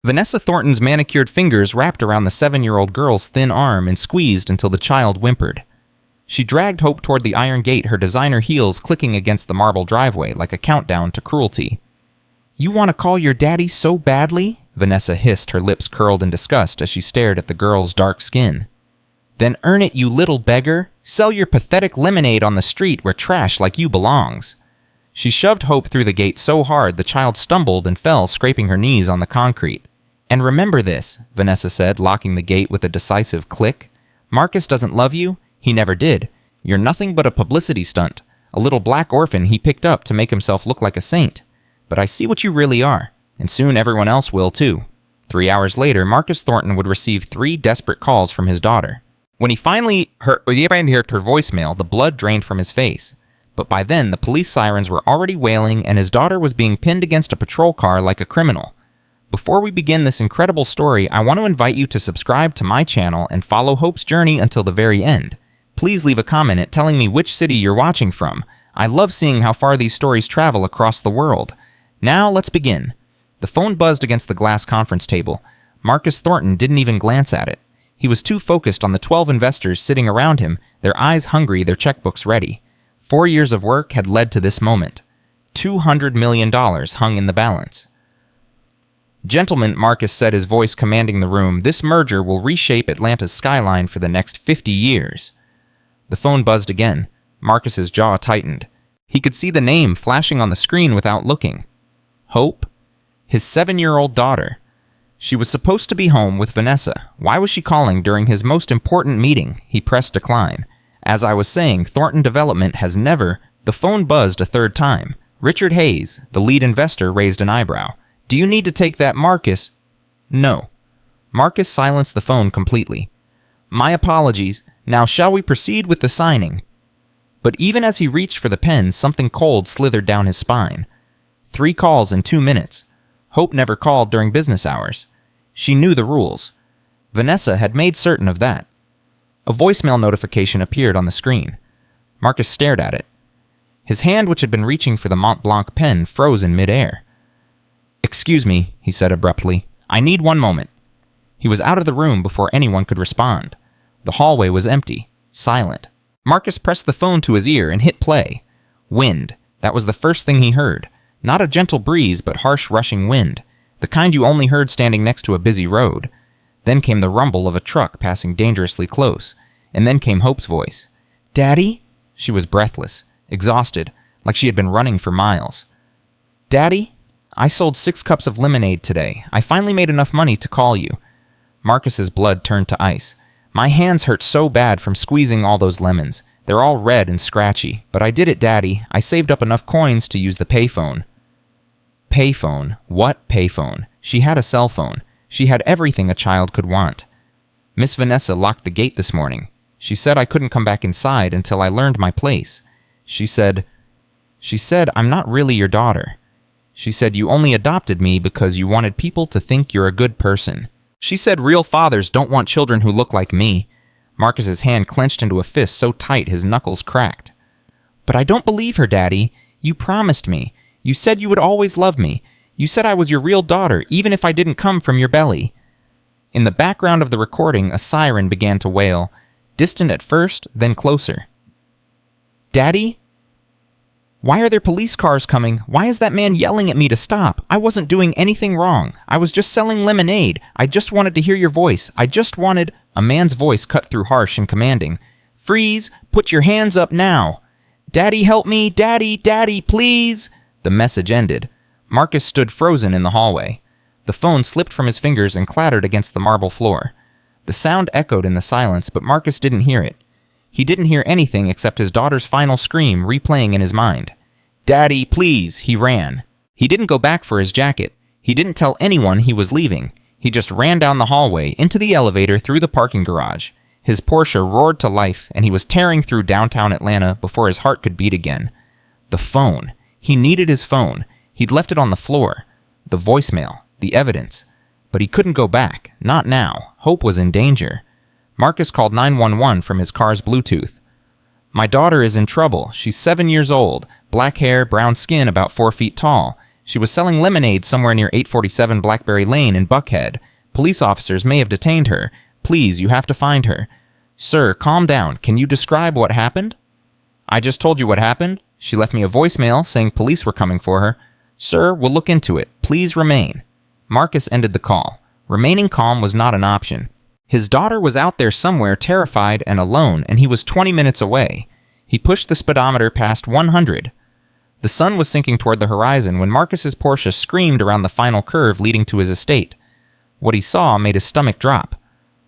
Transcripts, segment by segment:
Vanessa Thornton's manicured fingers wrapped around the 7-year-old girl's thin arm and squeezed until the child whimpered. She dragged Hope toward the iron gate, her designer heels clicking against the marble driveway like a countdown to cruelty. "You want to call your daddy so badly?" Vanessa hissed, her lips curled in disgust as she stared at the girl's dark skin. "Then earn it, you little beggar. Sell your pathetic lemonade on the street where trash like you belongs." She shoved Hope through the gate so hard the child stumbled and fell, scraping her knees on the concrete. "And remember this," Vanessa said, locking the gate with a decisive click. "Marcus doesn't love you. He never did. You're nothing but a publicity stunt, a little black orphan he picked up to make himself look like a saint. But I see what you really are, and soon everyone else will too." 3 hours later, Marcus Thornton would receive 3 desperate calls from his daughter. When he finally heard her voicemail, the blood drained from his face. But by then, the police sirens were already wailing, and his daughter was being pinned against a patrol car like a criminal. Before we begin this incredible story, I want to invite you to subscribe to my channel and follow Hope's journey until the very end. Please leave a comment telling me which city you're watching from. I love seeing how far these stories travel across the world. Now, let's begin. The phone buzzed against the glass conference table. Marcus Thornton didn't even glance at it. He was too focused on the 12 investors sitting around him, their eyes hungry, their checkbooks ready. 4 years of work had led to this moment. $200 million hung in the balance. "Gentlemen," Marcus said, his voice commanding the room, "this merger will reshape Atlanta's skyline for the next 50 years. The phone buzzed again. Marcus's jaw tightened. He could see the name flashing on the screen without looking. Hope? His 7-year-old daughter. She was supposed to be home with Vanessa. Why was she calling during his most important meeting? He pressed decline. "As I was saying, Thornton Development has never..." The phone buzzed a third time. Richard Hayes, the lead investor, raised an eyebrow. "Do you need to take that, Marcus?" "No." Marcus silenced the phone completely. "My apologies. Now shall we proceed with the signing?" But even as he reached for the pen, something cold slithered down his spine. 3 calls in 2 minutes. Hope never called during business hours. She knew the rules. Vanessa had made certain of that. A voicemail notification appeared on the screen. Marcus stared at it. His hand, which had been reaching for the Mont Blanc pen, froze in midair. "Excuse me," he said abruptly. "I need 1 moment." He was out of the room before anyone could respond. The hallway was empty, silent. Marcus pressed the phone to his ear and hit play. Wind. That was the first thing he heard. Not a gentle breeze, but harsh, rushing wind. The kind you only heard standing next to a busy road. Then came the rumble of a truck passing dangerously close. And then came Hope's voice. "Daddy?" She was breathless, exhausted, like she had been running for miles. "Daddy? I sold 6 cups of lemonade today. I finally made enough money to call you." Marcus's blood turned to ice. "My hands hurt so bad from squeezing all those lemons. They're all red and scratchy. But I did it, Daddy. I saved up enough coins to use the payphone." Payphone? What payphone? She had a cell phone. She had everything a child could want. "Miss Vanessa locked the gate this morning. She said I couldn't come back inside until I learned my place. She said, I'm not really your daughter. She said you only adopted me because you wanted people to think you're a good person. She said real fathers don't want children who look like me." Marcus's hand clenched into a fist so tight his knuckles cracked. "But I don't believe her, Daddy. You promised me. You said you would always love me. You said I was your real daughter, even if I didn't come from your belly." In the background of the recording, a siren began to wail, distant at first, then closer. "Daddy? Why are there police cars coming? Why is that man yelling at me to stop? I wasn't doing anything wrong. I was just selling lemonade. I just wanted to hear your voice. I just wanted..." A man's voice cut through harsh and commanding. "Freeze! Put your hands up now! Daddy, help me! Daddy, Daddy, please!" The message ended. Marcus stood frozen in the hallway. The phone slipped from his fingers and clattered against the marble floor. The sound echoed in the silence, but Marcus didn't hear it. He didn't hear anything except his daughter's final scream replaying in his mind. "Daddy, please!" He ran. He didn't go back for his jacket. He didn't tell anyone he was leaving. He just ran down the hallway, into the elevator, through the parking garage. His Porsche roared to life, and he was tearing through downtown Atlanta before his heart could beat again. The phone. He needed his phone. He'd left it on the floor. The voicemail. The evidence. But he couldn't go back. Not now. Hope was in danger. Marcus called 911 from his car's Bluetooth. "My daughter is in trouble. She's 7 years old. Black hair, brown skin, about 4 feet tall. She was selling lemonade somewhere near 847 Blackberry Lane in Buckhead. Police officers may have detained her. Please, you have to find her. Sir, calm down. Can you describe what happened? I just told you what happened. She left me a voicemail saying police were coming for her. Sir, we'll look into it. Please remain. Marcus ended the call. Remaining calm was not an option. His daughter was out there somewhere, terrified and alone, and he was 20 minutes away. He pushed the speedometer past 100. The sun was sinking toward the horizon when Marcus's Porsche screamed around the final curve leading to his estate. What he saw made his stomach drop.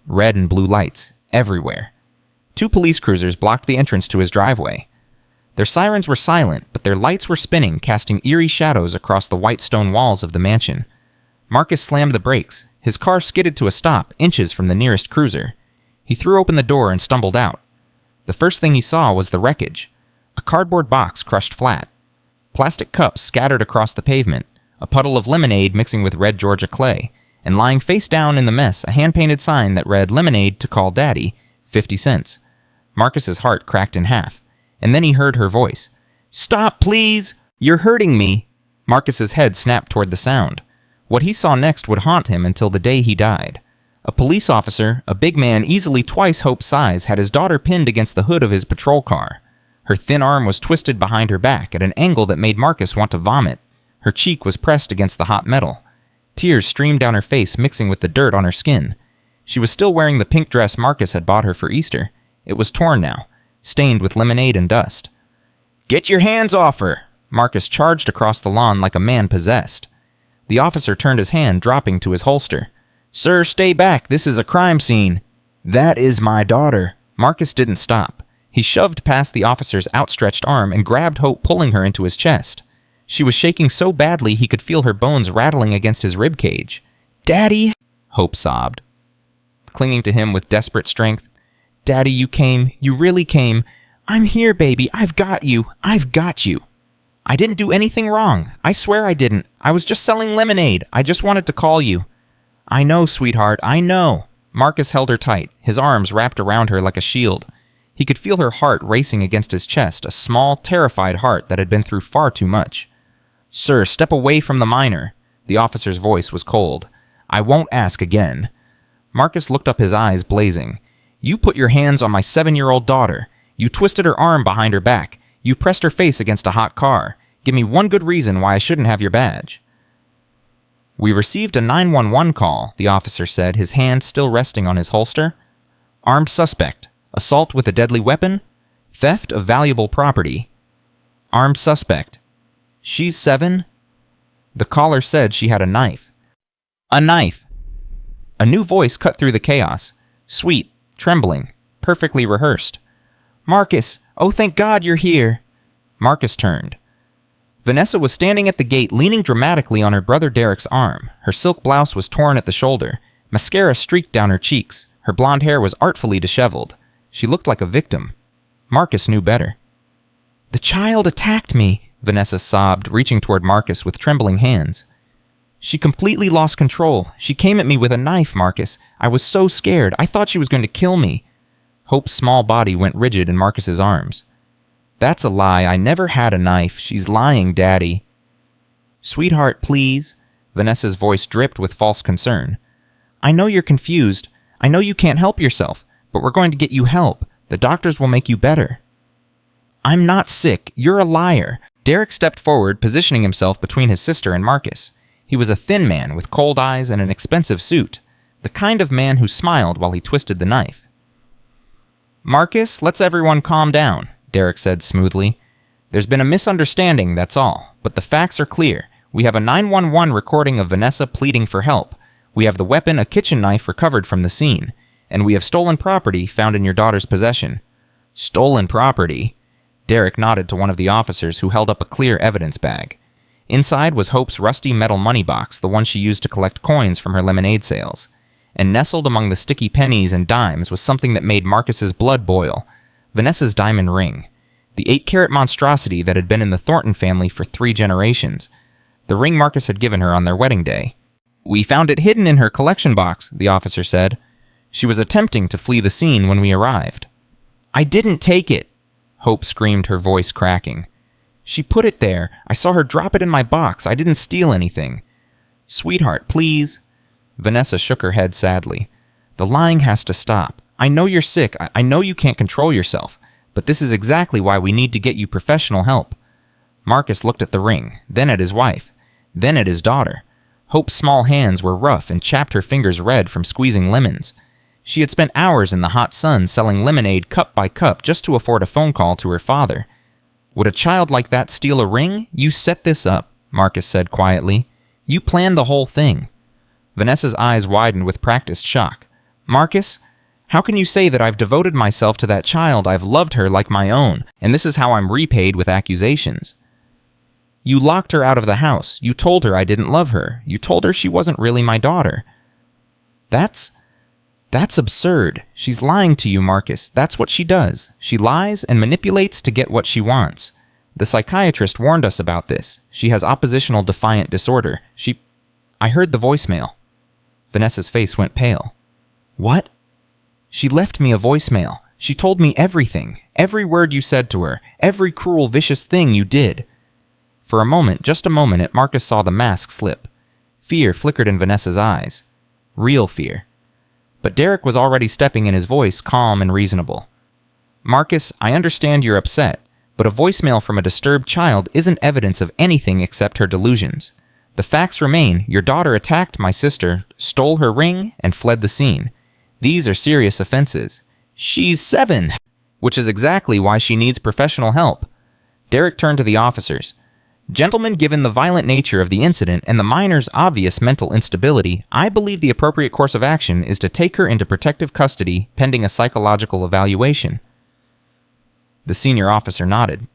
Red and blue lights, everywhere. 2 police cruisers blocked the entrance to his driveway. Their sirens were silent, but their lights were spinning, casting eerie shadows across the white stone walls of the mansion. Marcus slammed the brakes. His car skidded to a stop, inches from the nearest cruiser. He threw open the door and stumbled out. The first thing he saw was the wreckage. A cardboard box crushed flat. Plastic cups scattered across the pavement, a puddle of lemonade mixing with red Georgia clay, and lying face down in the mess, a hand-painted sign that read "Lemonade to call Daddy, 50 cents. Marcus's heart cracked in half, and then he heard her voice. Stop, please! You're hurting me! Marcus's head snapped toward the sound. What he saw next would haunt him until the day he died. A police officer, a big man easily twice Hope's size, had his daughter pinned against the hood of his patrol car. Her thin arm was twisted behind her back at an angle that made Marcus want to vomit. Her cheek was pressed against the hot metal. Tears streamed down her face, mixing with the dirt on her skin. She was still wearing the pink dress Marcus had bought her for Easter. It was torn now, stained with lemonade and dust. Get your hands off her! Marcus charged across the lawn like a man possessed. The officer turned his hand, dropping to his holster. Sir, stay back. This is a crime scene. That is my daughter. Marcus didn't stop. He shoved past the officer's outstretched arm and grabbed Hope, pulling her into his chest. She was shaking so badly he could feel her bones rattling against his rib cage. Daddy, Hope sobbed, clinging to him with desperate strength. Daddy, you came. You really came. I'm here, baby. I've got you. I've got you. I didn't do anything wrong. I swear I didn't. I was just selling lemonade. I just wanted to call you. I know, sweetheart. I know. Marcus held her tight, his arms wrapped around her like a shield. He could feel her heart racing against his chest, a small, terrified heart that had been through far too much. Sir, step away from the minor. The officer's voice was cold. I won't ask again. Marcus looked up, his eyes blazing. You put your hands on my 7-year-old daughter. You twisted her arm behind her back. You pressed her face against a hot car. Give me one good reason why I shouldn't have your badge. We received a 911 call, the officer said, his hand still resting on his holster. Armed suspect. Assault with a deadly weapon. Theft of valuable property. Armed suspect. She's 7? The caller said she had a knife. A knife. A new voice cut through the chaos. Sweet, trembling, perfectly rehearsed. Marcus! Oh, thank God you're here! Marcus turned. Vanessa was standing at the gate, leaning dramatically on her brother Derek's arm. Her silk blouse was torn at the shoulder. Mascara streaked down her cheeks. Her blonde hair was artfully disheveled. She looked like a victim. Marcus knew better. The child attacked me, Vanessa sobbed, reaching toward Marcus with trembling hands. She completely lost control. She came at me with a knife, Marcus. I was so scared. I thought she was going to kill me. Hope's small body went rigid in Marcus's arms. That's a lie. I never had a knife. She's lying, Daddy. Sweetheart, please. Vanessa's voice dripped with false concern. I know you're confused. I know you can't help yourself, but we're going to get you help. The doctors will make you better. I'm not sick. You're a liar. Derek stepped forward, positioning himself between his sister and Marcus. He was a thin man with cold eyes and an expensive suit, the kind of man who smiled while he twisted the knife. Marcus, let's everyone calm down, Derek said smoothly. There's been a misunderstanding, that's all, but the facts are clear. We have a 911 recording of Vanessa pleading for help. We have the weapon, a kitchen knife, recovered from the scene. And we have stolen property found in your daughter's possession. Stolen property? Derek nodded to one of the officers who held up a clear evidence bag. Inside was Hope's rusty metal money box, the one she used to collect coins from her lemonade sales. And nestled among the sticky pennies and dimes was something that made Marcus's blood boil. Vanessa's diamond ring. The 8-carat monstrosity that had been in the Thornton family for 3 generations. The ring Marcus had given her on their wedding day. We found it hidden in her collection box, the officer said. She was attempting to flee the scene when we arrived. I didn't take it, Hope screamed, her voice cracking. She put it there. I saw her drop it in my box. I didn't steal anything. Sweetheart, please. Vanessa shook her head sadly. The lying has to stop. I know you're sick. I know you can't control yourself. But this is exactly why we need to get you professional help. Marcus looked at the ring, then at his wife, then at his daughter. Hope's small hands were rough and chapped her fingers red from squeezing lemons. She had spent hours in the hot sun selling lemonade cup by cup just to afford a phone call to her father. Would a child like that steal a ring? You set this up, Marcus said quietly. You planned the whole thing. Vanessa's eyes widened with practiced shock. Marcus, how can you say that I've devoted myself to that child? I've loved her like my own, and this is how I'm repaid with accusations. You locked her out of the house. You told her I didn't love her. You told her she wasn't really my daughter. That's absurd. She's lying to you, Marcus. That's what she does. She lies and manipulates to get what she wants. The psychiatrist warned us about this. She has oppositional defiant disorder. I heard the voicemail. Vanessa's face went pale. What? She left me a voicemail. She told me everything. Every word you said to her. Every cruel, vicious thing you did. For a moment, just a moment, Marcus saw the mask slip. Fear flickered in Vanessa's eyes. Real fear. But Derek was already stepping in, his voice calm and reasonable. Marcus, I understand you're upset, but a voicemail from a disturbed child isn't evidence of anything except her delusions. The facts remain. Your daughter attacked my sister, stole her ring, and fled the scene. These are serious offenses. She's 7, which is exactly why she needs professional help. Derek turned to the officers. Gentlemen, given the violent nature of the incident and the minor's obvious mental instability, I believe the appropriate course of action is to take her into protective custody pending a psychological evaluation. The senior officer nodded.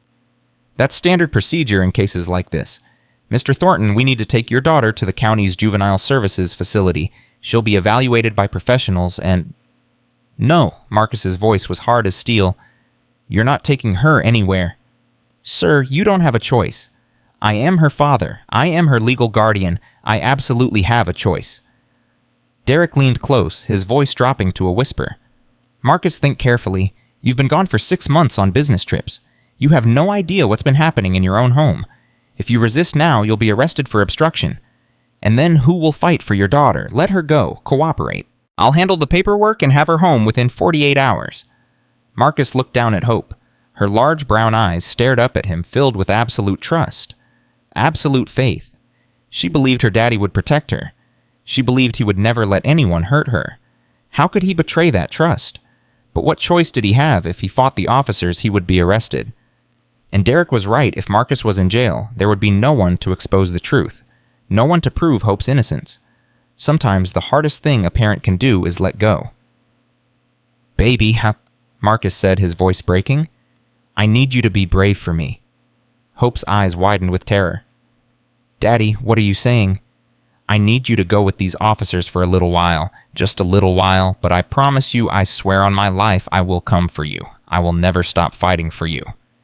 That's standard procedure in cases like this. Mr. Thornton, we need to take your daughter to the county's juvenile services facility. She'll be evaluated by professionals and... No, Marcus's voice was hard as steel. You're not taking her anywhere. Sir, you don't have a choice. I am her father. I am her legal guardian. I absolutely have a choice. Derek leaned close, his voice dropping to a whisper. Marcus, think carefully. You've been gone for 6 months on business trips. You have no idea what's been happening in your own home. If you resist now, you'll be arrested for obstruction. And then who will fight for your daughter? Let her go. Cooperate. I'll handle the paperwork and have her home within 48 hours. Marcus looked down at Hope. Her large brown eyes stared up at him, filled with absolute trust. Absolute faith. She believed her daddy would protect her. She believed he would never let anyone hurt her. How could he betray that trust? But what choice did he have? If he fought the officers, he would be arrested. And Derek was right. If Marcus was in jail, there would be no one to expose the truth. No one to prove Hope's innocence. Sometimes the hardest thing a parent can do is let go. Baby, Marcus said, his voice breaking. I need you to be brave for me. Hope's eyes widened with terror. Daddy, what are you saying? I need you to go with these officers for a little while, just a little while, but I promise you, I swear on my life, I will come for you. I will never stop fighting for you.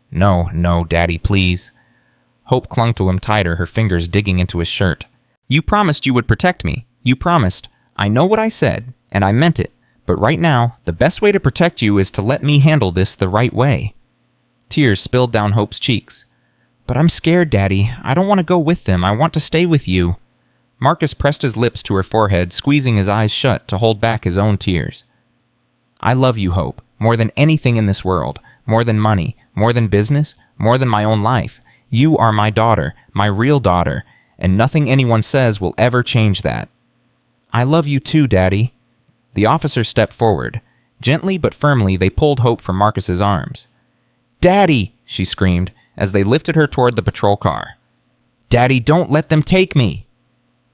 No, no, Daddy, please. Hope clung to him tighter, her fingers digging into his shirt. You promised you would protect me. You promised. I know what I said, and I meant it. But right now, the best way to protect you is to let me handle this the right way. Tears spilled down Hope's cheeks. But I'm scared, Daddy. I don't want to go with them. I want to stay with you. Marcus pressed his lips to her forehead, squeezing his eyes shut to hold back his own tears. I love you, Hope, more than anything in this world, more than money, more than business, more than my own life. You are my daughter, my real daughter, and nothing anyone says will ever change that. I love you too, Daddy. The officers stepped forward. Gently but firmly, they pulled Hope from Marcus's arms. Daddy, she screamed, as they lifted her toward the patrol car. Daddy, don't let them take me.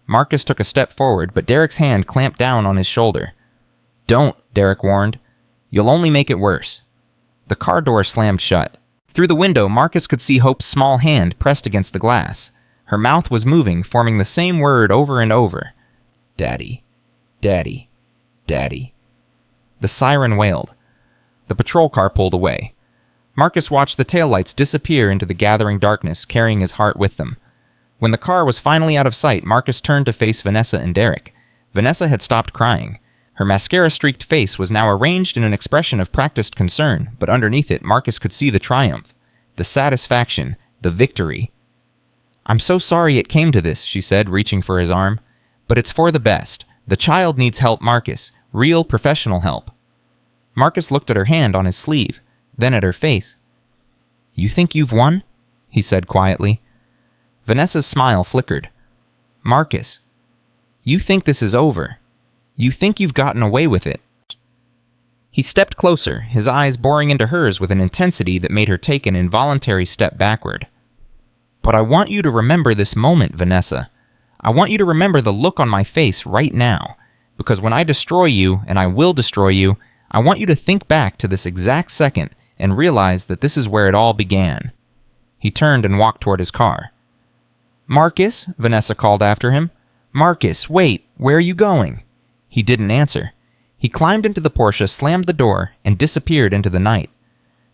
Marcus took a step forward, but Derek's hand clamped down on his shoulder. Don't, Derek warned. You'll only make it worse. The car door slammed shut. Through the window, Marcus could see Hope's small hand pressed against the glass. Her mouth was moving, forming the same word over and over. Daddy, Daddy, Daddy. The siren wailed. The patrol car pulled away. Marcus watched the taillights disappear into the gathering darkness, carrying his heart with them. When the car was finally out of sight, Marcus turned to face Vanessa and Derek. Vanessa had stopped crying. Her mascara-streaked face was now arranged in an expression of practiced concern, but underneath it, Marcus could see the triumph, the satisfaction, the victory. "I'm so sorry it came to this," she said, reaching for his arm. "But it's for the best. The child needs help, Marcus. Real professional help." Marcus looked at her hand on his sleeve, then at her face. "You think you've won?" he said quietly. Vanessa's smile flickered. "Marcus, you think this is over. You think you've gotten away with it." He stepped closer, his eyes boring into hers with an intensity that made her take an involuntary step backward. "But I want you to remember this moment, Vanessa. I want you to remember the look on my face right now, because when I destroy you, and I will destroy you, I want you to think back to this exact second and realize that this is where it all began." He turned and walked toward his car. "Marcus," Vanessa called after him. "Marcus, wait, where are you going?" He didn't answer. He climbed into the Porsche, slammed the door, and disappeared into the night.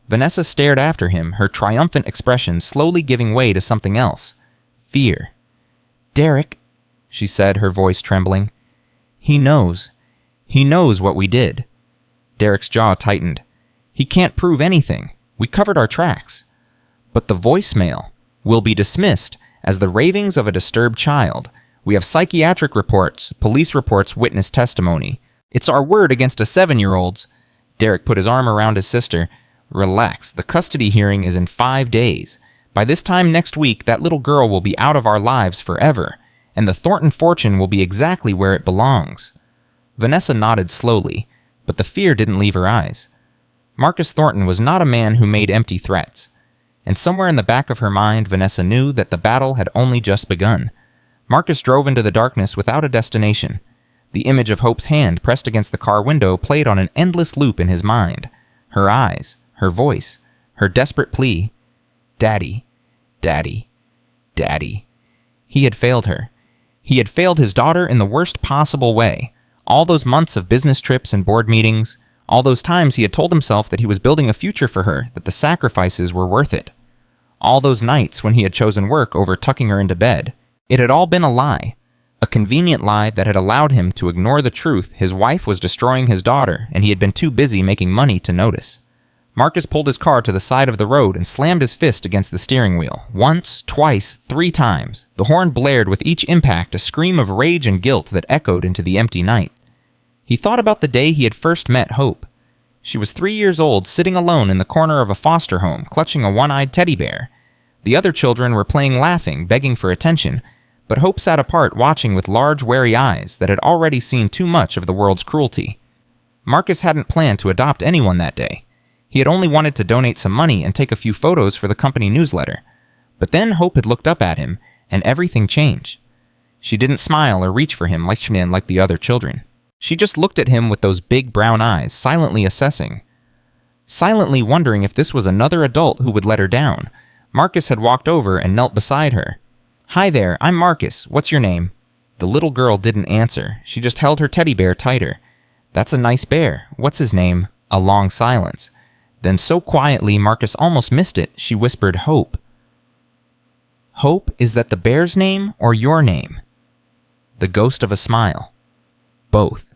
Vanessa stared after him, her triumphant expression slowly giving way to something else. Fear. "Derek," she said, her voice trembling. He knows. He knows what we did." Derek's jaw tightened. "He can't prove anything. We covered our tracks. But the voicemail will be dismissed as the ravings of a disturbed child. We have psychiatric reports, police reports, witness testimony. It's our word against a 7-year-old's. Derek put his arm around his sister. "Relax, the custody hearing is in 5 days. By this time next week, that little girl will be out of our lives forever, and the Thornton fortune will be exactly where it belongs." Vanessa nodded slowly, but the fear didn't leave her eyes. Marcus Thornton was not a man who made empty threats. And somewhere in the back of her mind, Vanessa knew that the battle had only just begun. Marcus drove into the darkness without a destination. The image of Hope's hand pressed against the car window played on an endless loop in his mind. Her eyes, her voice, her desperate plea. Daddy, Daddy, Daddy. He had failed her. He had failed his daughter in the worst possible way. All those months of business trips and board meetings, all those times he had told himself that he was building a future for her, that the sacrifices were worth it. All those nights when he had chosen work over tucking her into bed. It had all been a lie. A convenient lie that had allowed him to ignore the truth his wife was destroying his daughter, and he had been too busy making money to notice. Marcus pulled his car to the side of the road and slammed his fist against the steering wheel. Once, twice, 3 times. The horn blared with each impact, a scream of rage and guilt that echoed into the empty night. He thought about the day he had first met Hope. She was 3 years old, sitting alone in the corner of a foster home, clutching a one-eyed teddy bear. The other children were playing, laughing, begging for attention, but Hope sat apart watching with large, wary eyes that had already seen too much of the world's cruelty. Marcus hadn't planned to adopt anyone that day. He had only wanted to donate some money and take a few photos for the company newsletter. But then Hope had looked up at him, and everything changed. She didn't smile or reach for him like the other children. She just looked at him with those big brown eyes, silently assessing. Silently wondering if this was another adult who would let her down, Marcus had walked over and knelt beside her. "Hi there, I'm Marcus. What's your name?" The little girl didn't answer. She just held her teddy bear tighter. "That's a nice bear. What's his name?" A long silence. Then so quietly Marcus almost missed it, she whispered, "Hope." "Hope, is that the bear's name or your name?" The ghost of a smile. "Both."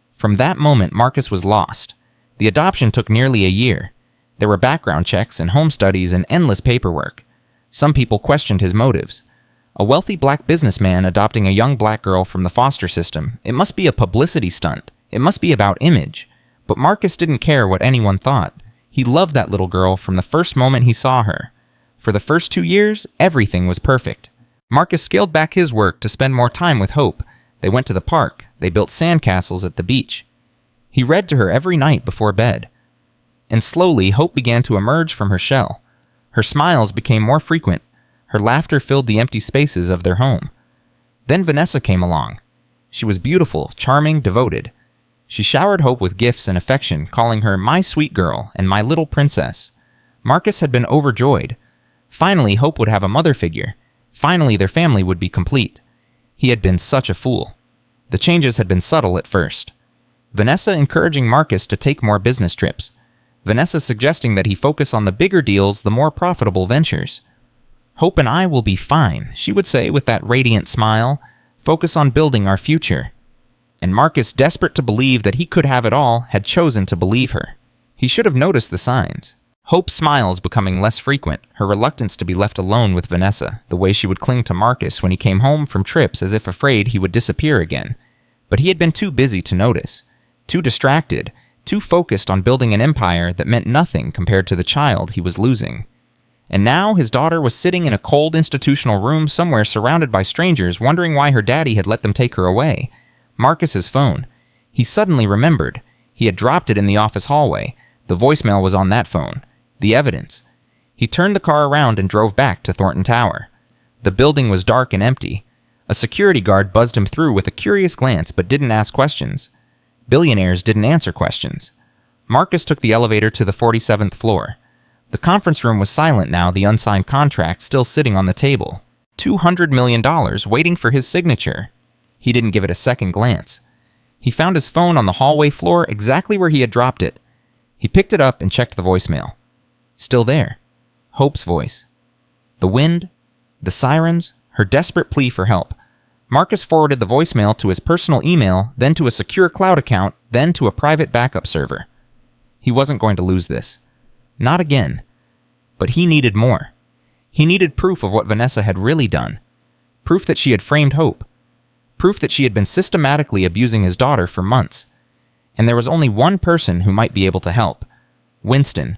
From that moment, Marcus was lost. The adoption took nearly a year. There were background checks and home studies and endless paperwork. Some people questioned his motives. A wealthy black businessman adopting a young black girl from the foster system. It must be a publicity stunt. It must be about image. But Marcus didn't care what anyone thought. He loved that little girl from the first moment he saw her. For the first 2 years, everything was perfect. Marcus scaled back his work to spend more time with Hope. They went to the park. They built sandcastles at the beach. He read to her every night before bed. And slowly, Hope began to emerge from her shell. Her smiles became more frequent. Her laughter filled the empty spaces of their home. Then Vanessa came along. She was beautiful, charming, devoted. She showered Hope with gifts and affection, calling her my sweet girl and my little princess. Marcus had been overjoyed. Finally, Hope would have a mother figure. Finally, their family would be complete. He had been such a fool. The changes had been subtle at first. Vanessa encouraging Marcus to take more business trips. Vanessa suggesting that he focus on the bigger deals, the more profitable ventures. "Hope and I will be fine," she would say with that radiant smile. "Focus on building our future." And Marcus, desperate to believe that he could have it all, had chosen to believe her. He should have noticed the signs. Hope's smiles becoming less frequent, her reluctance to be left alone with Vanessa, the way she would cling to Marcus when he came home from trips as if afraid he would disappear again. But he had been too busy to notice, too distracted, too focused on building an empire that meant nothing compared to the child he was losing. And now his daughter was sitting in a cold institutional room somewhere surrounded by strangers, wondering why her daddy had let them take her away. Marcus's phone. He suddenly remembered. He had dropped it in the office hallway. The voicemail was on that phone. The evidence. He turned the car around and drove back to Thornton Tower. The building was dark and empty. A security guard buzzed him through with a curious glance but didn't ask questions. Billionaires didn't answer questions. Marcus took the elevator to the 47th floor. The conference room was silent now, the unsigned contract still sitting on the table. $200 million waiting for his signature. He didn't give it a second glance. He found his phone on the hallway floor exactly where he had dropped it. He picked it up and checked the voicemail. Still there. Hope's voice. The wind, the sirens, her desperate plea for help. Marcus forwarded the voicemail to his personal email, then to a secure cloud account, then to a private backup server. He wasn't going to lose this. Not again. But he needed more. He needed proof of what Vanessa had really done. Proof that she had framed Hope. Proof that she had been systematically abusing his daughter for months. And there was only one person who might be able to help. Winston.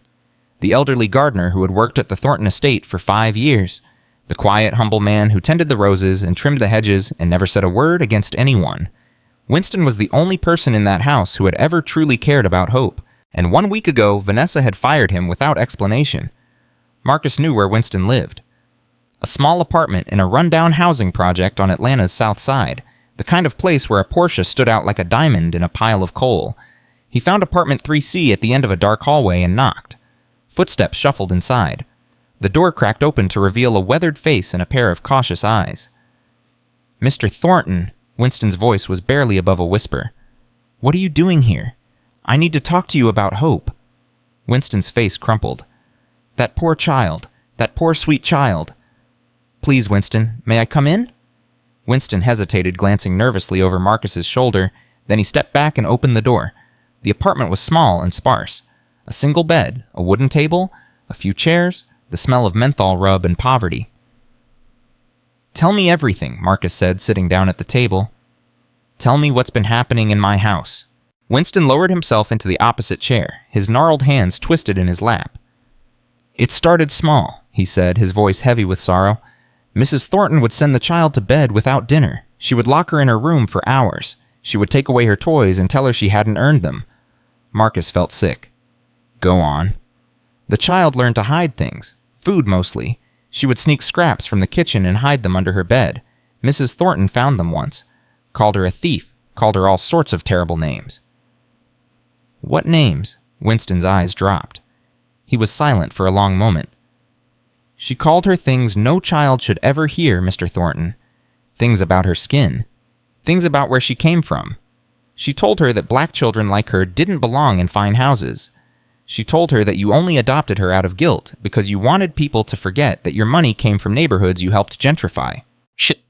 The elderly gardener who had worked at the Thornton estate for 5 years. The quiet, humble man who tended the roses and trimmed the hedges and never said a word against anyone. Winston was the only person in that house who had ever truly cared about Hope. And 1 week ago, Vanessa had fired him without explanation. Marcus knew where Winston lived. A small apartment in a rundown housing project on Atlanta's south side, the kind of place where a Porsche stood out like a diamond in a pile of coal. He found apartment 3C at the end of a dark hallway and knocked. Footsteps shuffled inside. The door cracked open to reveal a weathered face and a pair of cautious eyes. "Mr. Thornton," Winston's voice was barely above a whisper. "What are you doing here? I need to talk to you about Hope." Winston's face crumpled. "That poor child. That poor sweet child." "Please, Winston, may I come in?" Winston hesitated, glancing nervously over Marcus's shoulder. Then he stepped back and opened the door. The apartment was small and sparse. A single bed, a wooden table, a few chairs, the smell of menthol rub and poverty. "Tell me everything," Marcus said, sitting down at the table. "Tell me what's been happening in my house." Winston lowered himself into the opposite chair, his gnarled hands twisted in his lap. "It started small," he said, his voice heavy with sorrow. "Mrs. Thornton would send the child to bed without dinner. She would lock her in her room for hours. She would take away her toys and tell her she hadn't earned them." Marcus felt sick. "Go on." "The child learned to hide things. Food, mostly. She would sneak scraps from the kitchen and hide them under her bed. Mrs. Thornton found them once. Called her a thief. Called her all sorts of terrible names." "What names?" Winston's eyes dropped. He was silent for a long moment. "She called her things no child should ever hear, Mr. Thornton. Things about her skin. Things about where she came from. She told her that black children like her didn't belong in fine houses. She told her that you only adopted her out of guilt because you wanted people to forget that your money came from neighborhoods you helped gentrify." "Shit."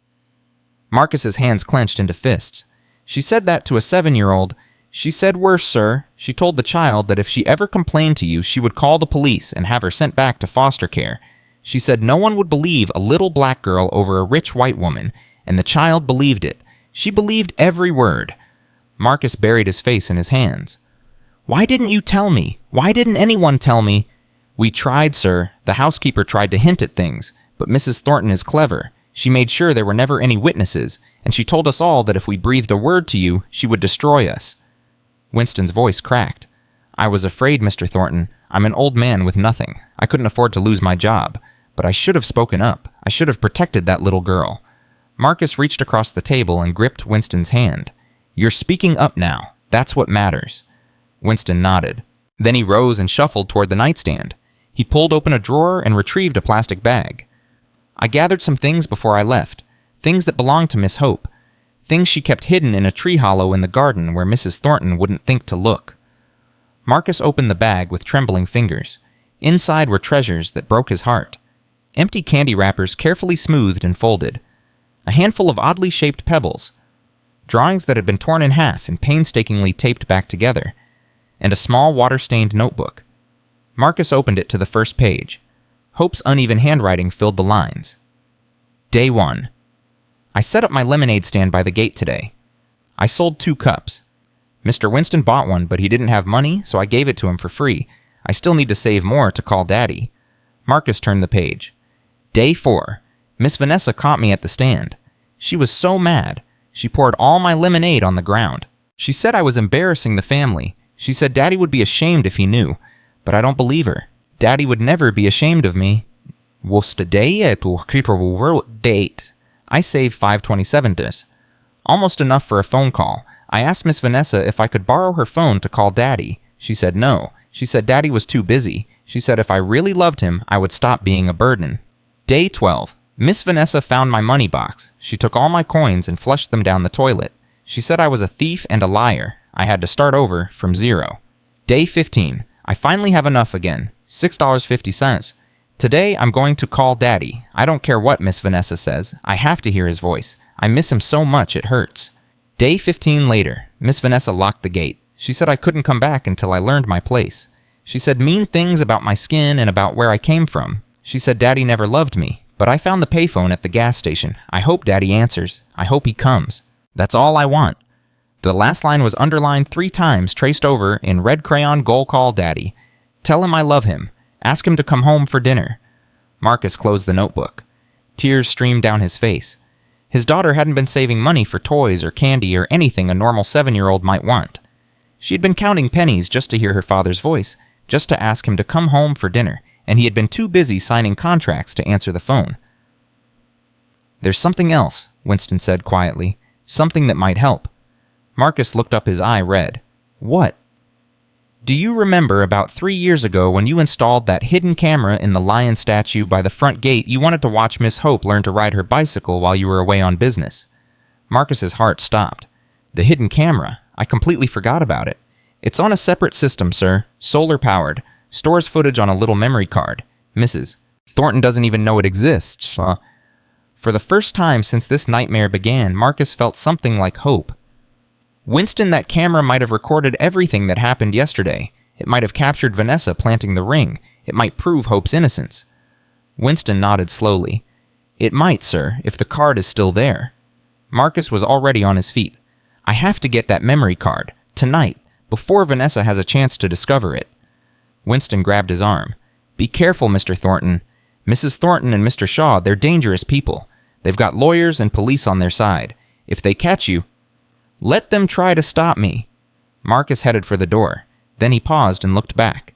Marcus's hands clenched into fists. "She said that to a 7-year-old. She said worse, sir. She told the child that if she ever complained to you, she would call the police and have her sent back to foster care. She said no one would believe a little black girl over a rich white woman, and the child believed it. She believed every word." Marcus buried his face in his hands. "Why didn't you tell me? Why didn't anyone tell me?" "We tried, sir. The housekeeper tried to hint at things, but Mrs. Thornton is clever. She made sure there were never any witnesses, and she told us all that if we breathed a word to you, she would destroy us." Winston's voice cracked. "I was afraid, Mr. Thornton. I'm an old man with nothing. I couldn't afford to lose my job. But I should have spoken up. I should have protected that little girl." Marcus reached across the table and gripped Winston's hand. "You're speaking up now. That's what matters." Winston nodded. Then he rose and shuffled toward the nightstand. He pulled open a drawer and retrieved a plastic bag. "I gathered some things before I left. Things that belonged to Miss Hope. Things she kept hidden in a tree hollow in the garden where Mrs. Thornton wouldn't think to look." Marcus opened the bag with trembling fingers. Inside were treasures that broke his heart. Empty candy wrappers carefully smoothed and folded. A handful of oddly shaped pebbles. Drawings that had been torn in half and painstakingly taped back together. And a small water-stained notebook. Marcus opened it to the first page. Hope's uneven handwriting filled the lines. Day 1. I set up my lemonade stand by the gate today. I sold 2 cups. Mr. Winston bought one, but he didn't have money, so I gave it to him for free. I still need to save more to call Daddy. Marcus turned the page. Day 4. Miss Vanessa caught me at the stand. She was so mad. She poured all my lemonade on the ground. She said I was embarrassing the family. She said Daddy would be ashamed if he knew, but I don't believe her. Daddy would never be ashamed of me. Date. I saved $5.27. Almost enough for a phone call. I asked Miss Vanessa if I could borrow her phone to call Daddy. She said no. She said Daddy was too busy. She said if I really loved him, I would stop being a burden. Day 12. Miss Vanessa found my money box. She took all my coins and flushed them down the toilet. She said I was a thief and a liar. I had to start over from 0. Day 15. I finally have enough again. $6.50. Today, I'm going to call Daddy. I don't care what Miss Vanessa says. I have to hear his voice. I miss him so much it hurts. Day 15 later. Miss Vanessa locked the gate. She said I couldn't come back until I learned my place. She said mean things about my skin and about where I came from. She said Daddy never loved me, but I found the payphone at the gas station. I hope Daddy answers. I hope he comes. That's all I want. The last line was underlined 3 times, traced over in red crayon, goal call Daddy. Tell him I love him. Ask him to come home for dinner. Marcus closed the notebook. Tears streamed down his face. His daughter hadn't been saving money for toys or candy or anything a normal 7-year-old might want. She had been counting pennies just to hear her father's voice, just to ask him to come home for dinner, and he had been too busy signing contracts to answer the phone. There's something else, Winston said quietly. Something that might help. Marcus looked up, his eye red. What? Do you remember about 3 years ago when you installed that hidden camera in the lion statue by the front gate? You wanted to watch Miss Hope learn to ride her bicycle while you were away on business. Marcus's heart stopped. The hidden camera. I completely forgot about it. It's on a separate system, sir. Solar-powered. Stores footage on a little memory card. Mrs. Thornton doesn't even know it exists. For the first time since this nightmare began, Marcus felt something like hope. Winston, that camera might have recorded everything that happened yesterday. It might have captured Vanessa planting the ring. It might prove Hope's innocence. Winston nodded slowly. It might, sir, if the card is still there. Marcus was already on his feet. I have to get that memory card. Tonight, before Vanessa has a chance to discover it. Winston grabbed his arm. Be careful, Mr. Thornton. Mrs. Thornton and Mr. Shaw, they're dangerous people. They've got lawyers and police on their side. If they catch you, let them try to stop me. Marcus headed for the door. Then he paused and looked back.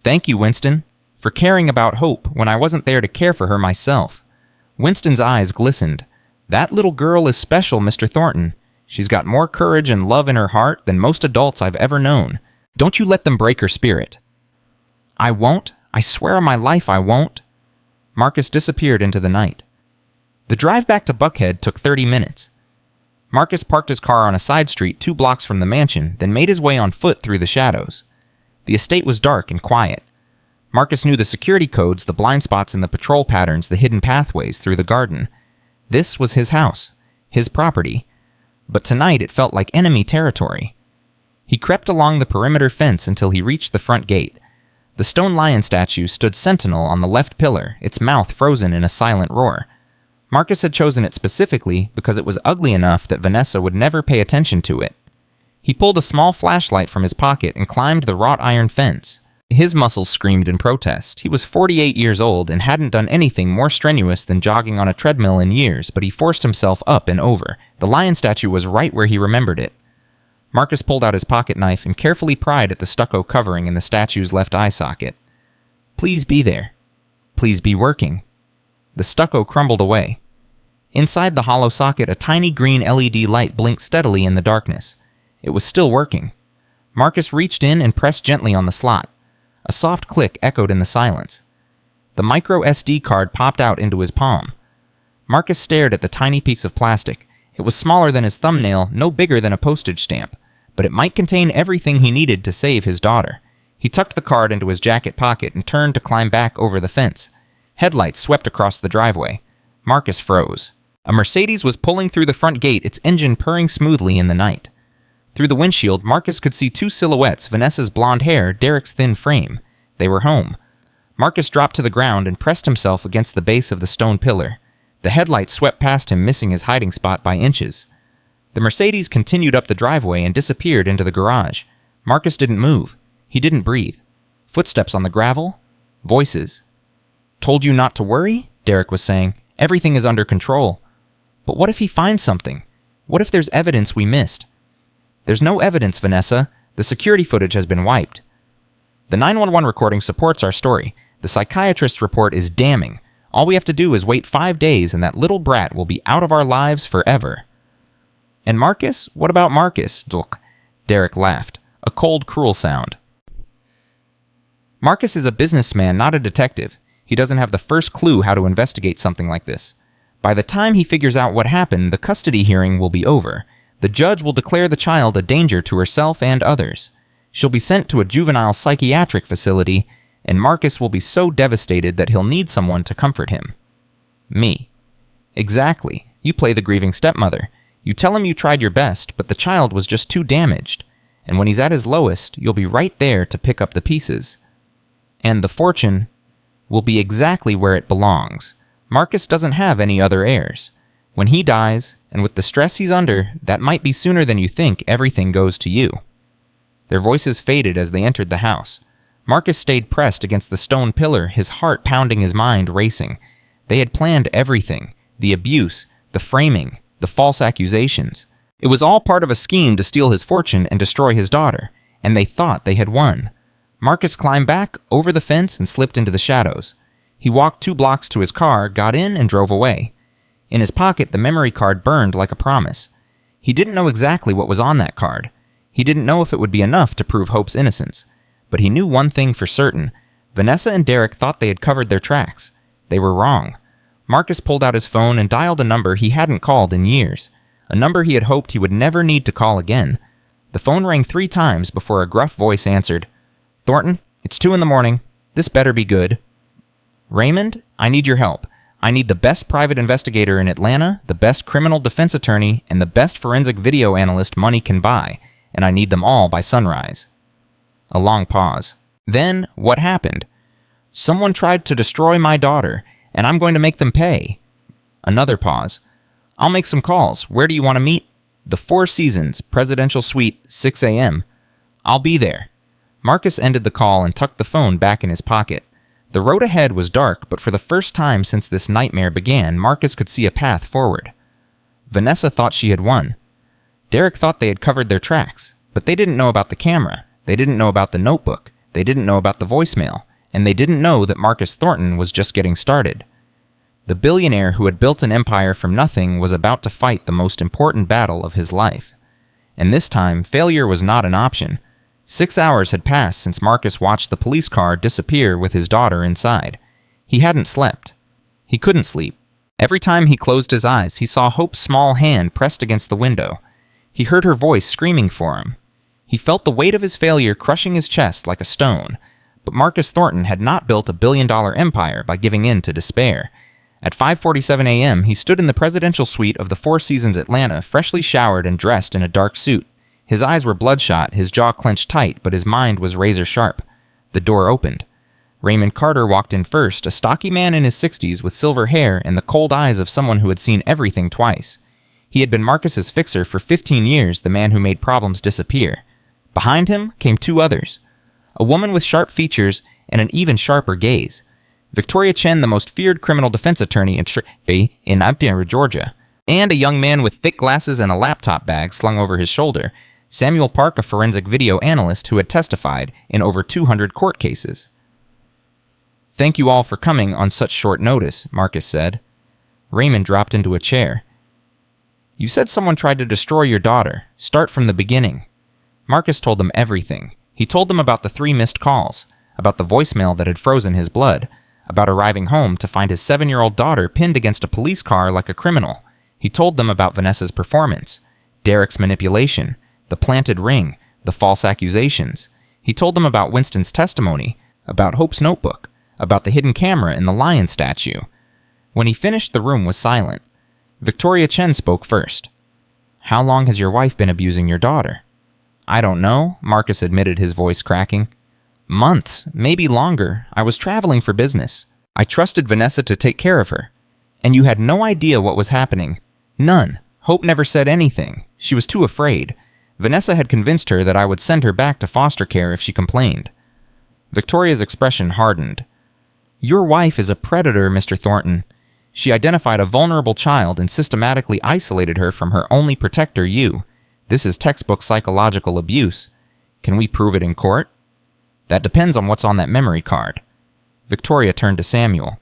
Thank you, Winston, for caring about Hope when I wasn't there to care for her myself. Winston's eyes glistened. That little girl is special, Mr. Thornton. She's got more courage and love in her heart than most adults I've ever known. Don't you let them break her spirit. I won't. I swear on my life I won't. Marcus disappeared into the night. The drive back to Buckhead took 30 minutes. Marcus parked his car on a side street 2 blocks from the mansion, then made his way on foot through the shadows. The estate was dark and quiet. Marcus knew the security codes, the blind spots in the patrol patterns, the hidden pathways through the garden. This was his house, his property. But tonight it felt like enemy territory. He crept along the perimeter fence until he reached the front gate. The stone lion statue stood sentinel on the left pillar, its mouth frozen in a silent roar. Marcus had chosen it specifically because it was ugly enough that Vanessa would never pay attention to it. He pulled a small flashlight from his pocket and climbed the wrought iron fence. His muscles screamed in protest. He was 48 years old and hadn't done anything more strenuous than jogging on a treadmill in years, but he forced himself up and over. The lion statue was right where he remembered it. Marcus pulled out his pocket knife and carefully pried at the stucco covering in the statue's left eye socket. Please be there. Please be working. The stucco crumbled away. Inside the hollow socket, a tiny green LED light blinked steadily in the darkness. It was still working. Marcus reached in and pressed gently on the slot. A soft click echoed in the silence. The micro SD card popped out into his palm. Marcus stared at the tiny piece of plastic. It was smaller than his thumbnail, no bigger than a postage stamp, but it might contain everything he needed to save his daughter. He tucked the card into his jacket pocket and turned to climb back over the fence. Headlights swept across the driveway. Marcus froze. A Mercedes was pulling through the front gate, its engine purring smoothly in the night. Through the windshield, Marcus could see 2 silhouettes, Vanessa's blonde hair, Derek's thin frame. They were home. Marcus dropped to the ground and pressed himself against the base of the stone pillar. The headlight swept past him, missing his hiding spot by inches. The Mercedes continued up the driveway and disappeared into the garage. Marcus didn't move. He didn't breathe. Footsteps on the gravel. Voices. "Told you not to worry?" Derek was saying. "Everything is under control." But what if he finds something? What if there's evidence we missed? "There's no evidence, Vanessa. The security footage has been wiped." The 911 recording supports our story. The psychiatrist's report is damning. All we have to do is wait 5 days and that little brat will be out of our lives forever. "And Marcus? What about Marcus?" Derek laughed. A cold, cruel sound. "Marcus is a businessman, not a detective. He doesn't have the first clue how to investigate something like this. By the time he figures out what happened, the custody hearing will be over. The judge will declare the child a danger to herself and others. She'll be sent to a juvenile psychiatric facility, and Marcus will be so devastated that he'll need someone to comfort him." "Me." "Exactly. You play the grieving stepmother. You tell him you tried your best, but the child was just too damaged. And when he's at his lowest, you'll be right there to pick up the pieces. And the fortune will be exactly where it belongs. Marcus doesn't have any other heirs. When he dies, and with the stress he's under, that might be sooner than you think, everything goes to you." Their voices faded as they entered the house. Marcus stayed pressed against the stone pillar, his heart pounding, his mind racing. They had planned everything. The abuse, the framing, the false accusations. It was all part of a scheme to steal his fortune and destroy his daughter, and they thought they had won. Marcus climbed back over the fence and slipped into the shadows. He walked 2 blocks to his car, got in, and drove away. In his pocket, the memory card burned like a promise. He didn't know exactly what was on that card. He didn't know if it would be enough to prove Hope's innocence. But he knew one thing for certain. Vanessa and Derek thought they had covered their tracks. They were wrong. Marcus pulled out his phone and dialed a number he hadn't called in years. A number he had hoped he would never need to call again. The phone rang 3 times before a gruff voice answered. "Thornton, it's 2 in the morning. This better be good." "Raymond, I need your help. I need the best private investigator in Atlanta, the best criminal defense attorney, and the best forensic video analyst money can buy, and I need them all by sunrise." A long pause. "Then, what happened?" "Someone tried to destroy my daughter, and I'm going to make them pay." Another pause. "I'll make some calls. Where do you want to meet?" "The Four Seasons, Presidential Suite, 6 a.m. "I'll be there." Marcus ended the call and tucked the phone back in his pocket. The road ahead was dark, but for the first time since this nightmare began, Marcus could see a path forward. Vanessa thought she had won. Derek thought they had covered their tracks, but they didn't know about the camera. They didn't know about the notebook. They didn't know about the voicemail. And they didn't know that Marcus Thornton was just getting started. The billionaire who had built an empire from nothing was about to fight the most important battle of his life. And this time, failure was not an option. 6 hours had passed since Marcus watched the police car disappear with his daughter inside. He hadn't slept. He couldn't sleep. Every time he closed his eyes, he saw Hope's small hand pressed against the window. He heard her voice screaming for him. He felt the weight of his failure crushing his chest like a stone. But Marcus Thornton had not built a billion-dollar empire by giving in to despair. At 5:47 a.m., he stood in the presidential suite of the Four Seasons Atlanta, freshly showered and dressed in a dark suit. His eyes were bloodshot, his jaw clenched tight, but his mind was razor-sharp. The door opened. Raymond Carter walked in first, a stocky man in his 60s with silver hair and the cold eyes of someone who had seen everything twice. He had been Marcus's fixer for 15 years, the man who made problems disappear. Behind him came 2 others. A woman with sharp features and an even sharper gaze. Victoria Chen, the most feared criminal defense attorney in Atlanta, Georgia. And a young man with thick glasses and a laptop bag slung over his shoulder. Samuel Park, a forensic video analyst who had testified in over 200 court cases. "Thank you all for coming on such short notice," Marcus said. Raymond dropped into a chair. "You said someone tried to destroy your daughter. Start from the beginning." Marcus told them everything. He told them about the 3 missed calls, about the voicemail that had frozen his blood, about arriving home to find his 7-year-old daughter pinned against a police car like a criminal. He told them about Vanessa's performance, Derek's manipulation, the planted ring, the false accusations. He told them about Winston's testimony, about Hope's notebook, about the hidden camera in the lion statue. When he finished, the room was silent. Victoria Chen spoke first. "How long has your wife been abusing your daughter?" "I don't know," Marcus admitted, his voice cracking. Months, maybe longer. I was traveling for business. I trusted Vanessa to take care of her. And you had no idea what was happening. None. Hope never said anything. She was too afraid. Vanessa had convinced her that I would send her back to foster care if she complained. Victoria's expression hardened. Your wife is a predator, Mr. Thornton. She identified a vulnerable child and systematically isolated her from her only protector, you. This is textbook psychological abuse. Can we prove it in court? That depends on what's on that memory card. Victoria turned to Samuel.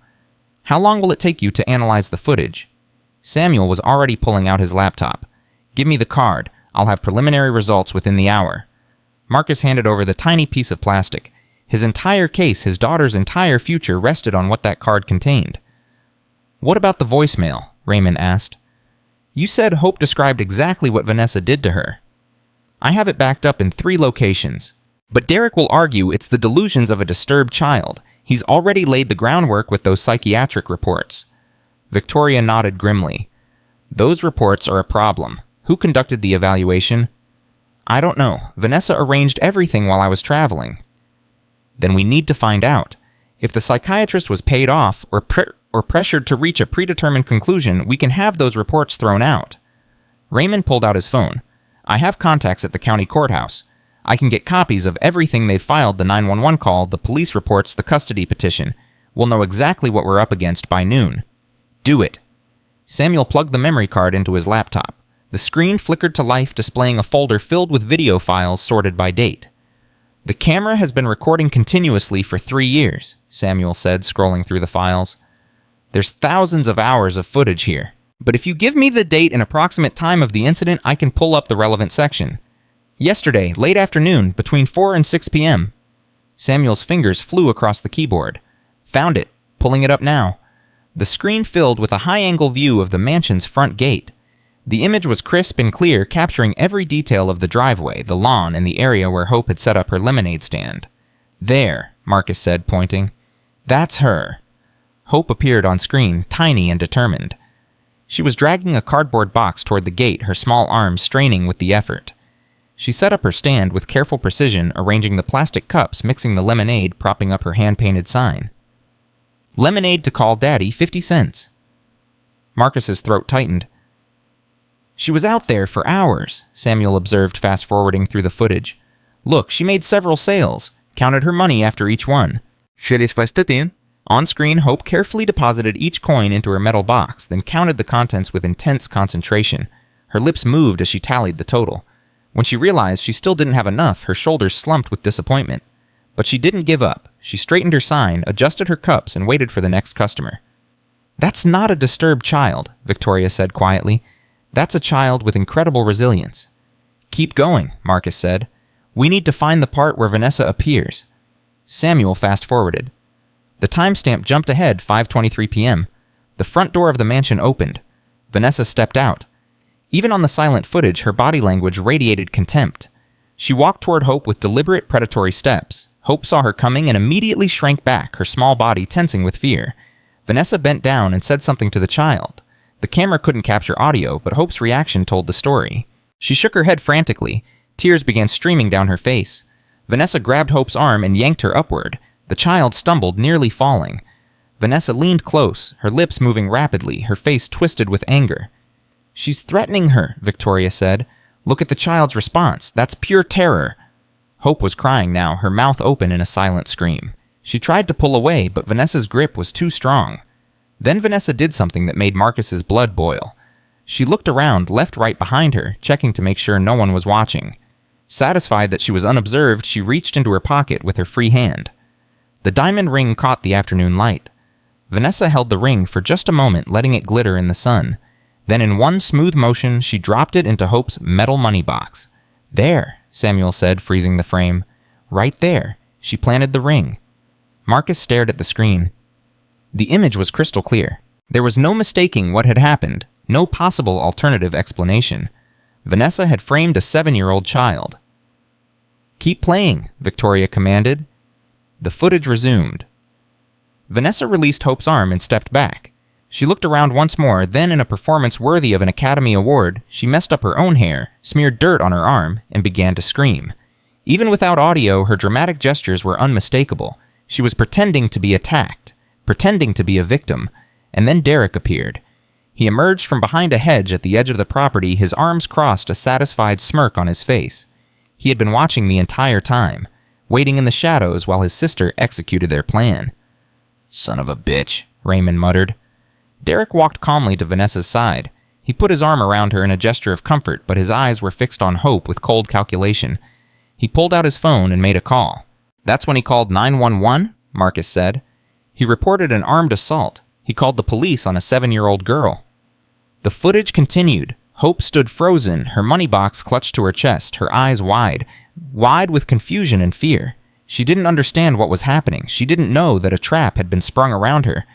How long will it take you to analyze the footage? Samuel was already pulling out his laptop. Give me the card. I'll have preliminary results within the hour. Marcus handed over the tiny piece of plastic. His entire case, his daughter's entire future, rested on what that card contained. What about the voicemail? Raymond asked. You said Hope described exactly what Vanessa did to her. I have it backed up in 3 locations. But Derek will argue it's the delusions of a disturbed child. He's already laid the groundwork with those psychiatric reports. Victoria nodded grimly. Those reports are a problem. Who conducted the evaluation? I don't know. Vanessa arranged everything while I was traveling. Then we need to find out. If the psychiatrist was paid off or pressured to reach a predetermined conclusion, we can have those reports thrown out. Raymond pulled out his phone. I have contacts at the county courthouse. I can get copies of everything they've filed, the 911 call, the police reports, the custody petition. We'll know exactly what we're up against by noon. Do it. Samuel plugged the memory card into his laptop. The screen flickered to life, displaying a folder filled with video files sorted by date. The camera has been recording continuously for 3 years, Samuel said, scrolling through the files. There's thousands of hours of footage here. But if you give me the date and approximate time of the incident, I can pull up the relevant section. Yesterday, late afternoon, between 4 and 6 p.m. Samuel's fingers flew across the keyboard. Found it. Pulling it up now. The screen filled with a high-angle view of the mansion's front gate. The image was crisp and clear, capturing every detail of the driveway, the lawn, and the area where Hope had set up her lemonade stand. There, Marcus said, pointing. That's her. Hope appeared on screen, tiny and determined. She was dragging a cardboard box toward the gate, her small arms straining with the effort. She set up her stand with careful precision, arranging the plastic cups, mixing the lemonade, propping up her hand-painted sign. Lemonade to call Daddy, 50 cents. Marcus's throat tightened. She was out there for hours, Samuel observed, fast-forwarding through the footage. Look, she made several sales, counted her money after each one. On screen, Hope carefully deposited each coin into her metal box, then counted the contents with intense concentration. Her lips moved as she tallied the total. When she realized she still didn't have enough, her shoulders slumped with disappointment. But she didn't give up. She straightened her sign, adjusted her cups, and waited for the next customer. That's not a disturbed child, Victoria said quietly. That's a child with incredible resilience. Keep going, Marcus said. We need to find the part where Vanessa appears. Samuel fast-forwarded. The timestamp jumped ahead, 5:23 p.m. The front door of the mansion opened. Vanessa stepped out. Even on the silent footage, her body language radiated contempt. She walked toward Hope with deliberate predatory steps. Hope saw her coming and immediately shrank back, her small body tensing with fear. Vanessa bent down and said something to the child. The camera couldn't capture audio, but Hope's reaction told the story. She shook her head frantically. Tears began streaming down her face. Vanessa grabbed Hope's arm and yanked her upward. The child stumbled, nearly falling. Vanessa leaned close, her lips moving rapidly, her face twisted with anger. She's threatening her, Victoria said. Look at the child's response. That's pure terror. Hope was crying now, her mouth open in a silent scream. She tried to pull away, but Vanessa's grip was too strong. Then Vanessa did something that made Marcus's blood boil. She looked around, left, right behind her, checking to make sure no one was watching. Satisfied that she was unobserved, she reached into her pocket with her free hand. The diamond ring caught the afternoon light. Vanessa held the ring for just a moment, letting it glitter in the sun. Then in one smooth motion, she dropped it into Hope's metal money box. There, Samuel said, freezing the frame. Right there. She planted the ring. Marcus stared at the screen. The image was crystal clear. There was no mistaking what had happened, no possible alternative explanation. Vanessa had framed a 7-year-old child. Keep playing, Victoria commanded. The footage resumed. Vanessa released Hope's arm and stepped back. She looked around once more, then in a performance worthy of an Academy Award, she messed up her own hair, smeared dirt on her arm, and began to scream. Even without audio, her dramatic gestures were unmistakable. She was pretending to be attacked, pretending to be a victim, and then Derek appeared. He emerged from behind a hedge at the edge of the property, his arms crossed, a satisfied smirk on his face. He had been watching the entire time, waiting in the shadows while his sister executed their plan. "Son of a bitch," Raymond muttered. Derek walked calmly to Vanessa's side. He put his arm around her in a gesture of comfort, but his eyes were fixed on Hope with cold calculation. He pulled out his phone and made a call. "That's when he called 911?" Marcus said. "He reported an armed assault. He called the police on a 7-year-old girl." The footage continued. Hope stood frozen, her money box clutched to her chest, her eyes wide with confusion and fear. She didn't understand what was happening. She didn't know that a trap had been sprung around her.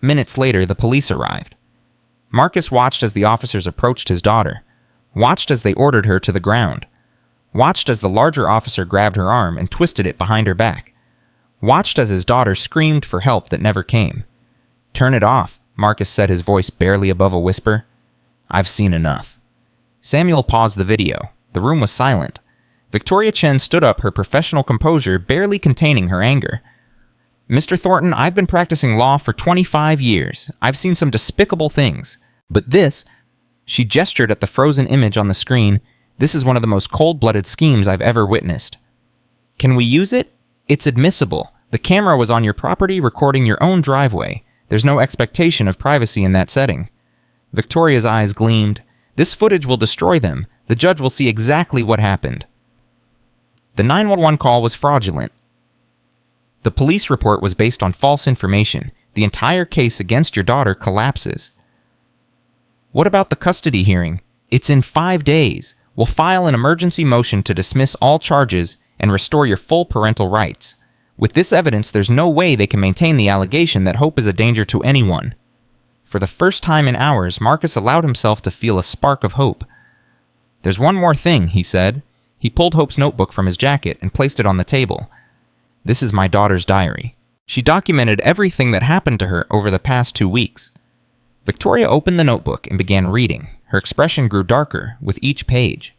Minutes later, the police arrived. Marcus watched as the officers approached his daughter, watched as they ordered her to the ground, watched as the larger officer grabbed her arm and twisted it behind her back, watched as his daughter screamed for help that never came. "Turn it off," Marcus said, his voice barely above a whisper. "I've seen enough." Samuel paused the video. The room was silent. Victoria Chen stood up, her professional composure barely containing her anger. "Mr. Thornton, I've been practicing law for 25 years. I've seen some despicable things. But this," she gestured at the frozen image on the screen, "this is one of the most cold-blooded schemes I've ever witnessed. Can we use it? It's admissible. The camera was on your property recording your own driveway. There's no expectation of privacy in that setting." Victoria's eyes gleamed. "This footage will destroy them. The judge will see exactly what happened." The 911 call was fraudulent. The police report was based on false information. The entire case against your daughter collapses. "What about the custody hearing? It's in 5 days. We'll file an emergency motion to dismiss all charges and restore your full parental rights. With this evidence, there's no way they can maintain the allegation that Hope is a danger to anyone." For the first time in hours, Marcus allowed himself to feel a spark of hope. "There's one more thing," he said. He pulled Hope's notebook from his jacket and placed it on the table. "This is my daughter's diary. She documented everything that happened to her over the past 2 weeks." Victoria opened the notebook and began reading. Her expression grew darker with each page.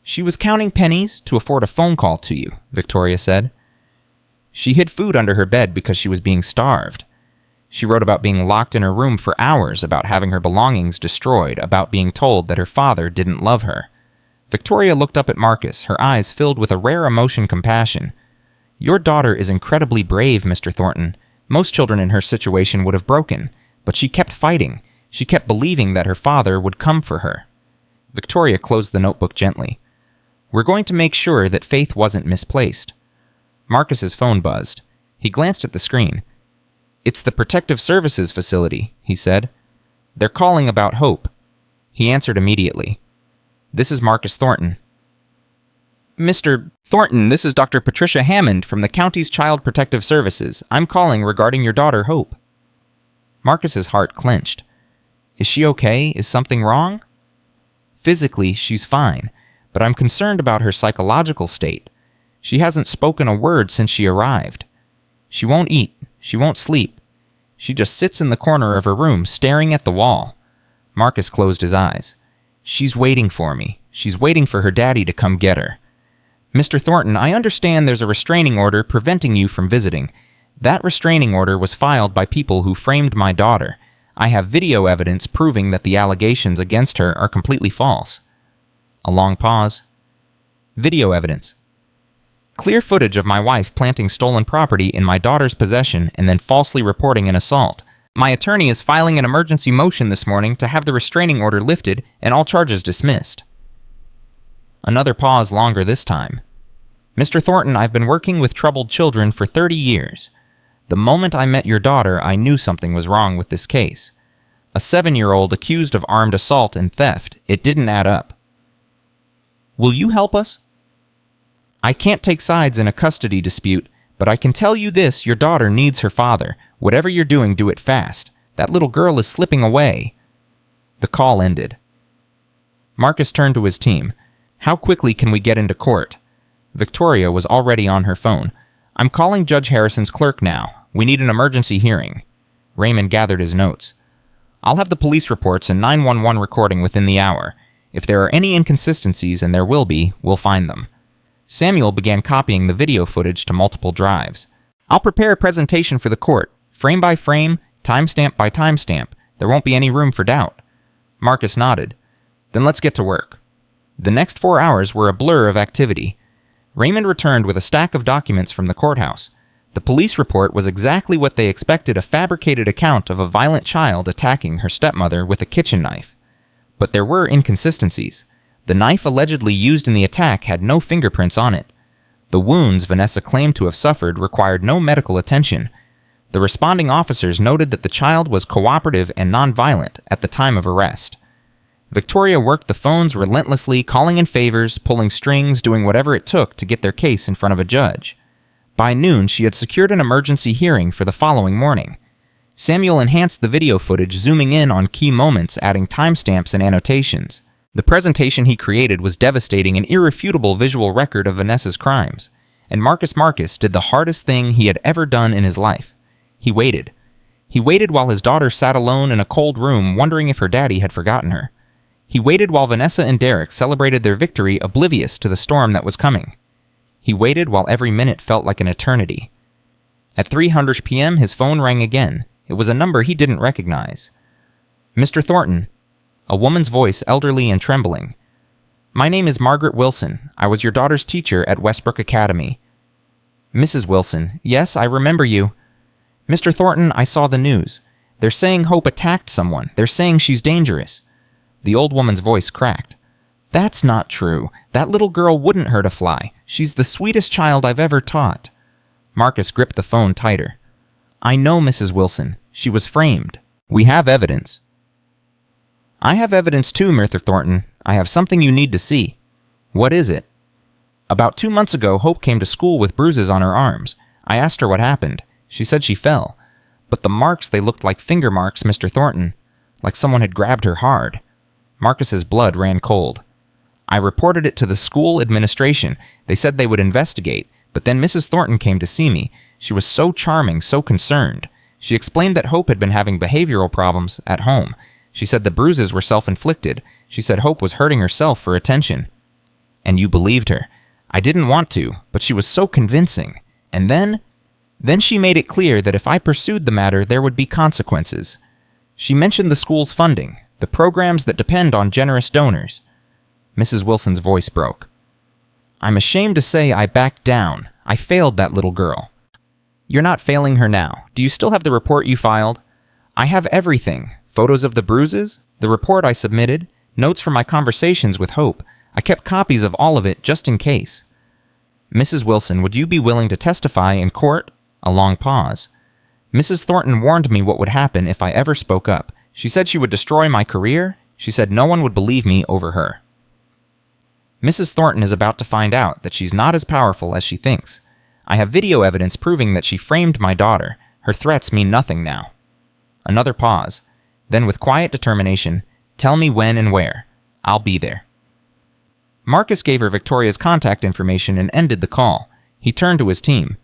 "She was counting pennies to afford a phone call to you," Victoria said. "She hid food under her bed because she was being starved. She wrote about being locked in her room for hours, about having her belongings destroyed, about being told that her father didn't love her." Victoria looked up at Marcus, her eyes filled with a rare emotion, compassion. "Your daughter is incredibly brave, Mr. Thornton. Most children in her situation would have broken, but she kept fighting. She kept believing that her father would come for her." Victoria closed the notebook gently. "We're going to make sure that faith wasn't misplaced." Marcus's phone buzzed. He glanced at the screen. "It's the Protective Services facility," he said. "They're calling about Hope." He answered immediately. "This is Marcus Thornton." "Mr. Thornton, this is Dr. Patricia Hammond from the county's Child Protective Services. I'm calling regarding your daughter, Hope." Marcus's heart clenched. "Is she okay? Is something wrong?" "Physically, she's fine, but I'm concerned about her psychological state. She hasn't spoken a word since she arrived. She won't eat. She won't sleep. She just sits in the corner of her room, staring at the wall." Marcus closed his eyes. "She's waiting for me. She's waiting for her daddy to come get her. Mr. Thornton, I understand there's a restraining order preventing you from visiting. That restraining order was filed by people who framed my daughter. I have video evidence proving that the allegations against her are completely false." A long pause. "Video evidence. Clear footage of my wife planting stolen property in my daughter's possession and then falsely reporting an assault. My attorney is filing an emergency motion this morning to have the restraining order lifted and all charges dismissed." Another pause, longer this time. "Mr. Thornton, I've been working with troubled children for 30 years. The moment I met your daughter, I knew something was wrong with this case. A 7-year-old accused of armed assault and theft. It didn't add up. Will you help us? I can't take sides in a custody dispute, but I can tell you this, your daughter needs her father. Whatever you're doing, do it fast. That little girl is slipping away." The call ended. Marcus turned to his team. "How quickly can we get into court?" Victoria was already on her phone. "I'm calling Judge Harrison's clerk now. We need an emergency hearing." Raymond gathered his notes. "I'll have the police reports and 911 recording within the hour. If there are any inconsistencies, and there will be, we'll find them." Samuel began copying the video footage to multiple drives. "I'll prepare a presentation for the court, frame by frame, timestamp by timestamp. There won't be any room for doubt." Marcus nodded. "Then let's get to work." The next 4 hours were a blur of activity. Raymond returned with a stack of documents from the courthouse. The police report was exactly what they expected: a fabricated account of a violent child attacking her stepmother with a kitchen knife. But there were inconsistencies. The knife allegedly used in the attack had no fingerprints on it. The wounds Vanessa claimed to have suffered required no medical attention. The responding officers noted that the child was cooperative and nonviolent at the time of arrest. Victoria worked the phones relentlessly, calling in favors, pulling strings, doing whatever it took to get their case in front of a judge. By noon, she had secured an emergency hearing for the following morning. Samuel enhanced the video footage, zooming in on key moments, adding timestamps and annotations. The presentation he created was devastating, an irrefutable visual record of Vanessa's crimes. And Marcus did the hardest thing he had ever done in his life. He waited. He waited while his daughter sat alone in a cold room, wondering if her daddy had forgotten her. He waited while Vanessa and Derek celebrated their victory, oblivious to the storm that was coming. He waited while every minute felt like an eternity. At 3:00 p.m., his phone rang again. It was a number he didn't recognize. "Mr. Thornton." A woman's voice, elderly and trembling. "My name is Margaret Wilson. I was your daughter's teacher at Westbrook Academy." "Mrs. Wilson, yes, I remember you." "Mr. Thornton, I saw the news. They're saying Hope attacked someone. They're saying she's dangerous." The old woman's voice cracked. "That's not true. That little girl wouldn't hurt a fly. She's the sweetest child I've ever taught." Marcus gripped the phone tighter. "I know, Mrs. Wilson. She was framed. We have evidence." "I have evidence too, Mr. Thornton. I have something you need to see." "What is it?" "About 2 months ago, Hope came to school with bruises on her arms. I asked her what happened. She said she fell. But the marks, they looked like finger marks, Mr. Thornton. Like someone had grabbed her hard." Marcus's blood ran cold. "I reported it to the school administration. They said they would investigate, but then Mrs. Thornton came to see me. She was so charming, so concerned. She explained that Hope had been having behavioral problems at home. She said the bruises were self-inflicted. She said Hope was hurting herself for attention." "And you believed her?" "I didn't want to, but she was so convincing. And then she made it clear that if I pursued the matter, there would be consequences. She mentioned the school's funding, the programs that depend on generous donors." Mrs. Wilson's voice broke. "I'm ashamed to say I backed down. I failed that little girl." "You're not failing her now. Do you still have the report you filed?" "I have everything. Photos of the bruises, the report I submitted, notes from my conversations with Hope. I kept copies of all of it just in case." "Mrs. Wilson, would you be willing to testify in court?" A long pause. "Mrs. Thornton warned me what would happen if I ever spoke up. She said she would destroy my career. She said no one would believe me over her." "Mrs. Thornton is about to find out that she's not as powerful as she thinks. I have video evidence proving that she framed my daughter. Her threats mean nothing now." Another pause. Then with quiet determination, "Tell me when and where. I'll be there." Marcus gave her Victoria's contact information and ended the call. He turned to his team.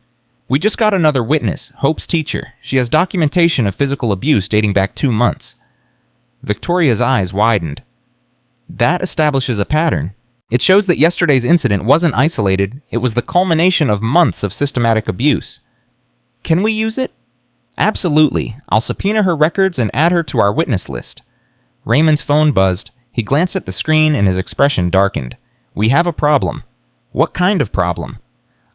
"We just got another witness, Hope's teacher. She has documentation of physical abuse dating back 2 months." Victoria's eyes widened. "That establishes a pattern. It shows that yesterday's incident wasn't isolated. It was the culmination of months of systematic abuse." "Can we use it?" "Absolutely. I'll subpoena her records and add her to our witness list." Raymond's phone buzzed. He glanced at the screen and his expression darkened. "We have a problem." "What kind of problem?"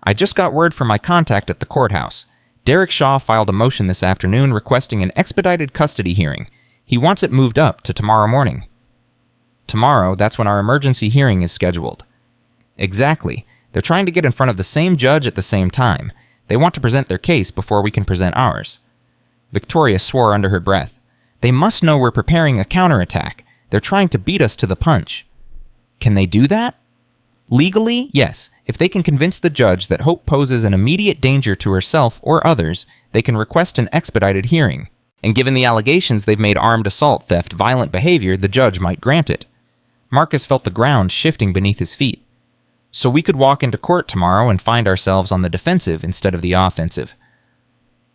"I just got word from my contact at the courthouse. Derek Shaw filed a motion this afternoon requesting an expedited custody hearing. He wants it moved up to tomorrow morning." "Tomorrow, that's when our emergency hearing is scheduled." "Exactly. They're trying to get in front of the same judge at the same time. They want to present their case before we can present ours." Victoria swore under her breath. "They must know we're preparing a counterattack. They're trying to beat us to the punch." "Can they do that?" "Legally, yes. If they can convince the judge that Hope poses an immediate danger to herself or others, they can request an expedited hearing. And given the allegations they've made armed assault, theft, violent behavior, the judge might grant it." Marcus felt the ground shifting beneath his feet. "So we could walk into court tomorrow and find ourselves on the defensive instead of the offensive."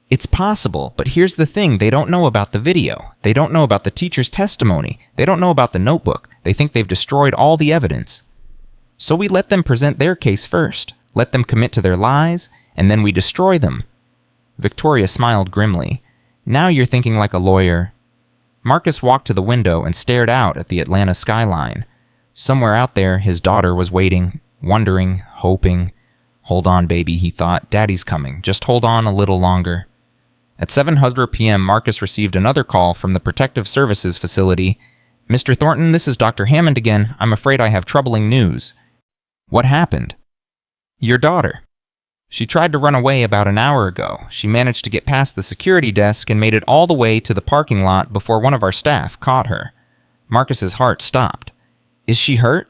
"It's possible, but here's the thing. They don't know about the video. They don't know about the teacher's testimony. They don't know about the notebook. They think they've destroyed all the evidence." So we let them present their case first, let them commit to their lies, and then we destroy them. Victoria smiled grimly. Now you're thinking like a lawyer. Marcus walked to the window and stared out at the Atlanta skyline. Somewhere out there, his daughter was waiting, wondering, hoping. Hold on, baby, he thought. Daddy's coming. Just hold on a little longer. At 7:00 p.m., Marcus received another call from the Protective Services facility. Mr. Thornton, this is Dr. Hammond again. I'm afraid I have troubling news. What happened? Your daughter. She tried to run away about an hour ago. She managed to get past the security desk and made it all the way to the parking lot before one of our staff caught her. Marcus's heart stopped. Is she hurt?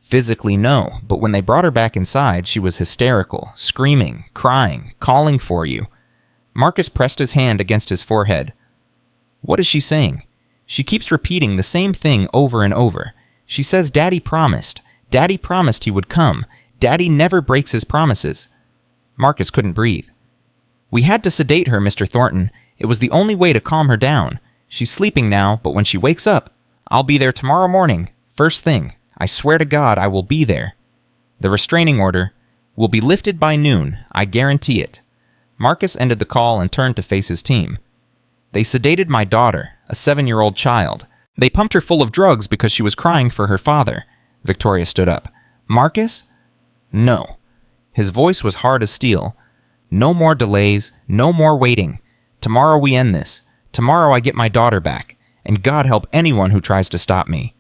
Physically, no, but when they brought her back inside, she was hysterical, screaming, crying, calling for you. Marcus pressed his hand against his forehead. What is she saying? She keeps repeating the same thing over and over. She says Daddy promised. Daddy promised he would come. Daddy never breaks his promises. Marcus couldn't breathe. We had to sedate her, Mr. Thornton. It was the only way to calm her down. She's sleeping now, but when she wakes up, I'll be there tomorrow morning, first thing. I swear to God I will be there. The restraining order will be lifted by noon, I guarantee it. Marcus ended the call and turned to face his team. They sedated my daughter, a 7-year-old child. They pumped her full of drugs because she was crying for her father. Victoria stood up. Marcus? No. His voice was hard as steel. No more delays, no more waiting. Tomorrow we end this. Tomorrow I get my daughter back, and God help anyone who tries to stop me.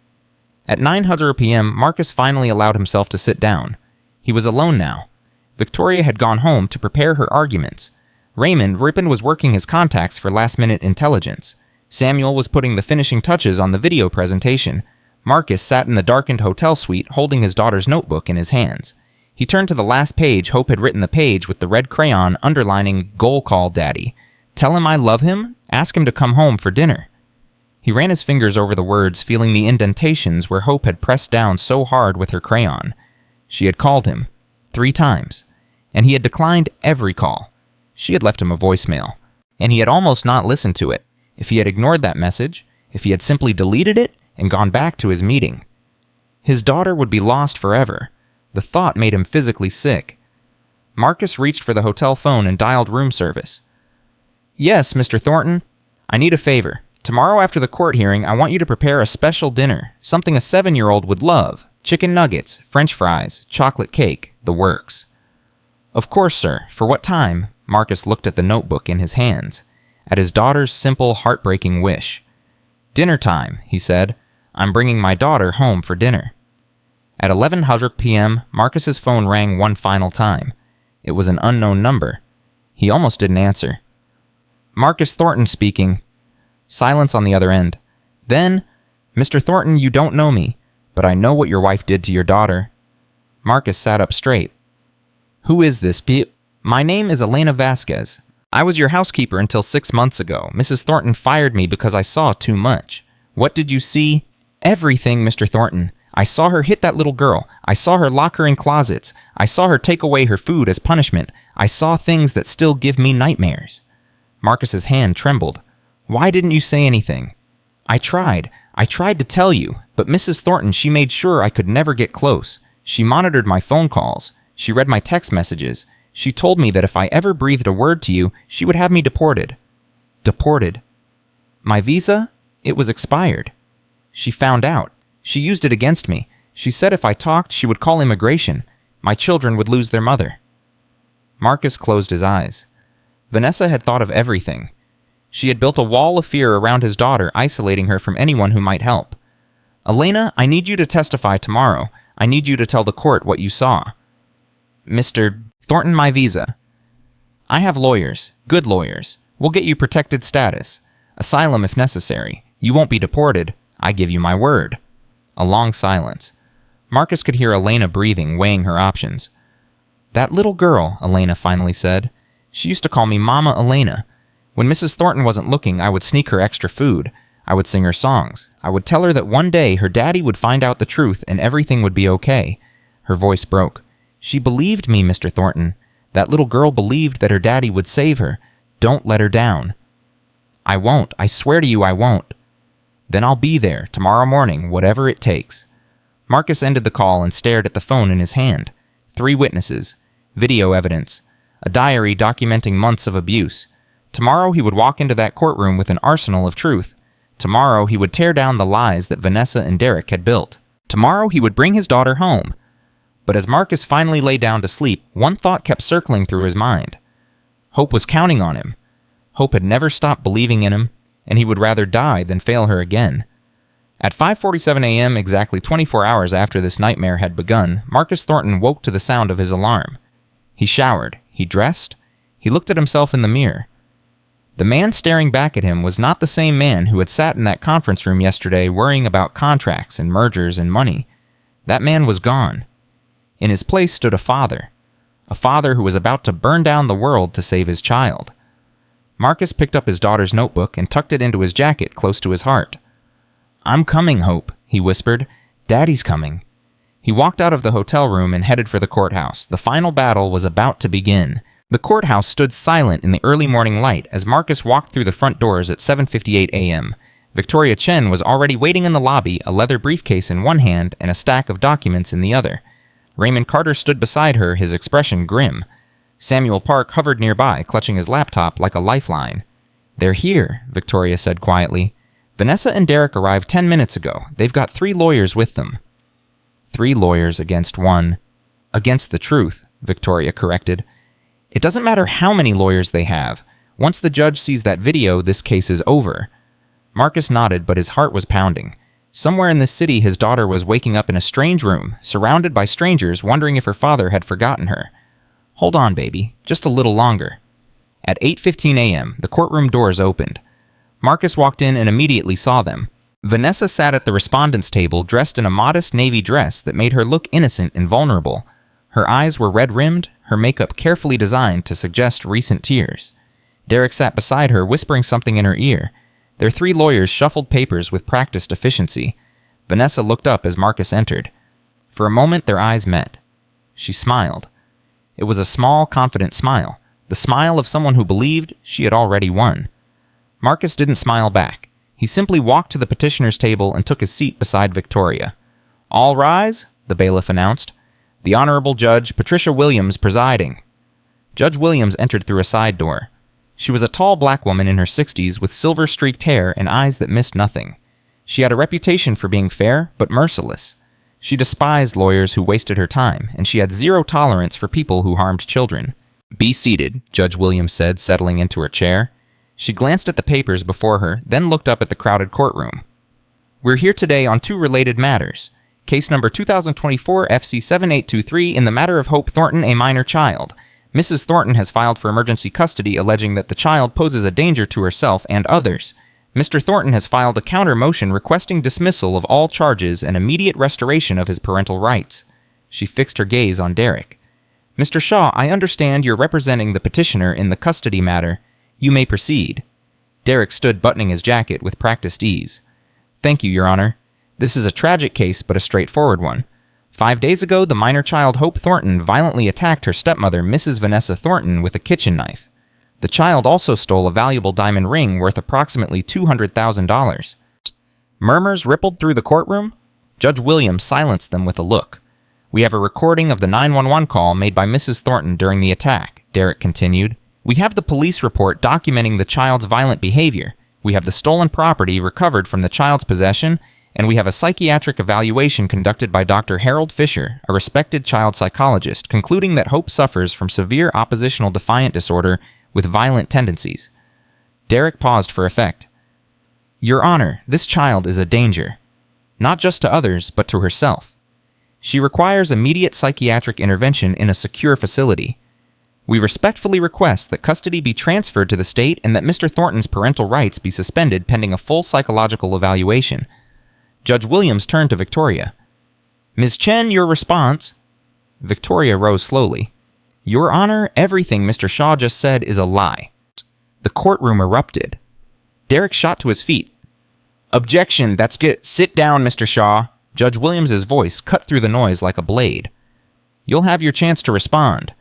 At 9:00 p.m., Marcus finally allowed himself to sit down. He was alone now. Victoria had gone home to prepare her arguments. Raymond Rippon was working his contacts for last-minute intelligence. Samuel was putting the finishing touches on the video presentation. Marcus sat in the darkened hotel suite holding his daughter's notebook in his hands. He turned to the last page Hope had written the page with the red crayon underlining Goal Call Daddy. Tell him I love him, ask him to come home for dinner. He ran his fingers over the words, feeling the indentations where Hope had pressed down so hard with her crayon. She had called him 3 times, and he had declined every call. She had left him a voicemail, and he had almost not listened to it. If he had ignored that message, if he had simply deleted it and gone back to his meeting, his daughter would be lost forever. The thought made him physically sick. Marcus reached for the hotel phone and dialed room service. Yes, Mr. Thornton. I need a favor. Tomorrow after the court hearing, I want you to prepare a special dinner, something a 7-year-old would love. Chicken nuggets, French fries, chocolate cake, the works. Of course, sir. For what time? Marcus looked at the notebook in his hands, at his daughter's simple, heartbreaking wish. Dinner time, he said. I'm bringing my daughter home for dinner. At 11:00 p.m., Marcus's phone rang one final time. It was an unknown number. He almost didn't answer. Marcus Thornton speaking. Silence on the other end. Then, Mr. Thornton, you don't know me, but I know what your wife did to your daughter. Marcus sat up straight. Who is this, My name is Elena Vasquez. I was your housekeeper until 6 months ago. Mrs. Thornton fired me because I saw too much. What did you see? Everything, Mr. Thornton. I saw her hit that little girl. I saw her lock her in closets. I saw her take away her food as punishment. I saw things that still give me nightmares. Marcus's hand trembled. Why didn't you say anything? I tried to tell you, but Mrs. Thornton, she made sure I could never get close. She monitored my phone calls. She read my text messages. She told me that if I ever breathed a word to you, she would have me deported. Deported. My visa? It was expired. She found out. She used it against me. She said if I talked, she would call immigration. My children would lose their mother. Marcus closed his eyes. Vanessa had thought of everything. She had built a wall of fear around his daughter, isolating her from anyone who might help. Elena, I need you to testify tomorrow. I need you to tell the court what you saw. Mr. Thornton, my visa. I have lawyers. Good lawyers. We'll get you protected status. Asylum if necessary. You won't be deported. I give you my word. A long silence. Marcus could hear Elena breathing, weighing her options. That little girl, Elena finally said. She used to call me Mama Elena. When Mrs. Thornton wasn't looking, I would sneak her extra food. I would sing her songs. I would tell her that one day her daddy would find out the truth and everything would be okay. Her voice broke. She believed me, Mr. Thornton. That little girl believed that her daddy would save her. Don't let her down. I won't. I swear to you I won't. Then I'll be there tomorrow morning, whatever it takes. Marcus ended the call and stared at the phone in his hand. 3 witnesses. Video evidence. A diary documenting months of abuse. Tomorrow he would walk into that courtroom with an arsenal of truth. Tomorrow he would tear down the lies that Vanessa and Derek had built. Tomorrow he would bring his daughter home. But as Marcus finally lay down to sleep, one thought kept circling through his mind. Hope was counting on him. Hope had never stopped believing in him, and he would rather die than fail her again. At 5:47 a.m., exactly 24 hours after this nightmare had begun, Marcus Thornton woke to the sound of his alarm. He showered, he dressed, he looked at himself in the mirror. The man staring back at him was not the same man who had sat in that conference room yesterday worrying about contracts and mergers and money. That man was gone. In his place stood a father who was about to burn down the world to save his child. Marcus picked up his daughter's notebook and tucked it into his jacket close to his heart. "I'm coming, Hope," he whispered. "Daddy's coming." He walked out of the hotel room and headed for the courthouse. The final battle was about to begin. The courthouse stood silent in the early morning light as Marcus walked through the front doors at 7:58 a.m. Victoria Chen was already waiting in the lobby, a leather briefcase in one hand and a stack of documents in the other. Raymond Carter stood beside her, his expression grim. Samuel Park hovered nearby, clutching his laptop like a lifeline. "They're here," Victoria said quietly. "Vanessa and Derek arrived 10 minutes ago. They've got 3 lawyers with them." 3 lawyers against one. "Against the truth," Victoria corrected. "It doesn't matter how many lawyers they have. Once the judge sees that video, this case is over." Marcus nodded, but his heart was pounding. Somewhere in this city, his daughter was waking up in a strange room, surrounded by strangers, wondering if her father had forgotten her. "Hold on, baby. Just a little longer." At 8:15 a.m., the courtroom doors opened. Marcus walked in and immediately saw them. Vanessa sat at the respondent's table, dressed in a modest navy dress that made her look innocent and vulnerable. Her eyes were red-rimmed, her makeup carefully designed to suggest recent tears. Derek sat beside her, whispering something in her ear. Their 3 lawyers shuffled papers with practiced efficiency. Vanessa looked up as Marcus entered. For a moment, their eyes met. She smiled. It was a small, confident smile, the smile of someone who believed she had already won. Marcus didn't smile back. He simply walked to the petitioner's table and took his seat beside Victoria. "All rise," the bailiff announced. "The Honorable Judge Patricia Williams presiding." Judge Williams entered through a side door. She was a tall black woman in her 60s with silver-streaked hair and eyes that missed nothing. She had a reputation for being fair, but merciless. She despised lawyers who wasted her time, and she had 0 tolerance for people who harmed children. "Be seated," Judge Williams said, settling into her chair. She glanced at the papers before her, then looked up at the crowded courtroom. "We're here today on 2 related matters. Case number 2024 FC 7823 in the matter of Hope Thornton, a minor child. Mrs. Thornton has filed for emergency custody, alleging that the child poses a danger to herself and others. Mr. Thornton has filed a counter motion requesting dismissal of all charges and immediate restoration of his parental rights." She fixed her gaze on Derek. "Mr. Shaw, I understand you're representing the petitioner in the custody matter. You may proceed." Derek stood buttoning his jacket with practiced ease. "Thank you, Your Honor. This is a tragic case, but a straightforward one. 5 days ago, the minor child Hope Thornton violently attacked her stepmother, Mrs. Vanessa Thornton, with a kitchen knife. The child also stole a valuable diamond ring worth approximately $200,000. Murmurs rippled through the courtroom. Judge Williams silenced them with a look. "We have a recording of the 911 call made by Mrs. Thornton during the attack," Derek continued. "We have the police report documenting the child's violent behavior. We have the stolen property recovered from the child's possession, and we have a psychiatric evaluation conducted by Dr. Harold Fisher, a respected child psychologist, concluding that Hope suffers from severe oppositional defiant disorder with violent tendencies." Derek paused for effect. "Your Honor, this child is a danger. Not just to others, but to herself. She requires immediate psychiatric intervention in a secure facility. We respectfully request that custody be transferred to the state and that Mr. Thornton's parental rights be suspended pending a full psychological evaluation." Judge Williams turned to Victoria. "Ms. Chen, your response." Victoria rose slowly. "Your Honor, everything Mr. Shaw just said is a lie." The courtroom erupted. Derek shot to his feet. "Objection, that's good. Sit down, Mr. Shaw." Judge Williams's voice cut through the noise like a blade. "You'll have your chance to respond.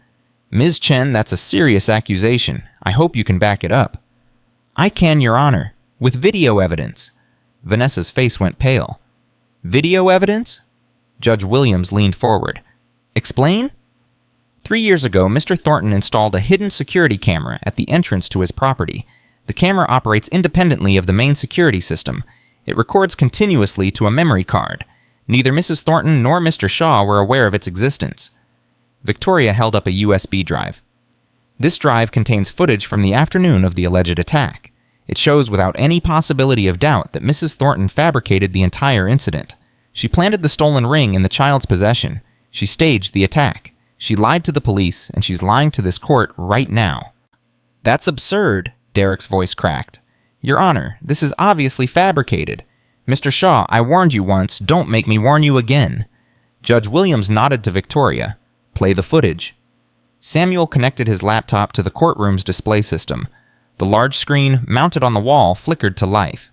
Ms. Chen, that's a serious accusation. I hope you can back it up." "I can, Your Honor, with video evidence." Vanessa's face went pale. "Video evidence?" Judge Williams leaned forward. Explain? 3 years ago, Mr. Thornton installed a hidden security camera at the entrance to his property. The camera operates independently of the main security system. It records continuously to a memory card. Neither Mrs. Thornton nor Mr. Shaw were aware of its existence. Victoria held up a USB drive. This drive contains footage from the afternoon of the alleged attack. It shows without any possibility of doubt that Mrs. Thornton fabricated the entire incident. She planted the stolen ring in the child's possession. She staged the attack. She lied to the police, and she's lying to this court right now. That's absurd, Derek's voice cracked. Your Honor, this is obviously fabricated. Mr. Shaw, I warned you once, don't make me warn you again. Judge Williams nodded to Victoria. Play the footage. Samuel connected his laptop to the courtroom's display system. The large screen, mounted on the wall, flickered to life.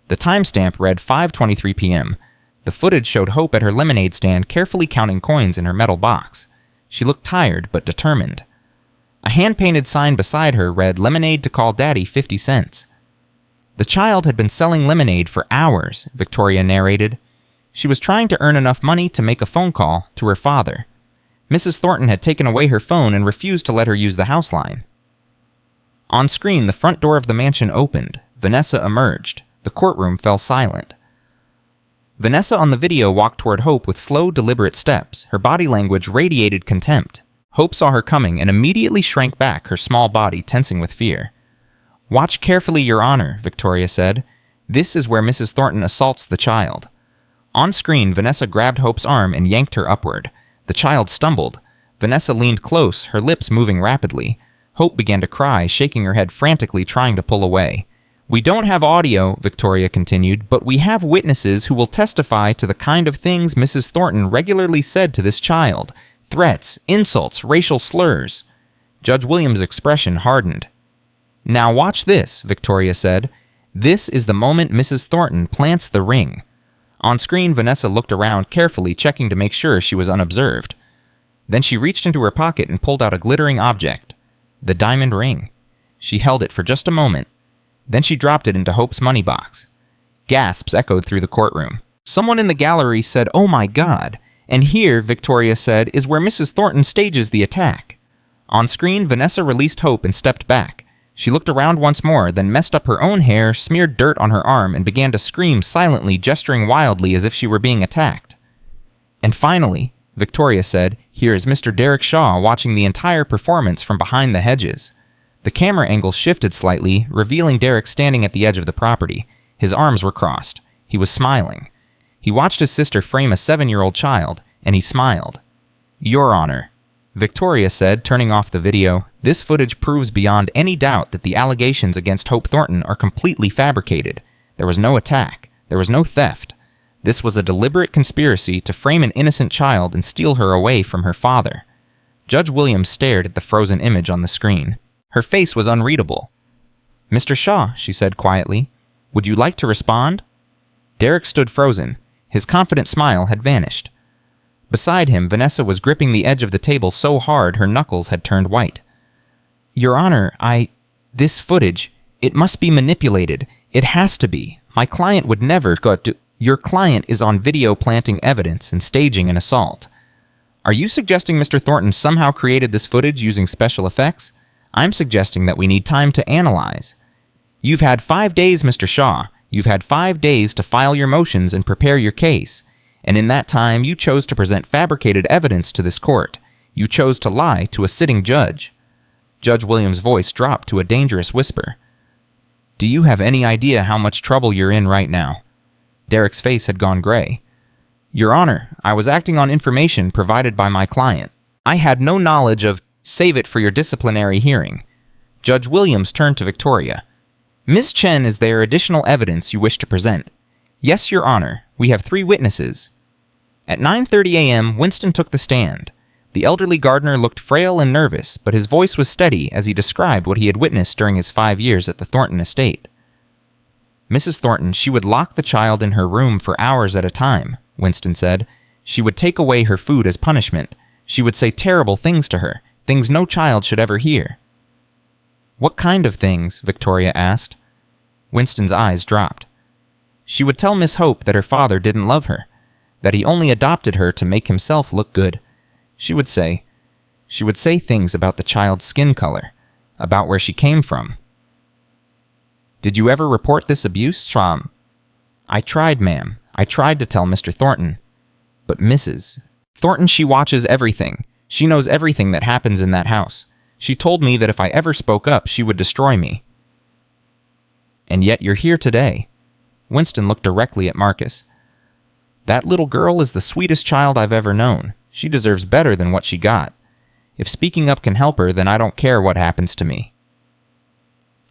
The timestamp read 5:23 p.m. The footage showed Hope at her lemonade stand carefully counting coins in her metal box. She looked tired but determined. A hand-painted sign beside her read, "Lemonade to call Daddy 50 cents. The child had been selling lemonade for hours, Victoria narrated. She was trying to earn enough money to make a phone call to her father. Mrs. Thornton had taken away her phone and refused to let her use the house line. On screen, the front door of the mansion opened. Vanessa emerged. The courtroom fell silent. Vanessa on the video walked toward Hope with slow, deliberate steps. Her body language radiated contempt. Hope saw her coming and immediately shrank back, her small body tensing with fear. Watch carefully, Your Honor, Victoria said. This is where Mrs. Thornton assaults the child. On screen, Vanessa grabbed Hope's arm and yanked her upward. The child stumbled. Vanessa leaned close, her lips moving rapidly. Hope began to cry, shaking her head frantically, trying to pull away. We don't have audio, Victoria continued, but we have witnesses who will testify to the kind of things Mrs. Thornton regularly said to this child. Threats, insults, racial slurs. Judge Williams' expression hardened. Now watch this, Victoria said. This is the moment Mrs. Thornton plants the ring. On screen, Vanessa looked around carefully, checking to make sure she was unobserved. Then she reached into her pocket and pulled out a glittering object. The diamond ring. She held it for just a moment. Then she dropped it into Hope's money box. Gasps echoed through the courtroom. Someone in the gallery said, "Oh my God." And here, Victoria said, is where Mrs. Thornton stages the attack. On screen, Vanessa released Hope and stepped back. She looked around once more, then messed up her own hair, smeared dirt on her arm, and began to scream silently, gesturing wildly as if she were being attacked. And finally, Victoria said, here is Mr. Derek Shaw watching the entire performance from behind the hedges. The camera angle shifted slightly, revealing Derek standing at the edge of the property. His arms were crossed. He was smiling. He watched his sister frame a 7-year-old child, and he smiled. Your Honor, Victoria said, turning off the video, this footage proves beyond any doubt that the allegations against Hope Thornton are completely fabricated. There was no attack. There was no theft. This was a deliberate conspiracy to frame an innocent child and steal her away from her father. Judge Williams stared at the frozen image on the screen. Her face was unreadable. Mr. Shaw, she said quietly, would you like to respond? Derek stood frozen. His confident smile had vanished. Beside him, Vanessa was gripping the edge of the table so hard her knuckles had turned white. Your Honor, this footage, it must be manipulated. It has to be. My client would never go to... Your client is on video planting evidence and staging an assault. Are you suggesting Mr. Thornton somehow created this footage using special effects? I'm suggesting that we need time to analyze. You've had 5 days, Mr. Shaw. You've had 5 days to file your motions and prepare your case. And in that time, you chose to present fabricated evidence to this court. You chose to lie to a sitting judge. Judge Williams' voice dropped to a dangerous whisper. Do you have any idea how much trouble you're in right now? Derek's face had gone gray. Your Honor, I was acting on information provided by my client. I had no knowledge of... Save it for your disciplinary hearing. Judge Williams turned to Victoria. Ms. Chen, is there additional evidence you wish to present? Yes, Your Honor. We have 3 witnesses. At 9:30 a.m., Winston took the stand. The elderly gardener looked frail and nervous, but his voice was steady as he described what he had witnessed during his 5 years at the Thornton estate. Mrs. Thornton, she would lock the child in her room for hours at a time, Winston said. She would take away her food as punishment. She would say terrible things to her, things no child should ever hear. What kind of things? Victoria asked. Winston's eyes dropped. She would tell Miss Hope that her father didn't love her. that he only adopted her to make himself look good. She would say things about the child's skin color, about where she came from. "Did you ever report this abuse, Strom?" "I tried, ma'am. I tried to tell Mr. Thornton. But Mrs. Thornton, she watches everything. She knows everything that happens in that house. She told me that if I ever spoke up, she would destroy me." "And yet you're here today." Winston looked directly at Marcus. "That little girl is the sweetest child I've ever known. She deserves better than what she got. If speaking up can help her, then I don't care what happens to me."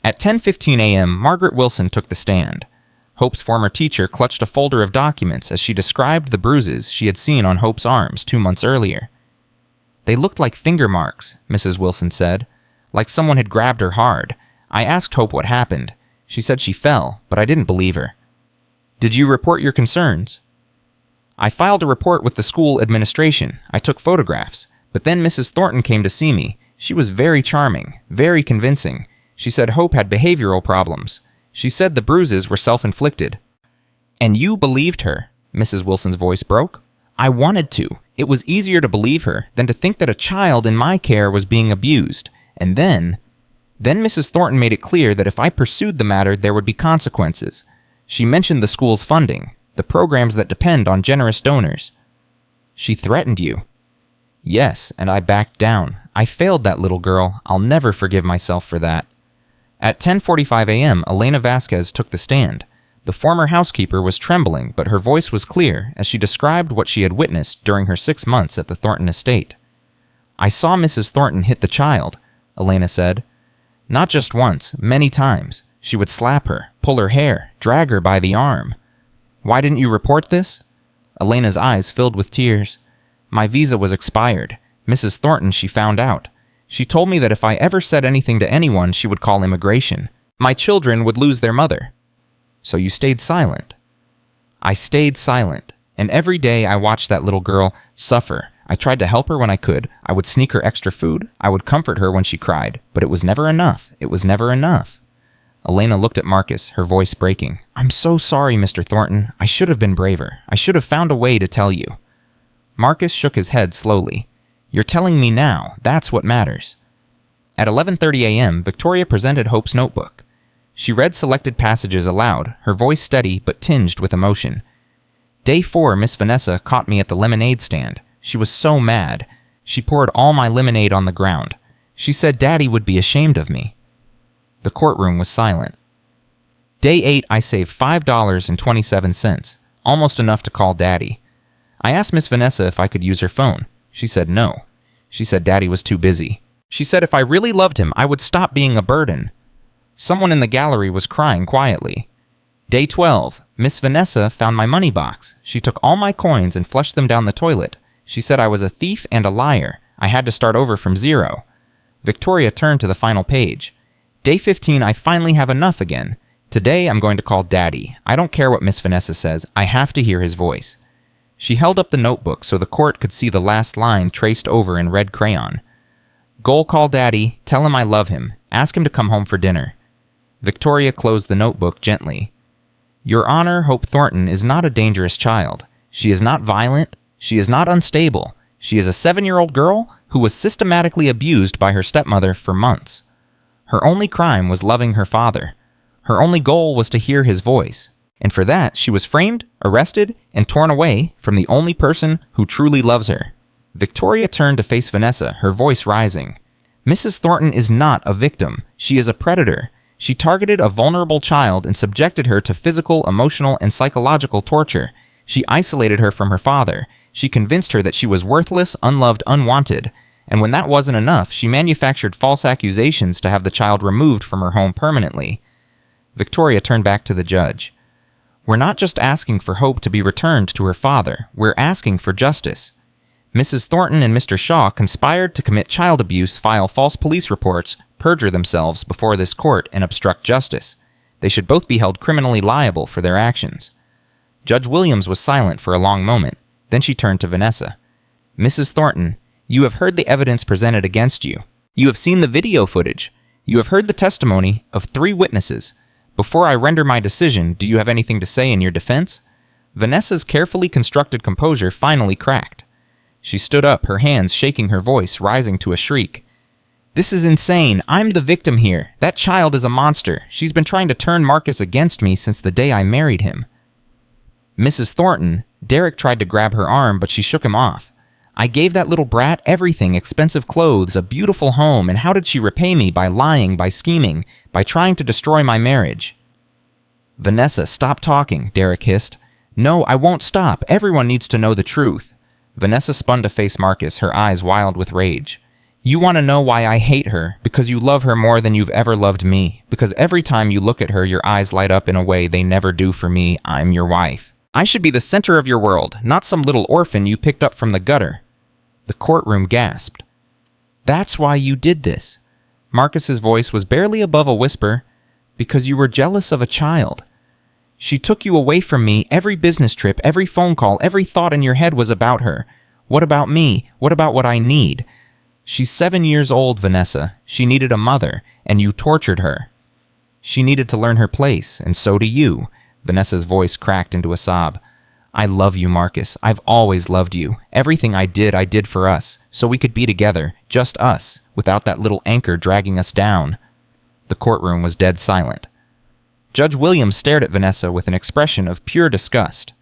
At 10:15 a.m., Margaret Wilson took the stand. Hope's former teacher clutched a folder of documents as she described the bruises she had seen on Hope's arms 2 months earlier. "They looked like finger marks," Mrs. Wilson said, "like someone had grabbed her hard. I asked Hope what happened. She said she fell, but I didn't believe her." "Did you report your concerns?" "I filed a report with the school administration. I took photographs. But then Mrs. Thornton came to see me. She was very charming, very convincing. She said Hope had behavioral problems. She said the bruises were self-inflicted." "And you believed her?" Mrs. Wilson's voice broke. "I wanted to. It was easier to believe her than to think that a child in my care was being abused. And then Mrs. Thornton made it clear that if I pursued the matter, there would be consequences. She mentioned the school's funding, the programs that depend on generous donors." "She threatened you?" "Yes, and I backed down. I failed that little girl. I'll never forgive myself for that." At 10:45 a.m., Elena Vasquez took the stand. The former housekeeper was trembling, but her voice was clear as she described what she had witnessed during her 6 months at the Thornton estate. "I saw Mrs. Thornton hit the child," Elena said. "Not just once, many times. She would slap her, pull her hair, drag her by the arm." "Why didn't you report this?" Elena's eyes filled with tears. "My visa was expired. Mrs. Thornton, she found out. She told me that if I ever said anything to anyone, she would call immigration. My children would lose their mother." "So you stayed silent?" "I stayed silent, and every day I watched that little girl suffer. I tried to help her when I could. I would sneak her extra food. I would comfort her when she cried. But it was never enough. It was never enough." Elena looked at Marcus, her voice breaking. "I'm so sorry, Mr. Thornton. I should have been braver. I should have found a way to tell you." Marcus shook his head slowly. "You're telling me now. That's what matters." At 11:30 a.m., Victoria presented Hope's notebook. She read selected passages aloud, her voice steady but tinged with emotion. "Day 4, Miss Vanessa caught me at the lemonade stand. She was so mad. She poured all my lemonade on the ground. She said Daddy would be ashamed of me." The courtroom was silent. "Day 8, I saved $5.27, almost enough to call Daddy. I asked Miss Vanessa if I could use her phone. She said no. She said Daddy was too busy. She said if I really loved him, I would stop being a burden." Someone in the gallery was crying quietly. "Day 12, Miss Vanessa found my money box. She took all my coins and flushed them down the toilet. She said I was a thief and a liar. I had to start over from zero." Victoria turned to the final page. "Day 15, I finally have enough again. Today I'm going to call Daddy. I don't care what Miss Vanessa says. I have to hear his voice." She held up the notebook so the court could see the last line traced over in red crayon. "Goal call Daddy. Tell him I love him. Ask him to come home for dinner." Victoria closed the notebook gently. "Your Honor, Hope Thornton is not a dangerous child. She is not violent. She is not unstable. She is a 7-year-old girl who was systematically abused by her stepmother for months. Her only crime was loving her father. Her only goal was to hear his voice. And for that, she was framed, arrested, and torn away from the only person who truly loves her." Victoria turned to face Vanessa, her voice rising. "Mrs. Thornton is not a victim. She is a predator. She targeted a vulnerable child and subjected her to physical, emotional, and psychological torture. She isolated her from her father. She convinced her that she was worthless, unloved, unwanted. And when that wasn't enough, she manufactured false accusations to have the child removed from her home permanently." Victoria turned back to the judge. "We're not just asking for Hope to be returned to her father. We're asking for justice. Mrs. Thornton and Mr. Shaw conspired to commit child abuse, file false police reports, perjure themselves before this court, and obstruct justice. They should both be held criminally liable for their actions." Judge Williams was silent for a long moment. Then she turned to Vanessa. "Mrs. Thornton, you have heard the evidence presented against you. You have seen the video footage. You have heard the testimony of 3 witnesses. Before I render my decision, do you have anything to say in your defense?" Vanessa's carefully constructed composure finally cracked. She stood up, her hands shaking, her voice rising to a shriek. "This is insane. I'm the victim here. That child is a monster. She's been trying to turn Marcus against me since the day I married him." "Mrs. Thornton," Derek tried to grab her arm, but she shook him off. "I gave that little brat everything, expensive clothes, a beautiful home, and how did she repay me? By lying, by scheming, by trying to destroy my marriage." "Vanessa, stop talking," Derek hissed. "No, I won't stop. Everyone needs to know the truth." Vanessa spun to face Marcus, her eyes wild with rage. "You want to know why I hate her? Because you love her more than you've ever loved me. Because every time you look at her, your eyes light up in a way they never do for me. I'm your wife. I should be the center of your world, not some little orphan you picked up from the gutter." The courtroom gasped. "That's why you did this." Marcus's voice was barely above a whisper. "Because you were jealous of a child. She took you away from me. Every business trip, every phone call, every thought in your head was about her. What about me? What about what I need? She's 7 years old, Vanessa. She needed a mother, and you tortured her. She needed to learn her place, and so do you." Vanessa's voice cracked into a sob. "I love you, Marcus. I've always loved you. Everything I did for us, so we could be together, just us, without that little anchor dragging us down." The courtroom was dead silent. Judge Williams stared at Vanessa with an expression of pure disgust.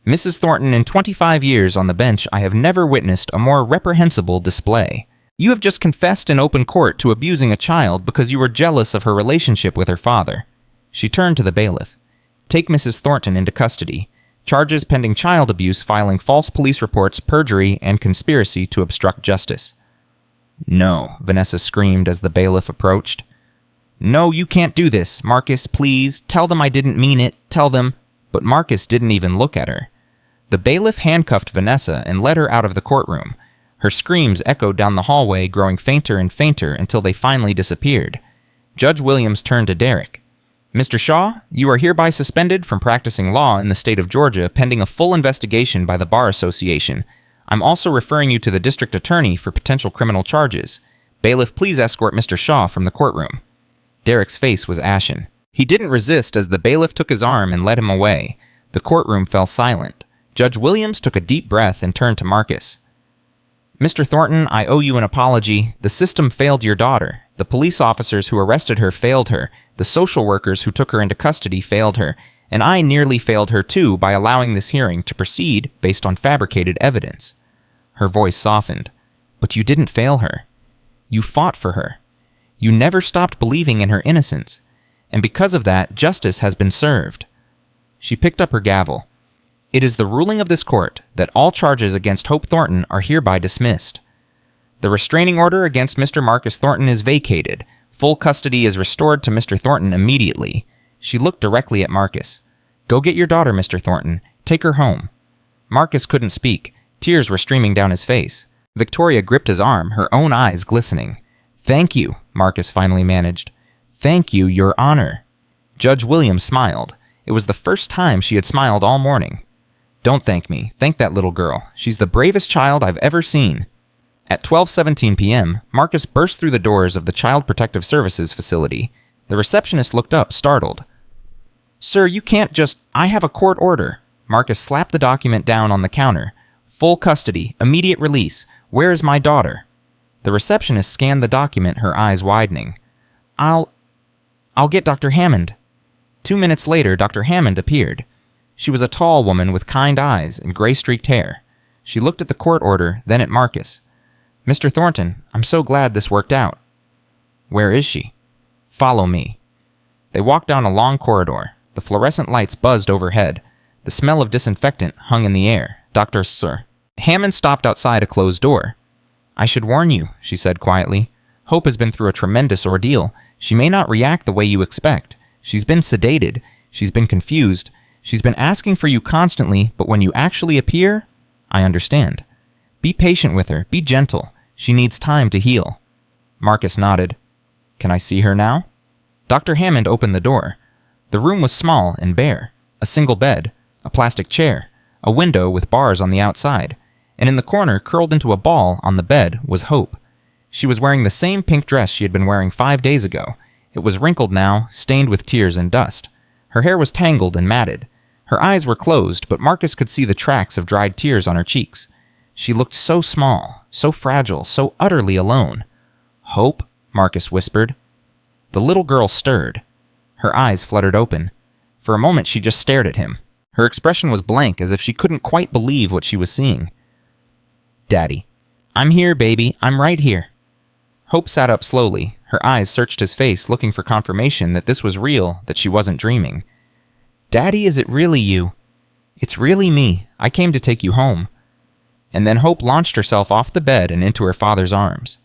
"Mrs. Thornton, in 25 years on the bench, I have never witnessed a more reprehensible display. You have just confessed in open court to abusing a child because you were jealous of her relationship with her father." She turned to the bailiff. "Take Mrs. Thornton into custody. Charges pending child abuse, filing false police reports, perjury, and conspiracy to obstruct justice." "No," Vanessa screamed as the bailiff approached. "No, you can't do this. Marcus, please. Tell them I didn't mean it. Tell them." But Marcus didn't even look at her. The bailiff handcuffed Vanessa and led her out of the courtroom. Her screams echoed down the hallway, growing fainter and fainter until they finally disappeared. Judge Williams turned to Derek. "Mr. Shaw, you are hereby suspended from practicing law in the state of Georgia pending a full investigation by the Bar Association. I'm also referring you to the district attorney for potential criminal charges. Bailiff, please escort Mr. Shaw from the courtroom." Derek's face was ashen. He didn't resist as the bailiff took his arm and led him away. The courtroom fell silent. Judge Williams took a deep breath and turned to Marcus. "Mr. Thornton, I owe you an apology. The system failed your daughter. The police officers who arrested her failed her. The social workers who took her into custody failed her. And I nearly failed her too by allowing this hearing to proceed based on fabricated evidence." Her voice softened. "But you didn't fail her. You fought for her. You never stopped believing in her innocence. And because of that, justice has been served." She picked up her gavel. "It is the ruling of this court that all charges against Hope Thornton are hereby dismissed. The restraining order against Mr. Marcus Thornton is vacated. Full custody is restored to Mr. Thornton immediately." She looked directly at Marcus. "Go get your daughter, Mr. Thornton. Take her home." Marcus couldn't speak. Tears were streaming down his face. Victoria gripped his arm, her own eyes glistening. "Thank you," Marcus finally managed. "Thank you, Your Honor." Judge Williams smiled. It was the first time she had smiled all morning. "Don't thank me. Thank that little girl. She's the bravest child I've ever seen." At 12:17 p.m., Marcus burst through the doors of the Child Protective Services facility. The receptionist looked up, startled. "Sir, you can't just... I have a court order." Marcus slapped the document down on the counter. "Full custody. Immediate release. Where is my daughter?" The receptionist scanned the document, her eyes widening. I'll get Dr. Hammond." 2 minutes later, Dr. Hammond appeared. She was a tall woman with kind eyes and gray-streaked hair. She looked at the court order, then at Marcus. "Mr. Thornton, I'm so glad this worked out." "Where is she?" "Follow me." They walked down a long corridor. The fluorescent lights buzzed overhead. The smell of disinfectant hung in the air. "Dr. Sir." Hammond stopped outside a closed door. "I should warn you," she said quietly. "Hope has been through a tremendous ordeal. She may not react the way you expect. She's been sedated. She's been confused. She's been asking for you constantly, but when you actually appear, I understand. Be patient with her. Be gentle. She needs time to heal." Marcus nodded. "Can I see her now?" Dr. Hammond opened the door. The room was small and bare. A single bed, a plastic chair, a window with bars on the outside, and in the corner, curled into a ball on the bed, was Hope. She was wearing the same pink dress she had been wearing 5 days ago. It was wrinkled now, stained with tears and dust. Her hair was tangled and matted. Her eyes were closed, but Marcus could see the tracks of dried tears on her cheeks. She looked so small, so fragile, so utterly alone. "Hope?" Marcus whispered. The little girl stirred. Her eyes fluttered open. For a moment she just stared at him. Her expression was blank, as if she couldn't quite believe what she was seeing. "Daddy." "I'm here, baby. I'm right here." Hope sat up slowly. Her eyes searched his face, looking for confirmation that this was real, that she wasn't dreaming. "Daddy, is it really you?" "It's really me. I came to take you home." And then Hope launched herself off the bed and into her father's arms.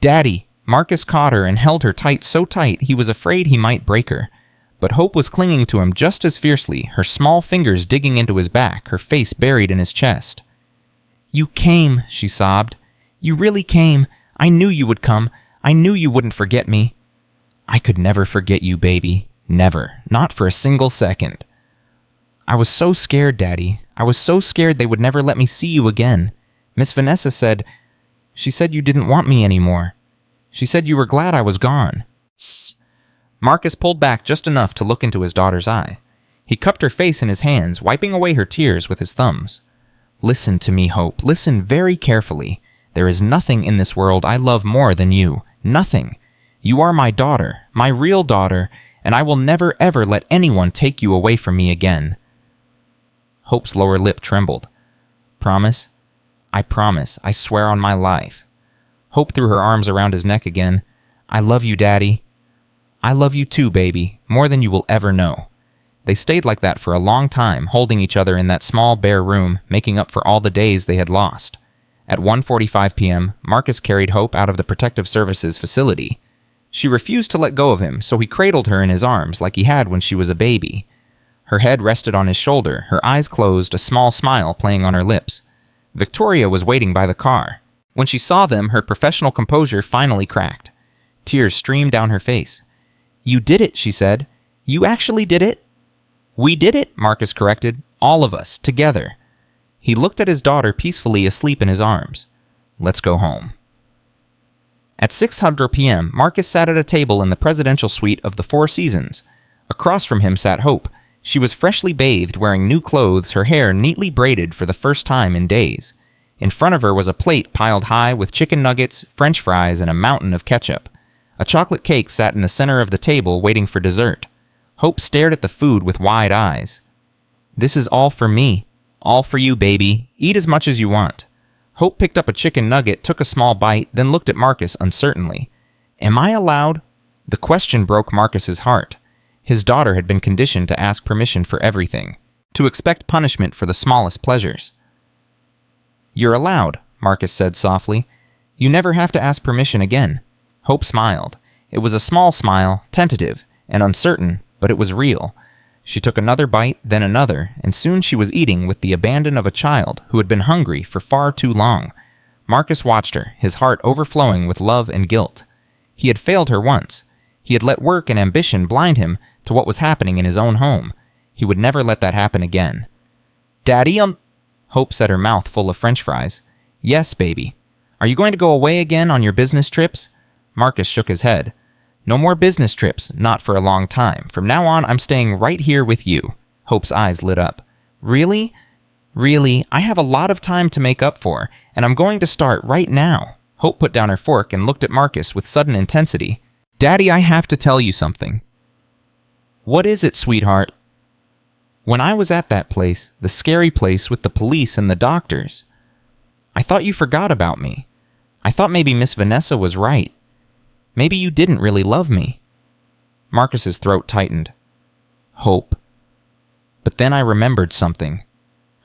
"Daddy!" Marcus caught her and held her tight, so tight he was afraid he might break her. But Hope was clinging to him just as fiercely, her small fingers digging into his back, her face buried in his chest. "You came," she sobbed. "You really came. I knew you would come. I knew you wouldn't forget me." "I could never forget you, baby. Never. Not for a single second." "I was so scared, Daddy. I was so scared they would never let me see you again. Miss Vanessa said... She said you didn't want me anymore. She said you were glad I was gone." "Sss." Marcus pulled back just enough to look into his daughter's eye. He cupped her face in his hands, wiping away her tears with his thumbs. "Listen to me, Hope. Listen very carefully. There is nothing in this world I love more than you. Nothing. You are my daughter, my real daughter, and I will never ever let anyone take you away from me again." Hope's lower lip trembled. "Promise?" "I promise. I swear on my life." Hope threw her arms around his neck again. "I love you, Daddy." "I love you too, baby, more than you will ever know." They stayed like that for a long time, holding each other in that small, bare room, making up for all the days they had lost. At 1:45 p.m., Marcus carried Hope out of the Protective Services facility. She refused to let go of him, so he cradled her in his arms like he had when she was a baby. Her head rested on his shoulder, her eyes closed, a small smile playing on her lips. Victoria was waiting by the car. When she saw them, her professional composure finally cracked. Tears streamed down her face. "You did it," she said. "You actually did it." "We did it," Marcus corrected. "All of us, together." He looked at his daughter peacefully asleep in his arms. "Let's go home." At 6:00 p.m., Marcus sat at a table in the presidential suite of the Four Seasons. Across from him sat Hope. She was freshly bathed, wearing new clothes, her hair neatly braided for the first time in days. In front of her was a plate piled high with chicken nuggets, French fries, and a mountain of ketchup. A chocolate cake sat in the center of the table waiting for dessert. Hope stared at the food with wide eyes. "This is all for me. All for you, baby. Eat as much as you want." Hope picked up a chicken nugget, took a small bite, then looked at Marcus uncertainly. "Am I allowed?" The question broke Marcus's heart. His daughter had been conditioned to ask permission for everything, to expect punishment for the smallest pleasures. "You're allowed," Marcus said softly. "You never have to ask permission again." Hope smiled. It was a small smile, tentative and uncertain, but it was real. She took another bite, then another, and soon she was eating with the abandon of a child who had been hungry for far too long. Marcus watched her, his heart overflowing with love and guilt. He had failed her once. He had let work and ambition blind him to what was happening in his own home. He would never let that happen again. "Daddy, Hope said, her mouth full of French fries. "Yes, baby." "Are you going to go away again on your business trips?" Marcus shook his head. "No more business trips, not for a long time. From now on, I'm staying right here with you." Hope's eyes lit up. "Really? Really? I have a lot of time to make up for, and I'm going to start right now." Hope put down her fork and looked at Marcus with sudden intensity. "Daddy, I have to tell you something." "What is it, sweetheart?" "When I was at that place, the scary place with the police and the doctors, I thought you forgot about me. I thought maybe Miss Vanessa was right. Maybe you didn't really love me." Marcus's throat tightened. "Hope." "But then I remembered something.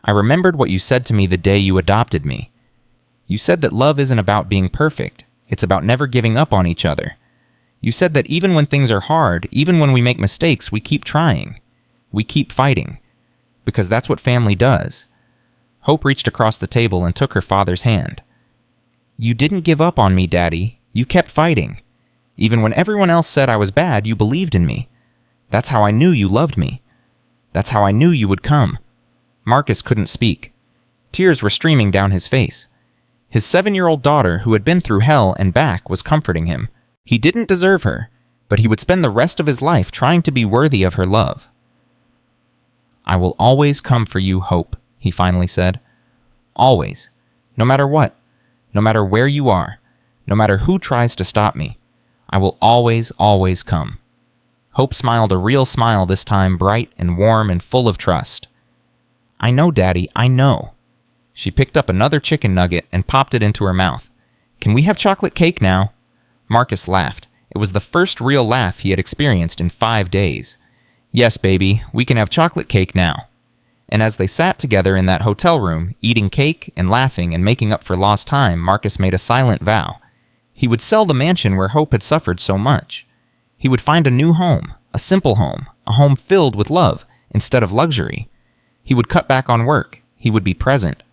I remembered what you said to me the day you adopted me. You said that love isn't about being perfect. It's about never giving up on each other. You said that even when things are hard, even when we make mistakes, we keep trying. We keep fighting. Because that's what family does." Hope reached across the table and took her father's hand. "You didn't give up on me, Daddy. You kept fighting. Even when everyone else said I was bad, you believed in me. That's how I knew you loved me. That's how I knew you would come." Marcus couldn't speak. Tears were streaming down his face. His 7-year-old daughter, who had been through hell and back, was comforting him. He didn't deserve her, but he would spend the rest of his life trying to be worthy of her love. I will always come for you, Hope, he finally said. Always. No matter what. No matter where you are. No matter who tries to stop me. I will always, always come. Hope smiled a real smile this time, bright and warm and full of trust. I know, Daddy, I know. She picked up another chicken nugget and popped it into her mouth. Can we have chocolate cake now? Marcus laughed. It was the first real laugh he had experienced in 5 days. Yes, baby, we can have chocolate cake now. And as they sat together in that hotel room, eating cake and laughing and making up for lost time, Marcus made a silent vow. He would sell the mansion where Hope had suffered so much. He would find a new home, a simple home, a home filled with love instead of luxury. He would cut back on work. He would be present.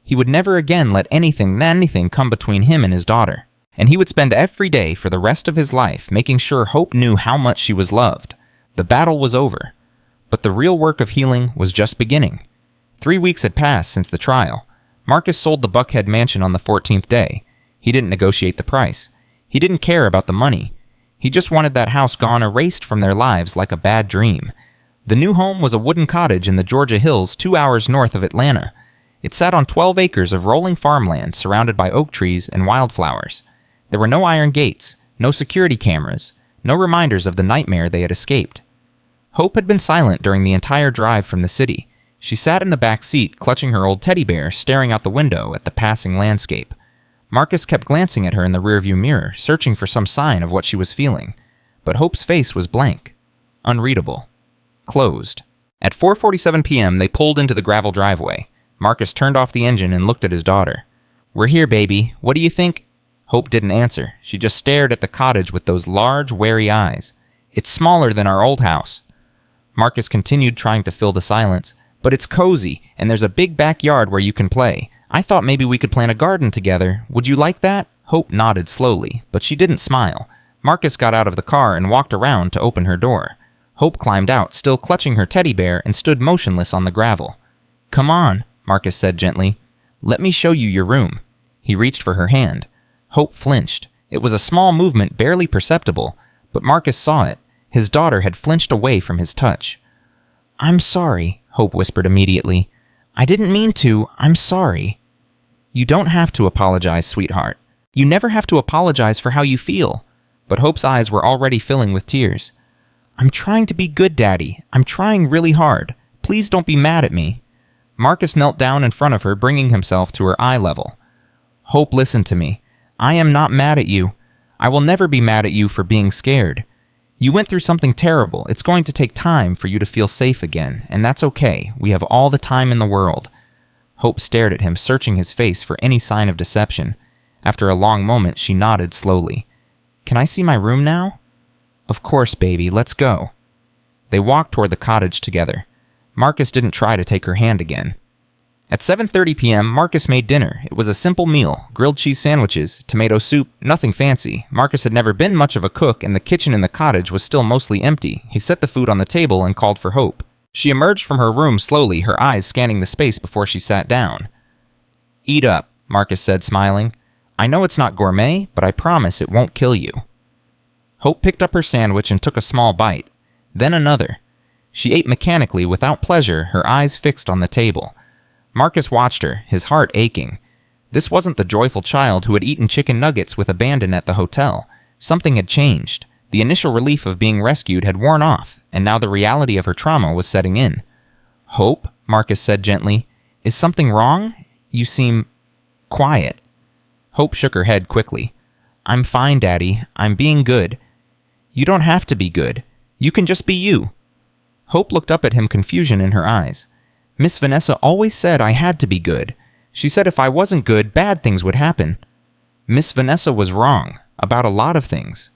He would never again let anything come between him and his daughter. And he would spend every day for the rest of his life making sure Hope knew how much she was loved. The battle was over. But the real work of healing was just beginning. 3 weeks had passed since the trial. Marcus sold the Buckhead mansion on the 14th day. He didn't negotiate the price. He didn't care about the money. He just wanted that house gone, erased from their lives like a bad dream. The new home was a wooden cottage in the Georgia hills 2 hours north of Atlanta. It sat on 12 acres of rolling farmland surrounded by oak trees and wildflowers. There were no iron gates, no security cameras, no reminders of the nightmare they had escaped. Hope had been silent during the entire drive from the city. She sat in the back seat, clutching her old teddy bear, staring out the window at the passing landscape. Marcus kept glancing at her in the rearview mirror, searching for some sign of what she was feeling. But Hope's face was blank. Unreadable. Closed. At 4:47 p.m., they pulled into the gravel driveway. Marcus turned off the engine and looked at his daughter. We're here, baby. What do you think? Hope didn't answer. She just stared at the cottage with those large, wary eyes. It's smaller than our old house. Marcus continued trying to fill the silence. But it's cozy, and there's a big backyard where you can play. I thought maybe we could plant a garden together. Would you like that? Hope nodded slowly, but she didn't smile. Marcus got out of the car and walked around to open her door. Hope climbed out, still clutching her teddy bear, and stood motionless on the gravel. Come on, Marcus said gently. Let me show you your room. He reached for her hand. Hope flinched. It was a small movement, barely perceptible, but Marcus saw it. His daughter had flinched away from his touch. I'm sorry, Hope whispered immediately. I didn't mean to. I'm sorry. You don't have to apologize, sweetheart. You never have to apologize for how you feel. But Hope's eyes were already filling with tears. I'm trying to be good, Daddy. I'm trying really hard. Please don't be mad at me. Marcus knelt down in front of her, bringing himself to her eye level. Hope, listen to me. I am not mad at you. I will never be mad at you for being scared. You went through something terrible. It's going to take time for you to feel safe again, and that's okay. We have all the time in the world. Hope stared at him, searching his face for any sign of deception. After a long moment, she nodded slowly. Can I see my room now? Of course, baby. Let's go. They walked toward the cottage together. Marcus didn't try to take her hand again. At 7:30 p.m., Marcus made dinner. It was a simple meal, grilled cheese sandwiches, tomato soup, nothing fancy. Marcus had never been much of a cook, and the kitchen in the cottage was still mostly empty. He set the food on the table and called for Hope. She emerged from her room slowly, her eyes scanning the space before she sat down. Eat up, Marcus said, smiling. I know it's not gourmet, but I promise it won't kill you. Hope picked up her sandwich and took a small bite, then another. She ate mechanically, without pleasure, her eyes fixed on the table. Marcus watched her, his heart aching. This wasn't the joyful child who had eaten chicken nuggets with abandon at the hotel. Something had changed. The initial relief of being rescued had worn off, and now the reality of her trauma was setting in. Hope, Marcus said gently, is something wrong? You seem quiet. Hope shook her head quickly. I'm fine, Daddy. I'm being good. You don't have to be good. You can just be you. Hope looked up at him, confusion in her eyes. Miss Vanessa always said I had to be good. She said if I wasn't good, bad things would happen. Miss Vanessa was wrong about a lot of things.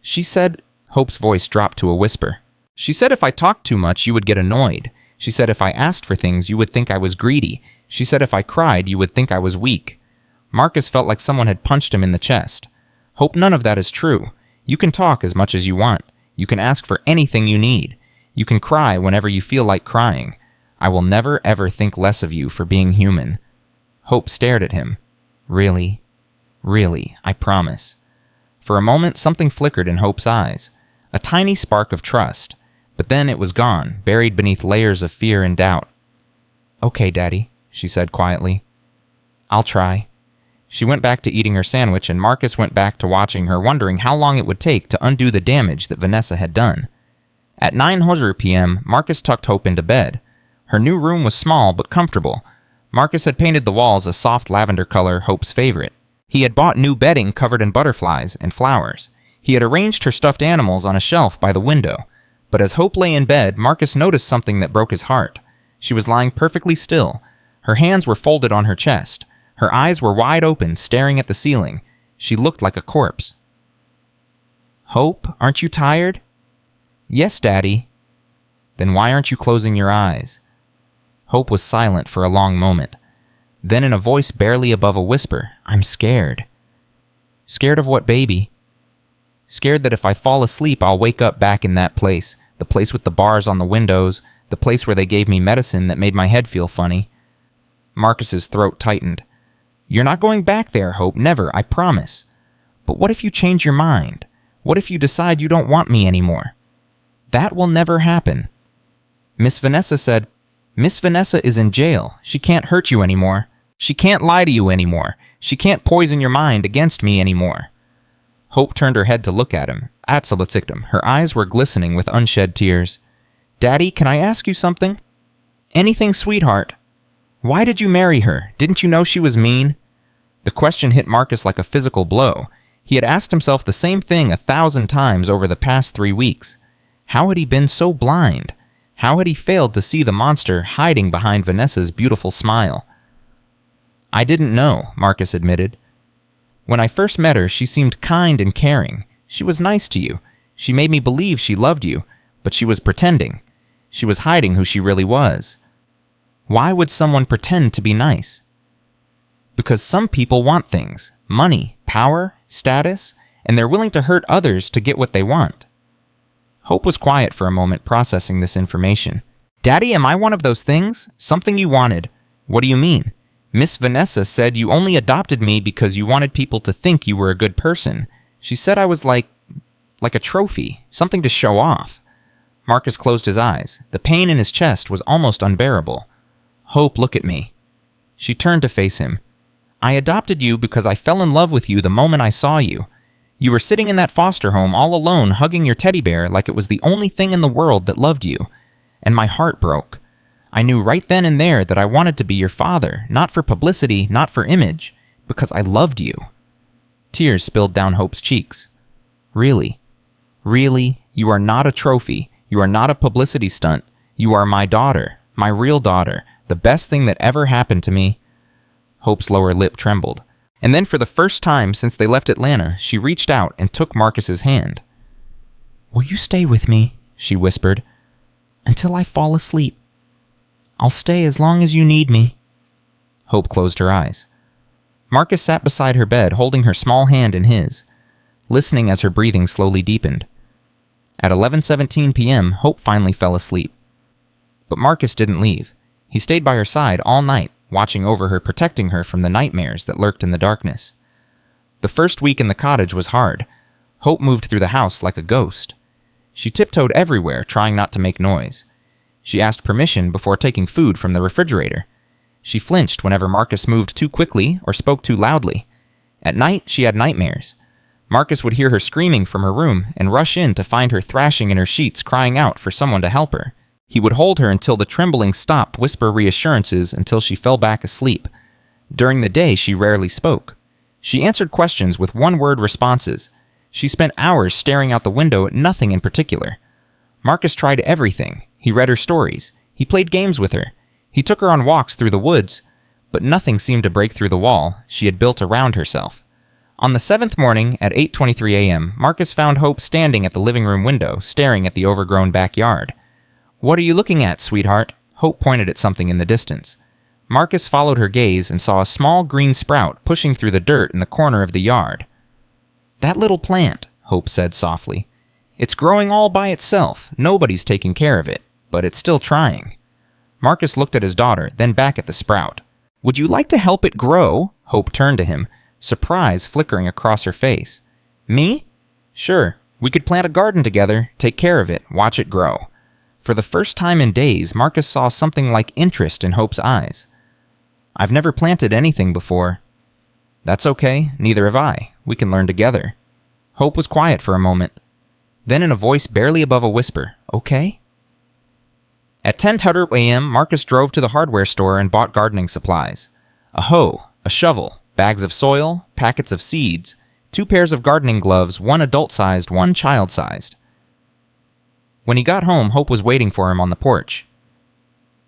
She said, Hope's voice dropped to a whisper. She said if I talked too much, you would get annoyed. She said if I asked for things, you would think I was greedy. She said if I cried, you would think I was weak. Marcus felt like someone had punched him in the chest. Hope, none of that is true. You can talk as much as you want. You can ask for anything you need. You can cry whenever you feel like crying. I will never ever think less of you for being human. Hope stared at him. Really? Really, I promise. For a moment, something flickered in Hope's eyes. A tiny spark of trust. But then it was gone, buried beneath layers of fear and doubt. "Okay, Daddy," she said quietly. "I'll try." She went back to eating her sandwich, and Marcus went back to watching her, wondering how long it would take to undo the damage that Vanessa had done. At 9:00 p.m., Marcus tucked Hope into bed. Her new room was small but comfortable. Marcus had painted the walls a soft lavender color, Hope's favorite. He had bought new bedding covered in butterflies and flowers. He had arranged her stuffed animals on a shelf by the window. But as Hope lay in bed, Marcus noticed something that broke his heart. She was lying perfectly still. Her hands were folded on her chest. Her eyes were wide open, staring at the ceiling. She looked like a corpse. "Hope, aren't you tired?" "Yes, Daddy." "Then why aren't you closing your eyes?" Hope was silent for a long moment. Then in a voice barely above a whisper, "I'm scared." "Scared of what, baby?" "Scared that if I fall asleep, I'll wake up back in that place. The place with the bars on the windows. The place where they gave me medicine that made my head feel funny." Marcus's throat tightened. "You're not going back there, Hope. Never, I promise." "But what if you change your mind? What if you decide you don't want me anymore?" "That will never happen." Miss Vanessa said, "Miss Vanessa is in jail. She can't hurt you anymore. She can't lie to you anymore. She can't poison your mind against me anymore." Hope turned her head to look at him. Her eyes were glistening with unshed tears. "Daddy, can I ask you something?" "Anything, sweetheart." "Why did you marry her? Didn't you know she was mean?" The question hit Marcus like a physical blow. He had asked himself the same thing 1,000 times over the past 3 weeks. How had he been so blind? How had he failed to see the monster hiding behind Vanessa's beautiful smile? "I didn't know," Marcus admitted. "When I first met her, she seemed kind and caring. She was nice to you. She made me believe she loved you, but she was pretending. She was hiding who she really was." "Why would someone pretend to be nice?" "Because some people want things, money, power, status, and they're willing to hurt others to get what they want." Hope was quiet for a moment, processing this information. "Daddy, am I one of those things? Something you wanted?" "What do you mean?" "Miss Vanessa said you only adopted me because you wanted people to think you were a good person. She said I was like a trophy, something to show off." Marcus closed his eyes. The pain in his chest was almost unbearable. "Hope, look at me." She turned to face him. "I adopted you because I fell in love with you the moment I saw you. You were sitting in that foster home all alone, hugging your teddy bear like it was the only thing in the world that loved you. And my heart broke. I knew right then and there that I wanted to be your father, not for publicity, not for image, because I loved you." Tears spilled down Hope's cheeks. "Really? Really? You are not a trophy. You are not a publicity stunt. You are my daughter, my real daughter, the best thing that ever happened to me." Hope's lower lip trembled. And then for the first time since they left Atlanta, she reached out and took Marcus's hand. "Will you stay with me?" she whispered. "Until I fall asleep. I'll stay as long as you need me." Hope closed her eyes. Marcus sat beside her bed, holding her small hand in his, listening as her breathing slowly deepened. At 11:17 p.m., Hope finally fell asleep. But Marcus didn't leave. He stayed by her side all night, watching over her, protecting her from the nightmares that lurked in the darkness. The first week in the cottage was hard. Hope moved through the house like a ghost. She tiptoed everywhere, trying not to make noise. She asked permission before taking food from the refrigerator. She flinched whenever Marcus moved too quickly or spoke too loudly. At night, she had nightmares. Marcus would hear her screaming from her room and rush in to find her thrashing in her sheets, crying out for someone to help her. He would hold her until the trembling stopped, whisper reassurances until she fell back asleep. During the day, she rarely spoke. She answered questions with one-word responses. She spent hours staring out the window at nothing in particular. Marcus tried everything. He read her stories. He played games with her. He took her on walks through the woods. But nothing seemed to break through the wall she had built around herself. On the 7th morning, at 8:23 a.m., Marcus found Hope standing at the living room window, staring at the overgrown backyard. "What are you looking at, sweetheart?" Hope pointed at something in the distance. Marcus followed her gaze and saw a small green sprout pushing through the dirt in the corner of the yard. "That little plant," Hope said softly. "It's growing all by itself. Nobody's taking care of it, but it's still trying." Marcus looked at his daughter, then back at the sprout. "Would you like to help it grow?" Hope turned to him, surprise flickering across her face. "Me? Sure. We could plant a garden together, take care of it, watch it grow." For the first time in days, Marcus saw something like interest in Hope's eyes. "I've never planted anything before." "That's okay, neither have I. We can learn together." Hope was quiet for a moment. Then in a voice barely above a whisper, "Okay?" At 10:00 a.m., Marcus drove to the hardware store and bought gardening supplies. A hoe, a shovel, bags of soil, packets of seeds, 2 pairs of gardening gloves, 1 adult-sized, 1 child-sized. When he got home, Hope was waiting for him on the porch.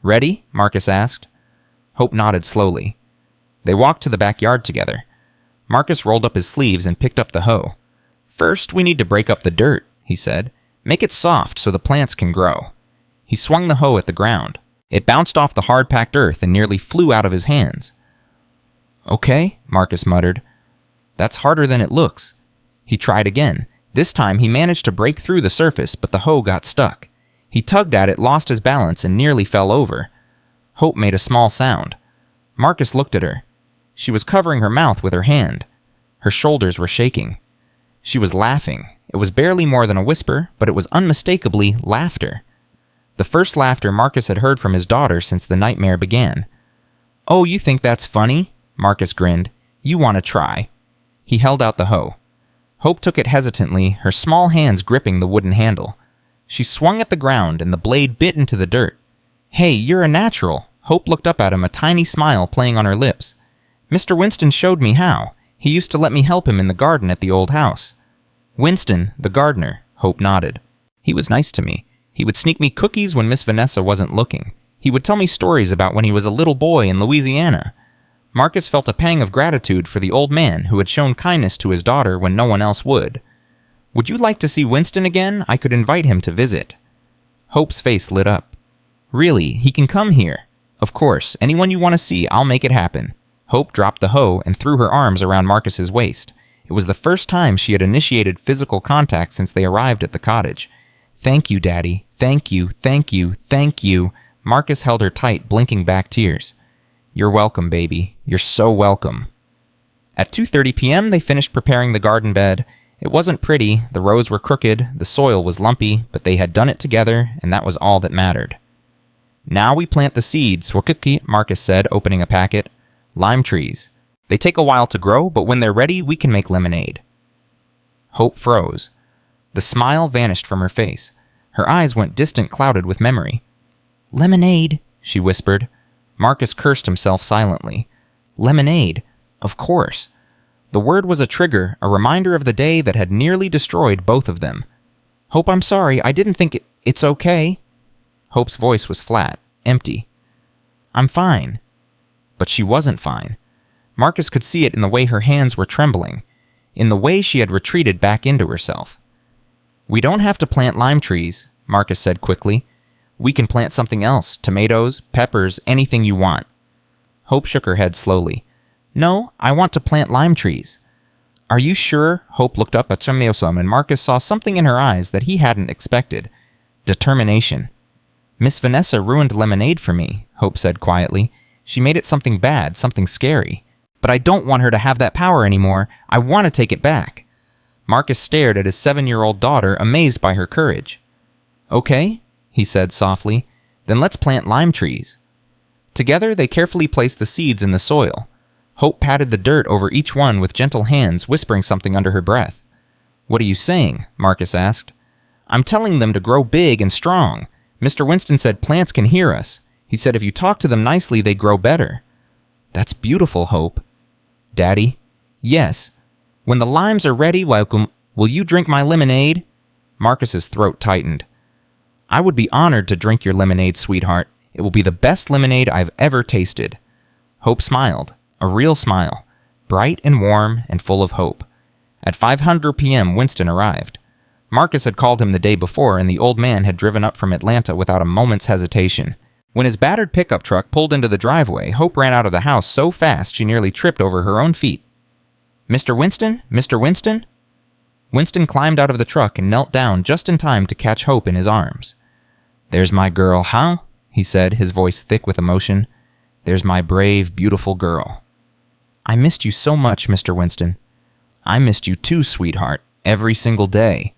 "Ready?" Marcus asked. Hope nodded slowly. They walked to the backyard together. Marcus rolled up his sleeves and picked up the hoe. "First, we need to break up the dirt," he said. "Make it soft so the plants can grow." He swung the hoe at the ground. It bounced off the hard-packed earth and nearly flew out of his hands. "Okay," Marcus muttered. "That's harder than it looks." He tried again. This time he managed to break through the surface, but the hoe got stuck. He tugged at it, lost his balance, and nearly fell over. Hope made a small sound. Marcus looked at her. She was covering her mouth with her hand. Her shoulders were shaking. She was laughing. It was barely more than a whisper, but it was unmistakably laughter. The first laughter Marcus had heard from his daughter since the nightmare began. "Oh, you think that's funny?" Marcus grinned. "You want to try." He held out the hoe. Hope took it hesitantly, her small hands gripping the wooden handle. She swung at the ground, and the blade bit into the dirt. "Hey, you're a natural." Hope looked up at him, a tiny smile playing on her lips. "Mr. Winston showed me how. He used to let me help him in the garden at the old house." "Winston, the gardener," Hope nodded. "He was nice to me. He would sneak me cookies when Miss Vanessa wasn't looking. He would tell me stories about when he was a little boy in Louisiana." Marcus felt a pang of gratitude for the old man who had shown kindness to his daughter when no one else would. "Would you like to see Winston again? I could invite him to visit." Hope's face lit up. "Really, he can come here. Of course, anyone you want to see, I'll make it happen." Hope dropped the hoe and threw her arms around Marcus's waist. It was the first time she had initiated physical contact since they arrived at the cottage. "Thank you, Daddy. Thank you, thank you, thank you." Marcus held her tight, blinking back tears. "You're welcome, baby. You're so welcome." At 2:30 p.m., they finished preparing the garden bed. It wasn't pretty, the rows were crooked, the soil was lumpy, but they had done it together, and that was all that mattered. "Now we plant the seeds," Marcus said, opening a packet. "Lime trees. They take a while to grow, but when they're ready, we can make lemonade." Hope froze. The smile vanished from her face. Her eyes went distant, clouded with memory. "Lemonade," she whispered. Marcus cursed himself silently. Lemonade. Of course. The word was a trigger, a reminder of the day that had nearly destroyed both of them. "Hope, I'm sorry. I didn't think it's okay." Hope's voice was flat, empty. "I'm fine." But she wasn't fine. Marcus could see it in the way her hands were trembling, in the way she had retreated back into herself. "We don't have to plant lime trees," Marcus said quickly. "We can plant something else, tomatoes, peppers, anything you want." Hope shook her head slowly. "No, I want to plant lime trees." "Are you sure?" Hope looked up at Tremiosom, and Marcus saw something in her eyes that he hadn't expected. Determination. "Miss Vanessa ruined lemonade for me," Hope said quietly. "She made it something bad, something scary. But I don't want her to have that power anymore. I want to take it back." Marcus stared at his 7-year-old daughter, amazed by her courage. "Okay," he said softly. "Then let's plant lime trees." Together, they carefully placed the seeds in the soil. Hope patted the dirt over each one with gentle hands, whispering something under her breath. "What are you saying?" Marcus asked. "I'm telling them to grow big and strong. Mr. Winston said plants can hear us. He said if you talk to them nicely, they grow better." "That's beautiful, Hope." "Daddy?" "Yes. When the limes are ready, will you drink my lemonade?" Marcus's throat tightened. "I would be honored to drink your lemonade, sweetheart. It will be the best lemonade I've ever tasted." Hope smiled, a real smile, bright and warm and full of hope. At 5:00 p.m., Winston arrived. Marcus had called him the day before, and the old man had driven up from Atlanta without a moment's hesitation. When his battered pickup truck pulled into the driveway, Hope ran out of the house so fast she nearly tripped over her own feet. "Mr. Winston? Mr. Winston?" Winston climbed out of the truck and knelt down just in time to catch Hope in his arms. "There's my girl, huh?" he said, his voice thick with emotion. "There's my brave, beautiful girl." "I missed you so much, Mr. Winston." "I missed you too, sweetheart, every single day."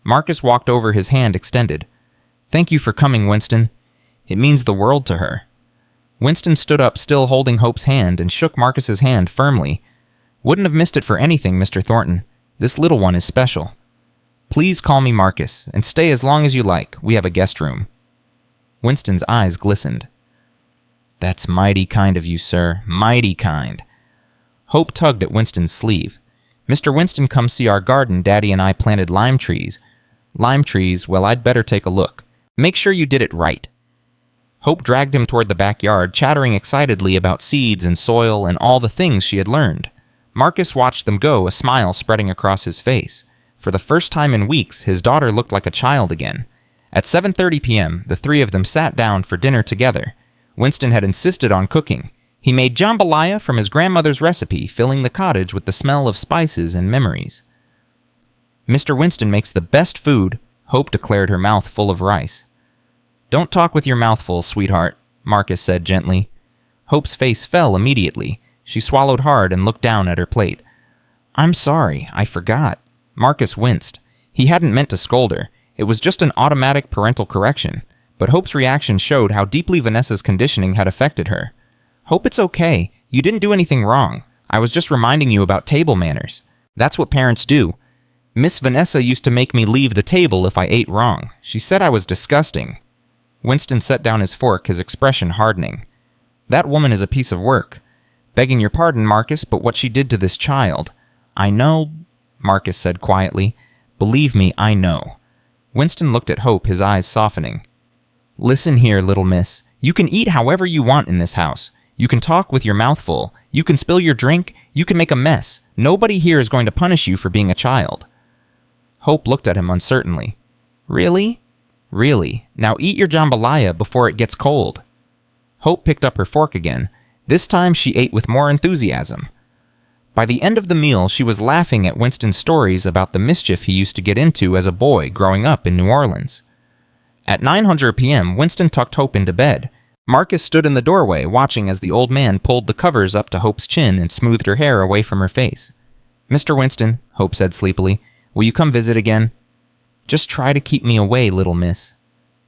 Marcus walked over, his hand extended. "Thank you for coming, Winston. It means the world to her." Winston stood up, still holding Hope's hand, and shook Marcus's hand firmly. "Wouldn't have missed it for anything, Mr. Thornton. This little one is special. Please call me Marcus, and stay as long as you like. We have a guest room." Winston's eyes glistened. "That's mighty kind of you, sir. Mighty kind." Hope tugged at Winston's sleeve. "Mr. Winston, come see our garden. Daddy and I planted lime trees." "Lime trees? Well, I'd better take a look. Make sure you did it right." Hope dragged him toward the backyard, chattering excitedly about seeds and soil and all the things she had learned. Marcus watched them go, a smile spreading across his face. For the first time in weeks, his daughter looked like a child again. At 7:30 p.m., the three of them sat down for dinner together. Winston had insisted on cooking. He made jambalaya from his grandmother's recipe, filling the cottage with the smell of spices and memories. "Mr. Winston makes the best food," Hope declared, her mouth full of rice. "Don't talk with your mouth full, sweetheart," Marcus said gently. Hope's face fell immediately. She swallowed hard and looked down at her plate. "I'm sorry, I forgot." Marcus winced. He hadn't meant to scold her. It was just an automatic parental correction. But Hope's reaction showed how deeply Vanessa's conditioning had affected her. "Hope, it's okay. You didn't do anything wrong. I was just reminding you about table manners. That's what parents do. Miss Vanessa used to make me leave the table if I ate wrong. She said I was disgusting." Winston set down his fork, his expression hardening. "That woman is a piece of work. Begging your pardon, Marcus, but what she did to this child—" "I know," Marcus said quietly. "Believe me, I know." Winston looked at Hope, his eyes softening. "Listen here, little miss. You can eat however you want in this house. You can talk with your mouth full. You can spill your drink. You can make a mess. Nobody here is going to punish you for being a child." Hope looked at him uncertainly. "Really?" "Really. Now eat your jambalaya before it gets cold." Hope picked up her fork again. This time she ate with more enthusiasm. By the end of the meal, she was laughing at Winston's stories about the mischief he used to get into as a boy growing up in New Orleans. At 9:00 p.m., Winston tucked Hope into bed. Marcus stood in the doorway, watching as the old man pulled the covers up to Hope's chin and smoothed her hair away from her face. "Mr. Winston," Hope said sleepily, "will you come visit again?" "Just try to keep me away, little miss."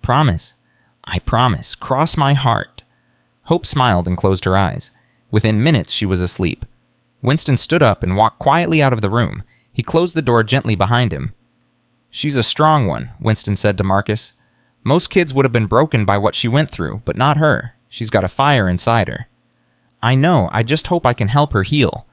"Promise." "I promise. Cross my heart." Hope smiled and closed her eyes. Within minutes, she was asleep. Winston stood up and walked quietly out of the room. He closed the door gently behind him. "She's a strong one," Winston said to Marcus. "Most kids would have been broken by what she went through, but not her. She's got a fire inside her." "I know. I just hope I can help her heal."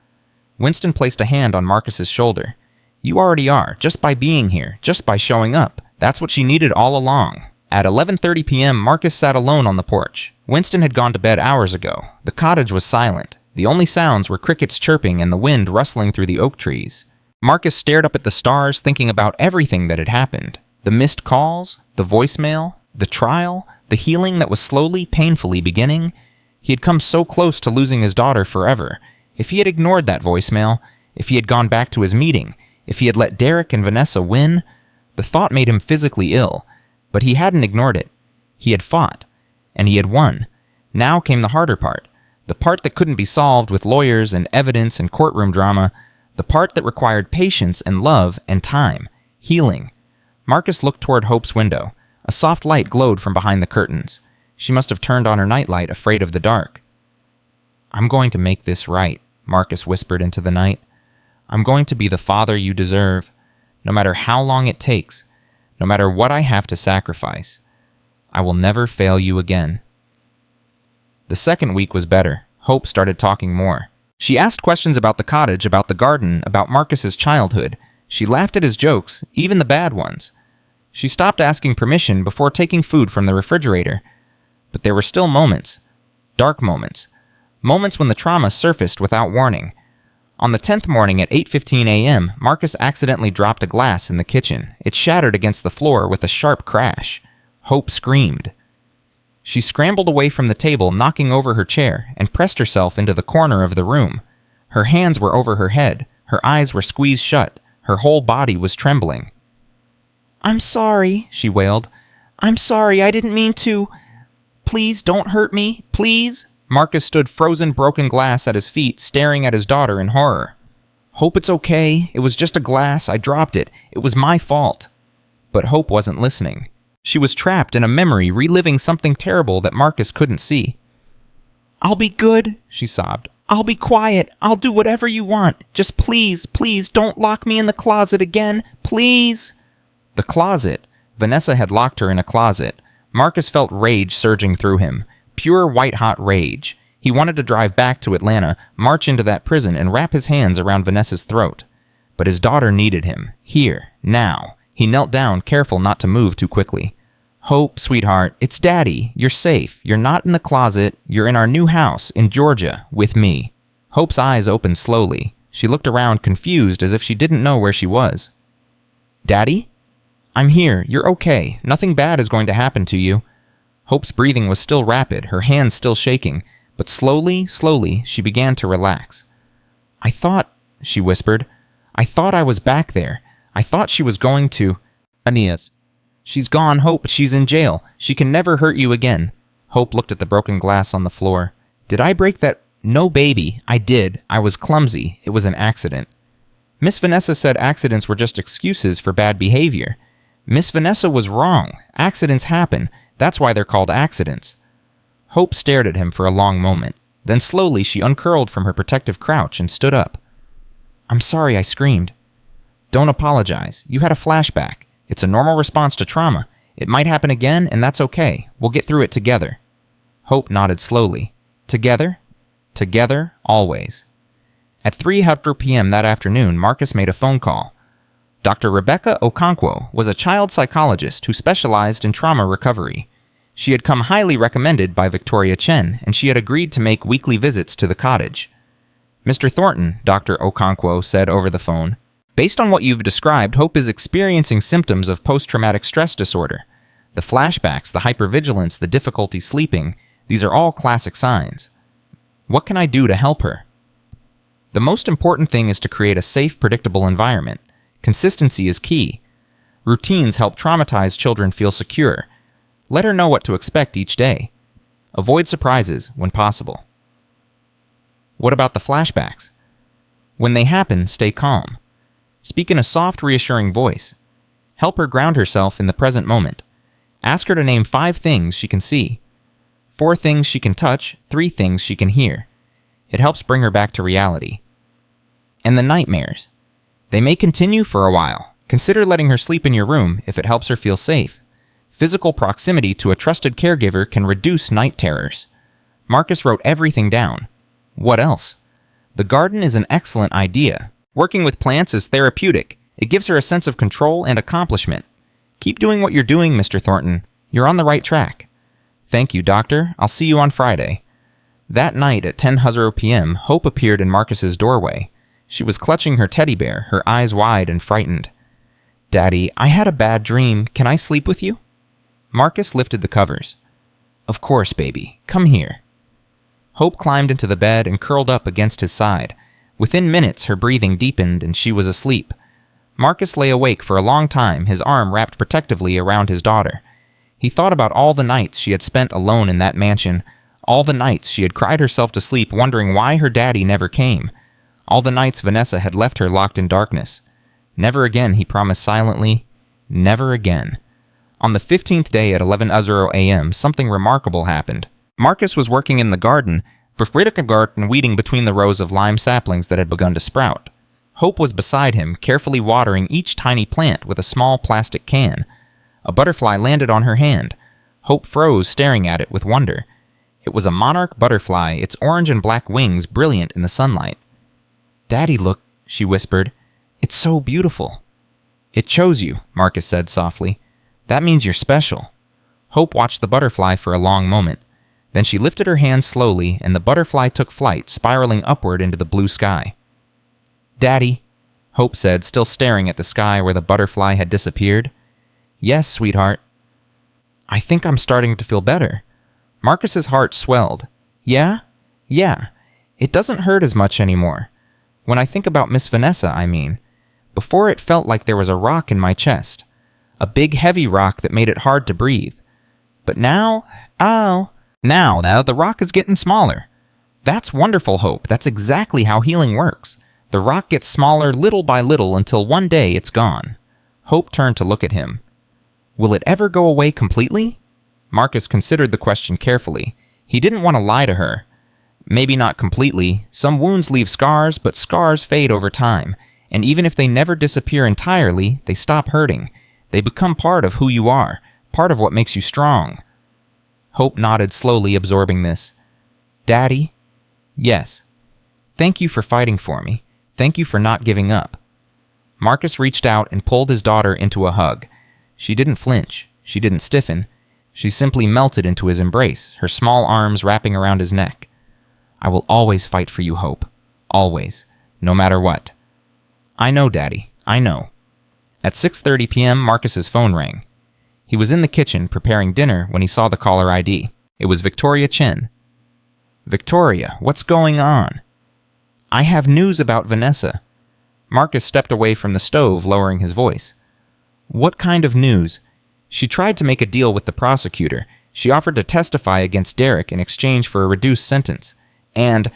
Winston placed a hand on Marcus's shoulder. "You already are, just by being here, just by showing up. That's what she needed all along." At 11:30 p.m., Marcus sat alone on the porch. Winston had gone to bed hours ago. The cottage was silent. The only sounds were crickets chirping and the wind rustling through the oak trees. Marcus stared up at the stars, thinking about everything that had happened. The missed calls, the voicemail, the trial, the healing that was slowly, painfully beginning. He had come so close to losing his daughter forever. If he had ignored that voicemail, if he had gone back to his meeting, if he had let Derek and Vanessa win, the thought made him physically ill. But he hadn't ignored it. He had fought, and he had won. Now came the harder part, the part that couldn't be solved with lawyers and evidence and courtroom drama, the part that required patience and love and time, healing. Marcus looked toward Hope's window. A soft light glowed from behind the curtains. She must have turned on her nightlight, afraid of the dark. "I'm going to make this right," Marcus whispered into the night. "I'm going to be the father you deserve, no matter how long it takes. No matter what I have to sacrifice, I will never fail you again." The second week was better. Hope started talking more. She asked questions about the cottage, about the garden, about Marcus's childhood. She laughed at his jokes, even the bad ones. She stopped asking permission before taking food from the refrigerator. But there were still moments. Dark moments. Moments when the trauma surfaced without warning. On the 10th morning at 8:15 a.m., Marcus accidentally dropped a glass in the kitchen. It shattered against the floor with a sharp crash. Hope screamed. She scrambled away from the table, knocking over her chair, and pressed herself into the corner of the room. Her hands were over her head. Her eyes were squeezed shut. Her whole body was trembling. "I'm sorry," she wailed. "I'm sorry, I didn't mean to. Please don't hurt me, please." Marcus stood frozen broken glass at his feet, staring at his daughter in horror. "Hope, it's okay. It was just a glass. I dropped it. It was my fault." But Hope wasn't listening. She was trapped in a memory, reliving something terrible that Marcus couldn't see. "I'll be good," she sobbed. "I'll be quiet. I'll do whatever you want. Just please, please don't lock me in the closet again. Please." The closet. Vanessa had locked her in a closet. Marcus felt rage surging through him. Pure white-hot rage. He wanted to drive back to Atlanta, march into that prison, and wrap his hands around Vanessa's throat. But his daughter needed him. Here. Now. He knelt down, careful not to move too quickly. "Hope, sweetheart, it's Daddy. You're safe. You're not in the closet. You're in our new house in Georgia with me." Hope's eyes opened slowly. She looked around, confused, as if she didn't know where she was. "Daddy? I'm here. You're okay. Nothing bad is going to happen to you." Hope's breathing was still rapid, her hands still shaking, but slowly, she began to relax. "I thought," she whispered, "I thought I was back there. I thought she was going to—" "Aeneas. She's gone, Hope. She's in jail. She can never hurt you again." Hope looked at the broken glass on the floor. "Did I break that—" "No, baby. I did. I was clumsy. It was an accident." Miss Vanessa said accidents were just excuses for bad behavior. Miss Vanessa was wrong. Accidents happen. That's why they're called accidents. Hope stared at him for a long moment. Then slowly she uncurled from her protective crouch and stood up. "I'm sorry I screamed." "Don't apologize. You had a flashback. It's a normal response to trauma. It might happen again, and that's okay. We'll get through it together." Hope nodded slowly. "Together?" "Together, always." At 3:00 p.m. that afternoon, Marcus made a phone call. Dr. Rebecca Okonkwo was a child psychologist who specialized in trauma recovery. She had come highly recommended by Victoria Chen, and she had agreed to make weekly visits to the cottage. "Mr. Thornton," Dr. Okonkwo said over the phone, "based on what you've described, Hope is experiencing symptoms of post-traumatic stress disorder. The flashbacks, the hypervigilance, the difficulty sleeping, these are all classic signs. What can I do to help her?" "The most important thing is to create a safe, predictable environment. Consistency is key. Routines help traumatized children feel secure. Let her know what to expect each day. Avoid surprises when possible." "What about the flashbacks?" "When they happen, stay calm. Speak in a soft, reassuring voice. Help her ground herself in the present moment. Ask her to name 5 things she can see, 4 things she can touch, 3 things she can hear. It helps bring her back to reality." "And the nightmares? They may continue for a while. Consider letting her sleep in your room if it helps her feel safe. Physical proximity to a trusted caregiver can reduce night terrors." Marcus wrote everything down. "What else?" "The garden is an excellent idea. Working with plants is therapeutic. It gives her a sense of control and accomplishment. Keep doing what you're doing, Mr. Thornton. You're on the right track." "Thank you, Doctor. I'll see you on Friday." That night at 10:00 p.m., Hope appeared in Marcus's doorway. She was clutching her teddy bear, her eyes wide and frightened. "Daddy, I had a bad dream. Can I sleep with you?" Marcus lifted the covers. "Of course, baby. Come here." Hope climbed into the bed and curled up against his side. Within minutes, her breathing deepened and she was asleep. Marcus lay awake for a long time, his arm wrapped protectively around his daughter. He thought about all the nights she had spent alone in that mansion, all the nights she had cried herself to sleep wondering why her daddy never came, all the nights Vanessa had left her locked in darkness. Never again, he promised silently. Never again. On the 15th day at 11:00 a.m., something remarkable happened. Marcus was working in the garden, and weeding between the rows of lime saplings that had begun to sprout. Hope was beside him, carefully watering each tiny plant with a small plastic can. A butterfly landed on her hand. Hope froze, staring at it with wonder. It was a monarch butterfly, its orange and black wings brilliant in the sunlight. "Daddy, look," she whispered. "It's so beautiful." "It chose you," Marcus said softly. "That means you're special." Hope watched the butterfly for a long moment. Then she lifted her hand slowly, and the butterfly took flight, spiraling upward into the blue sky. "Daddy," Hope said, still staring at the sky where the butterfly had disappeared. "Yes, sweetheart." "I think I'm starting to feel better." Marcus's heart swelled. "Yeah? Yeah. It doesn't hurt as much anymore. When I think about Miss Vanessa, I mean. Before it felt like there was a rock in my chest. A big, heavy rock that made it hard to breathe. But now, now the rock is getting smaller. That's wonderful, Hope. That's exactly how healing works. The rock gets smaller little by little until one day it's gone." Hope turned to look at him. Will it ever go away completely? Marcus considered the question carefully. He didn't want to lie to her. Maybe not completely. Some wounds leave scars, but scars fade over time. And even if they never disappear entirely, they stop hurting. They become part of who you are, part of what makes you strong. Hope nodded slowly, absorbing this. Daddy? Yes. Thank you for fighting for me. Thank you for not giving up. Marcus reached out and pulled his daughter into a hug. She didn't flinch. She didn't stiffen. She simply melted into his embrace, her small arms wrapping around his neck. I will always fight for you, Hope. Always. No matter what. I know, Daddy. I know. At 6:30 p.m., Marcus's phone rang. He was in the kitchen preparing dinner when he saw the caller ID. It was Victoria Chen. Victoria, what's going on? I have news about Vanessa. Marcus stepped away from the stove, lowering his voice. What kind of news? She tried to make a deal with the prosecutor. She offered to testify against Derek in exchange for a reduced sentence. And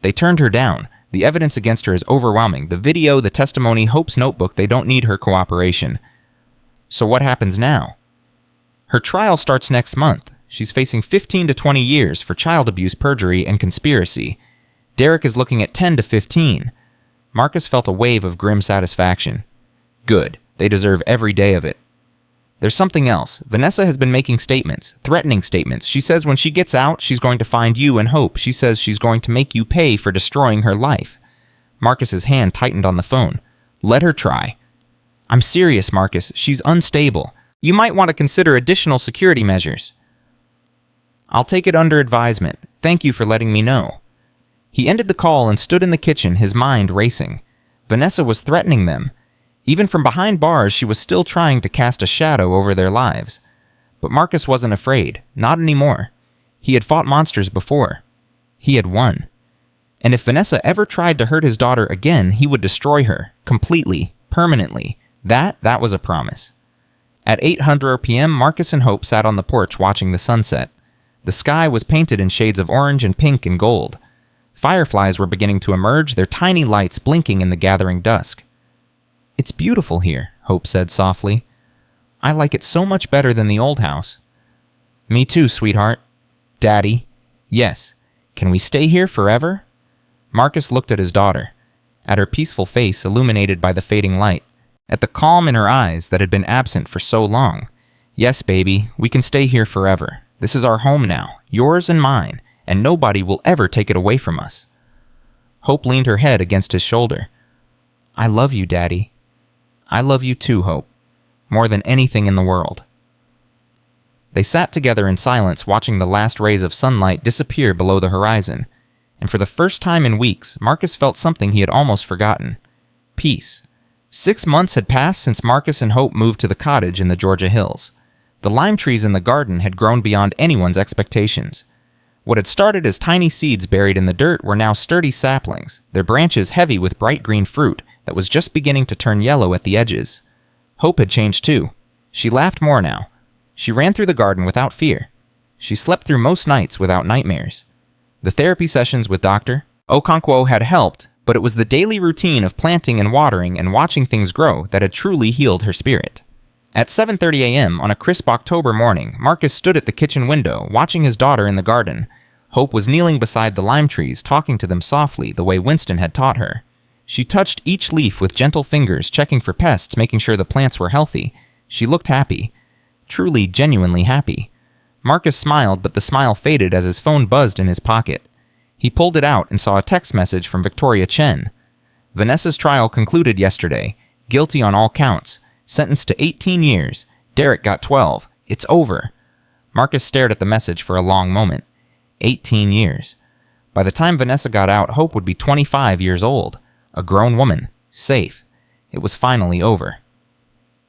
they turned her down. The evidence against her is overwhelming. The video, the testimony, Hope's notebook, they don't need her cooperation. So what happens now? Her trial starts next month. She's facing 15 to 20 years for child abuse, perjury, and conspiracy. Derek is looking at 10 to 15. Marcus felt a wave of grim satisfaction. Good. They deserve every day of it. There's something else. Vanessa has been making statements, threatening statements. She says when she gets out, she's going to find you and Hope. She says she's going to make you pay for destroying her life. Marcus's hand tightened on the phone. Let her try. I'm serious, Marcus. She's unstable. You might want to consider additional security measures. I'll take it under advisement. Thank you for letting me know. He ended the call and stood in the kitchen, his mind racing. Vanessa was threatening them. Even from behind bars, she was still trying to cast a shadow over their lives. But Marcus wasn't afraid. Not anymore. He had fought monsters before. He had won. And if Vanessa ever tried to hurt his daughter again, he would destroy her. Completely. Permanently. That was a promise. At 8:00 p.m., Marcus and Hope sat on the porch watching the sunset. The sky was painted in shades of orange and pink and gold. Fireflies were beginning to emerge, their tiny lights blinking in the gathering dusk. It's beautiful here, Hope said softly. I like it so much better than the old house. Me too, sweetheart. Daddy. Yes. Can we stay here forever? Marcus looked at his daughter, at her peaceful face illuminated by the fading light, at the calm in her eyes that had been absent for so long. Yes, baby, we can stay here forever. This is our home now, yours and mine, and nobody will ever take it away from us. Hope leaned her head against his shoulder. I love you, Daddy. I love you too, Hope. More than anything in the world. They sat together in silence, watching the last rays of sunlight disappear below the horizon. And for the first time in weeks, Marcus felt something he had almost forgotten. Peace. 6 months had passed since Marcus and Hope moved to the cottage in the Georgia hills. The lime trees in the garden had grown beyond anyone's expectations. What had started as tiny seeds buried in the dirt were now sturdy saplings, their branches heavy with bright green fruit that was just beginning to turn yellow at the edges. Hope had changed too. She laughed more now. She ran through the garden without fear. She slept through most nights without nightmares. The therapy sessions with Dr. Okonkwo had helped, but it was the daily routine of planting and watering and watching things grow that had truly healed her spirit. At 7:30 a.m. on a crisp October morning, Marcus stood at the kitchen window, watching his daughter in the garden. Hope was kneeling beside the lime trees, talking to them softly, the way Winston had taught her. She touched each leaf with gentle fingers, checking for pests, making sure the plants were healthy. She looked happy. Truly, genuinely happy. Marcus smiled, but the smile faded as his phone buzzed in his pocket. He pulled it out and saw a text message from Victoria Chen. Vanessa's trial concluded yesterday. Guilty on all counts. Sentenced to 18 years. Derek got 12. It's over. Marcus stared at the message for a long moment. 18 years. By the time Vanessa got out, Hope would be 25 years old. A grown woman. Safe. It was finally over.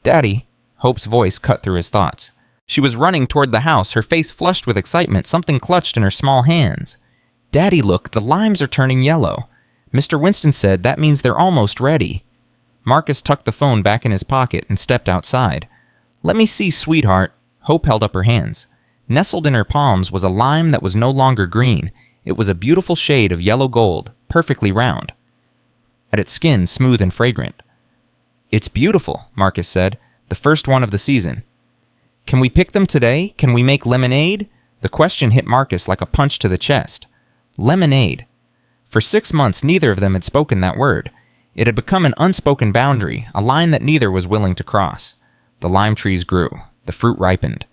Daddy, Hope's voice cut through his thoughts. She was running toward the house, her face flushed with excitement, something clutched in her small hands. Daddy, look, the limes are turning yellow. Mr. Winston said that means they're almost ready. Marcus tucked the phone back in his pocket and stepped outside. Let me see, sweetheart. Hope held up her hands. Nestled in her palms was a lime that was no longer green. It was a beautiful shade of yellow gold, perfectly round. At its skin, smooth and fragrant. It's beautiful, Marcus said. The first one of the season. Can we pick them today? Can we make lemonade? The question hit Marcus like a punch to the chest. Lemonade. For 6 months, neither of them had spoken that word. It had become an unspoken boundary, a line that neither was willing to cross. The lime trees grew. The fruit ripened.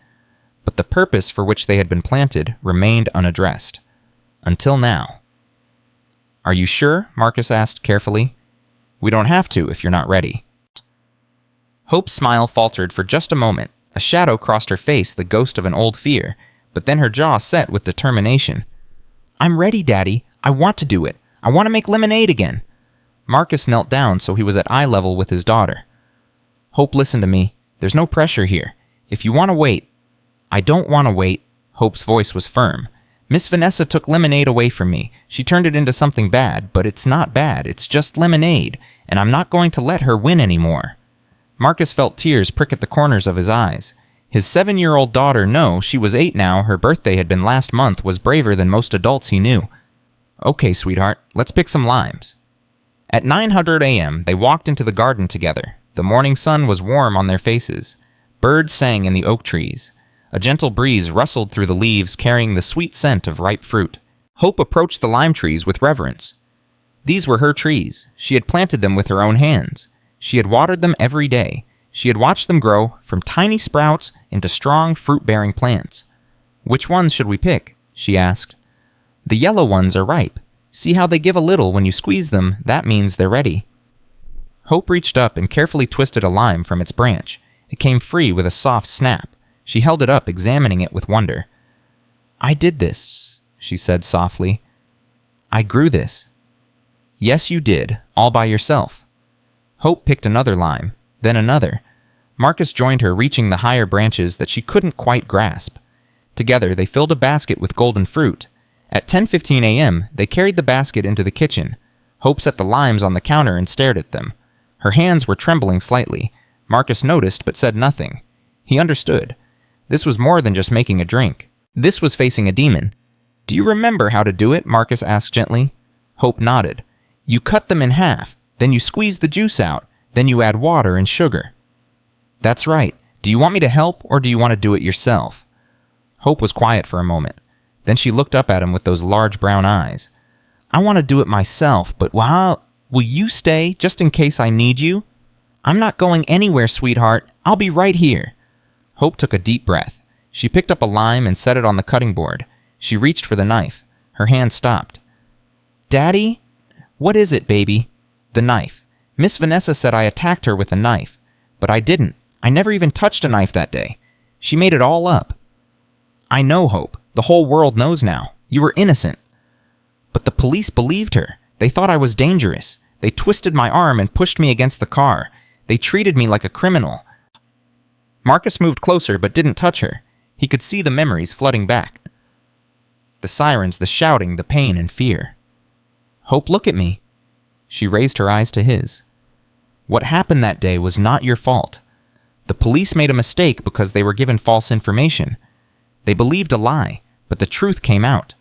But the purpose for which they had been planted remained unaddressed. Until now. Are you sure? Marcus asked carefully. We don't have to if you're not ready. Hope's smile faltered for just a moment. A shadow crossed her face, the ghost of an old fear, but then her jaw set with determination. I'm ready, Daddy. I want to do it. I want to make lemonade again. Marcus knelt down so he was at eye level with his daughter. Hope, listen to me. There's no pressure here. If you want to wait... I don't want to wait. Hope's voice was firm. Miss Vanessa took lemonade away from me. She turned it into something bad, but it's not bad. It's just lemonade, and I'm not going to let her win anymore. Marcus felt tears prick at the corners of his eyes. His 7-year-old daughter, no, she was 8 now, her birthday had been last month, was braver than most adults he knew. Okay, sweetheart, let's pick some limes. At 9:00 a.m., they walked into the garden together. The morning sun was warm on their faces. Birds sang in the oak trees. A gentle breeze rustled through the leaves, carrying the sweet scent of ripe fruit. Hope approached the lime trees with reverence. These were her trees. She had planted them with her own hands. She had watered them every day. She had watched them grow from tiny sprouts into strong fruit-bearing plants. Which ones should we pick? She asked. The yellow ones are ripe. See how they give a little when you squeeze them? That means they're ready. Hope reached up and carefully twisted a lime from its branch. It came free with a soft snap. She held it up, examining it with wonder. I did this, she said softly. I grew this. Yes, you did, all by yourself. Hope picked another lime, then another. Marcus joined her, reaching the higher branches that she couldn't quite grasp. Together, they filled a basket with golden fruit. At 10:15 a.m., they carried the basket into the kitchen. Hope set the limes on the counter and stared at them. Her hands were trembling slightly. Marcus noticed but said nothing. He understood. This was more than just making a drink. This was facing a demon. Do you remember how to do it? Marcus asked gently. Hope nodded. You cut them in half, then you squeeze the juice out, then you add water and sugar. That's right. Do you want me to help, or do you want to do it yourself? Hope was quiet for a moment. Then she looked up at him with those large brown eyes. I want to do it myself, but will you stay just in case I need you? I'm not going anywhere, sweetheart. I'll be right here. Hope took a deep breath. She picked up a lime and set it on the cutting board. She reached for the knife. Her hand stopped. Daddy? What is it, baby? The knife. Miss Vanessa said I attacked her with a knife. But I didn't. I never even touched a knife that day. She made it all up. I know, Hope. The whole world knows now. You were innocent. But the police believed her. They thought I was dangerous. They twisted my arm and pushed me against the car. They treated me like a criminal. Marcus moved closer but didn't touch her. He could see the memories flooding back. The sirens, the shouting, the pain and fear. Hope, look at me. She raised her eyes to his. What happened that day was not your fault. The police made a mistake because they were given false information. They believed a lie, but the truth came out.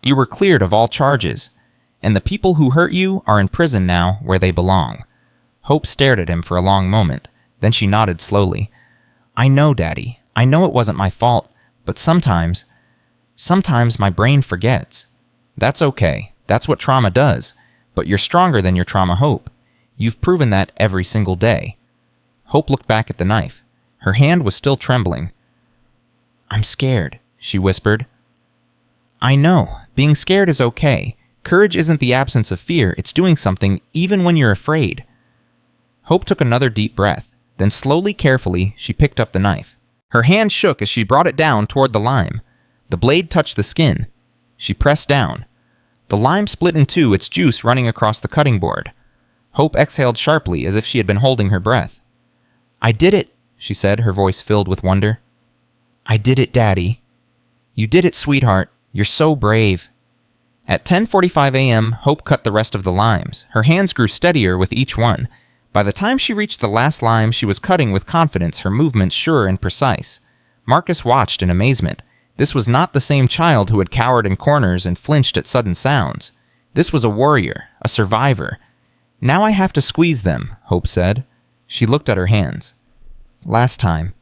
You were cleared of all charges, and the people who hurt you are in prison now where they belong. Hope stared at him for a long moment. Then she nodded slowly. I know, Daddy. I know it wasn't my fault, but sometimes my brain forgets. That's okay. That's what trauma does. But you're stronger than your trauma, Hope. You've proven that every single day. Hope looked back at the knife. Her hand was still trembling. I'm scared, she whispered. I know. Being scared is okay. Courage isn't the absence of fear. It's doing something even when you're afraid. Hope took another deep breath. Then slowly, carefully, she picked up the knife. Her hand shook as she brought it down toward the lime. The blade touched the skin. She pressed down. The lime split in two, its juice running across the cutting board. Hope exhaled sharply as if she had been holding her breath. I did it, she said, her voice filled with wonder. I did it, Daddy. You did it, sweetheart. You're so brave. At 10:45 a.m., Hope cut the rest of the limes. Her hands grew steadier with each one. By the time she reached the last lime, she was cutting with confidence, her movements sure and precise. Marcus watched in amazement. This was not the same child who had cowered in corners and flinched at sudden sounds. This was a warrior, a survivor. Now I have to squeeze them, Hope said. She looked at her hands. Last time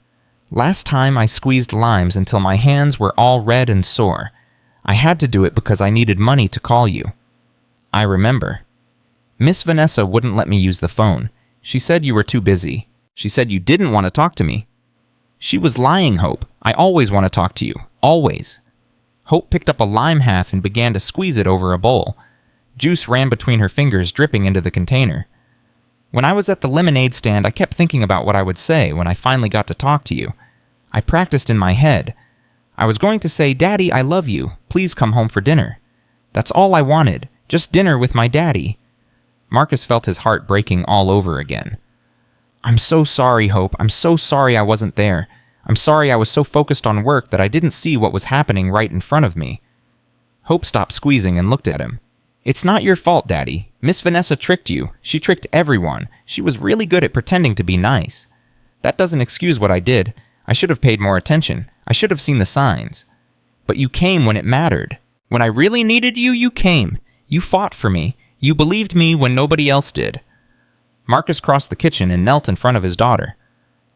Last time I squeezed limes until my hands were all red and sore. I had to do it because I needed money to call you. I remember. Miss Vanessa wouldn't let me use the phone. She said you were too busy. She said you didn't want to talk to me. She was lying, Hope. I always want to talk to you. Always. Hope picked up a lime half and began to squeeze it over a bowl. Juice ran between her fingers, dripping into the container. When I was at the lemonade stand, I kept thinking about what I would say when I finally got to talk to you. I practiced in my head. I was going to say, Daddy, I love you. Please come home for dinner. That's all I wanted. Just dinner with my daddy. Marcus felt his heart breaking all over again. I'm so sorry, Hope. I'm so sorry I wasn't there. I'm sorry I was so focused on work that I didn't see what was happening right in front of me. Hope stopped squeezing and looked at him. It's not your fault, Daddy. Miss Vanessa tricked you. She tricked everyone. She was really good at pretending to be nice. That doesn't excuse what I did. I should have paid more attention. I should have seen the signs. But you came when it mattered. When I really needed you, you came. You fought for me. You believed me when nobody else did. Marcus crossed the kitchen and knelt in front of his daughter.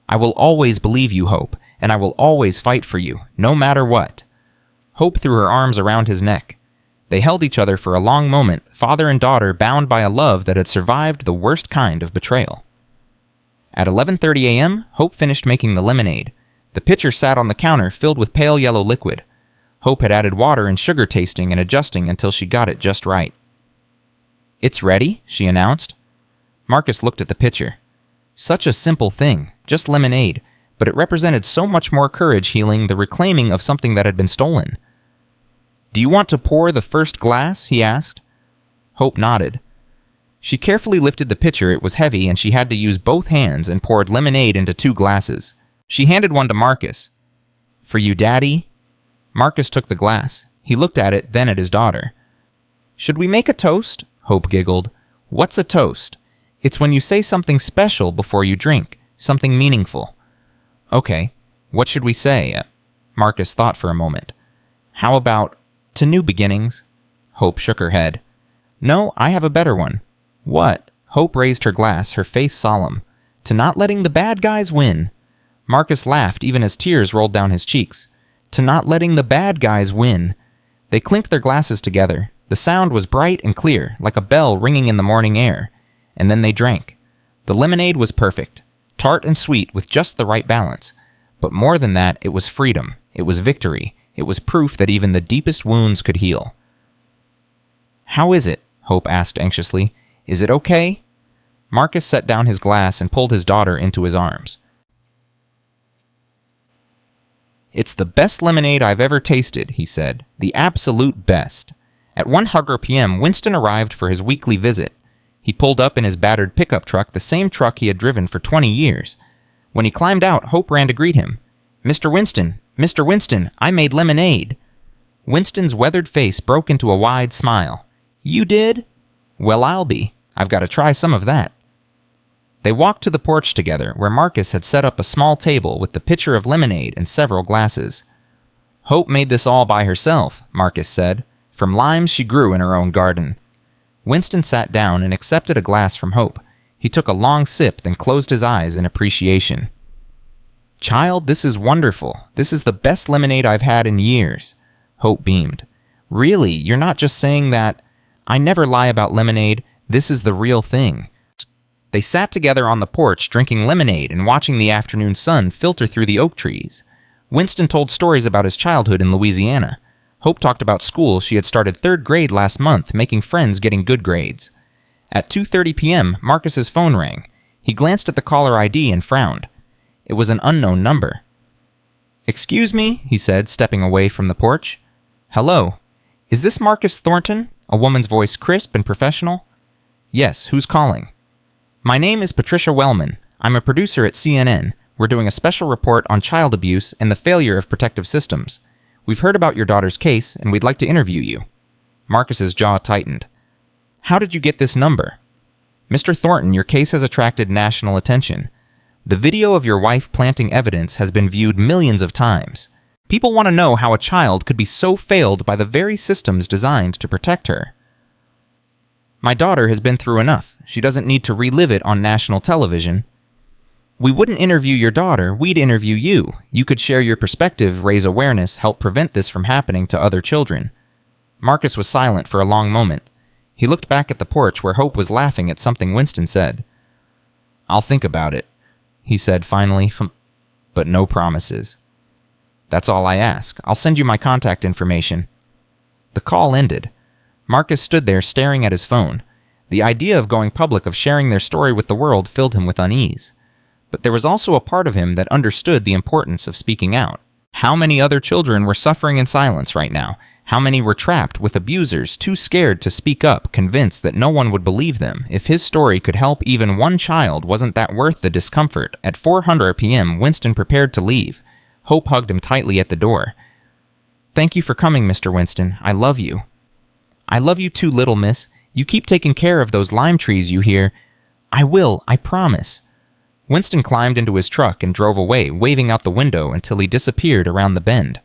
I will always believe you, Hope, and I will always fight for you, no matter what. Hope threw her arms around his neck. They held each other for a long moment, father and daughter bound by a love that had survived the worst kind of betrayal. At 11:30 a.m., Hope finished making the lemonade. The pitcher sat on the counter filled with pale yellow liquid. Hope had added water and sugar, tasting and adjusting until she got it just right. It's ready, she announced. Marcus looked at the pitcher. Such a simple thing, just lemonade, but it represented so much more courage, healing, the reclaiming of something that had been stolen. Do you want to pour the first glass? He asked. Hope nodded. She carefully lifted the pitcher. It was heavy, and she had to use both hands and poured lemonade into 2 glasses. She handed one to Marcus. For you, Daddy? Marcus took the glass. He looked at it, then at his daughter. Should we make a toast? Hope giggled. What's a toast? It's when you say something special before you drink, something meaningful. Okay, what should we say? Marcus thought for a moment. How about, to new beginnings? Hope shook her head. No, I have a better one. What? Hope raised her glass, her face solemn. To not letting the bad guys win. Marcus laughed even as tears rolled down his cheeks. To not letting the bad guys win. They clinked their glasses together. The sound was bright and clear, like a bell ringing in the morning air. And then they drank. The lemonade was perfect, tart and sweet with just the right balance. But more than that, it was freedom. It was victory. It was proof that even the deepest wounds could heal. How is it? Hope asked anxiously. Is it okay? Marcus set down his glass and pulled his daughter into his arms. It's the best lemonade I've ever tasted, he said. The absolute best. At 1:00 p.m., Winston arrived for his weekly visit. He pulled up in his battered pickup truck, the same truck he had driven for 20 years. When he climbed out, Hope ran to greet him. Mr. Winston, I made lemonade. Winston's weathered face broke into a wide smile. You did? Well, I'll be. I've got to try some of that. They walked to the porch together, where Marcus had set up a small table with the pitcher of lemonade and several glasses. Hope made this all by herself, Marcus said. From limes she grew in her own garden. Winston sat down and accepted a glass from Hope. He took a long sip, then closed his eyes in appreciation. Child, this is wonderful. This is the best lemonade I've had in years. Hope beamed. Really, you're not just saying that. I never lie about lemonade. This is the real thing. They sat together on the porch, drinking lemonade and watching the afternoon sun filter through the oak trees. Winston told stories about his childhood in Louisiana. Hope talked about school. She had started 3rd grade last month, making friends, getting good grades. At 2:30 p.m., Marcus's phone rang. He glanced at the caller ID and frowned. It was an unknown number. Excuse me, he said, stepping away from the porch. Hello. Is this Marcus Thornton? A woman's voice, crisp and professional. Yes, who's calling? My name is Patricia Wellman. I'm a producer at CNN. We're doing a special report on child abuse and the failure of protective systems. We've heard about your daughter's case, and we'd like to interview you. Marcus's jaw tightened. How did you get this number? Mr. Thornton, your case has attracted national attention. The video of your wife planting evidence has been viewed millions of times. People want to know how a child could be so failed by the very systems designed to protect her. My daughter has been through enough. She doesn't need to relive it on national television. We wouldn't interview your daughter, we'd interview you. You could share your perspective, raise awareness, help prevent this from happening to other children. Marcus was silent for a long moment. He looked back at the porch where Hope was laughing at something Winston said. "I'll think about it," he said finally, but no promises. "That's all I ask. I'll send you my contact information." The call ended. Marcus stood there staring at his phone. The idea of going public, of sharing their story with the world, filled him with unease. But there was also a part of him that understood the importance of speaking out. How many other children were suffering in silence right now? How many were trapped with abusers, too scared to speak up, convinced that no one would believe them? If his story could help even one child, wasn't that worth the discomfort? At 4:00 p.m., Winston prepared to leave. Hope hugged him tightly at the door. "Thank you for coming, Mr. Winston. I love you." "I love you too, little miss. You keep taking care of those lime trees you hear." "I will, I promise." Winston climbed into his truck and drove away, waving out the window until he disappeared around the bend.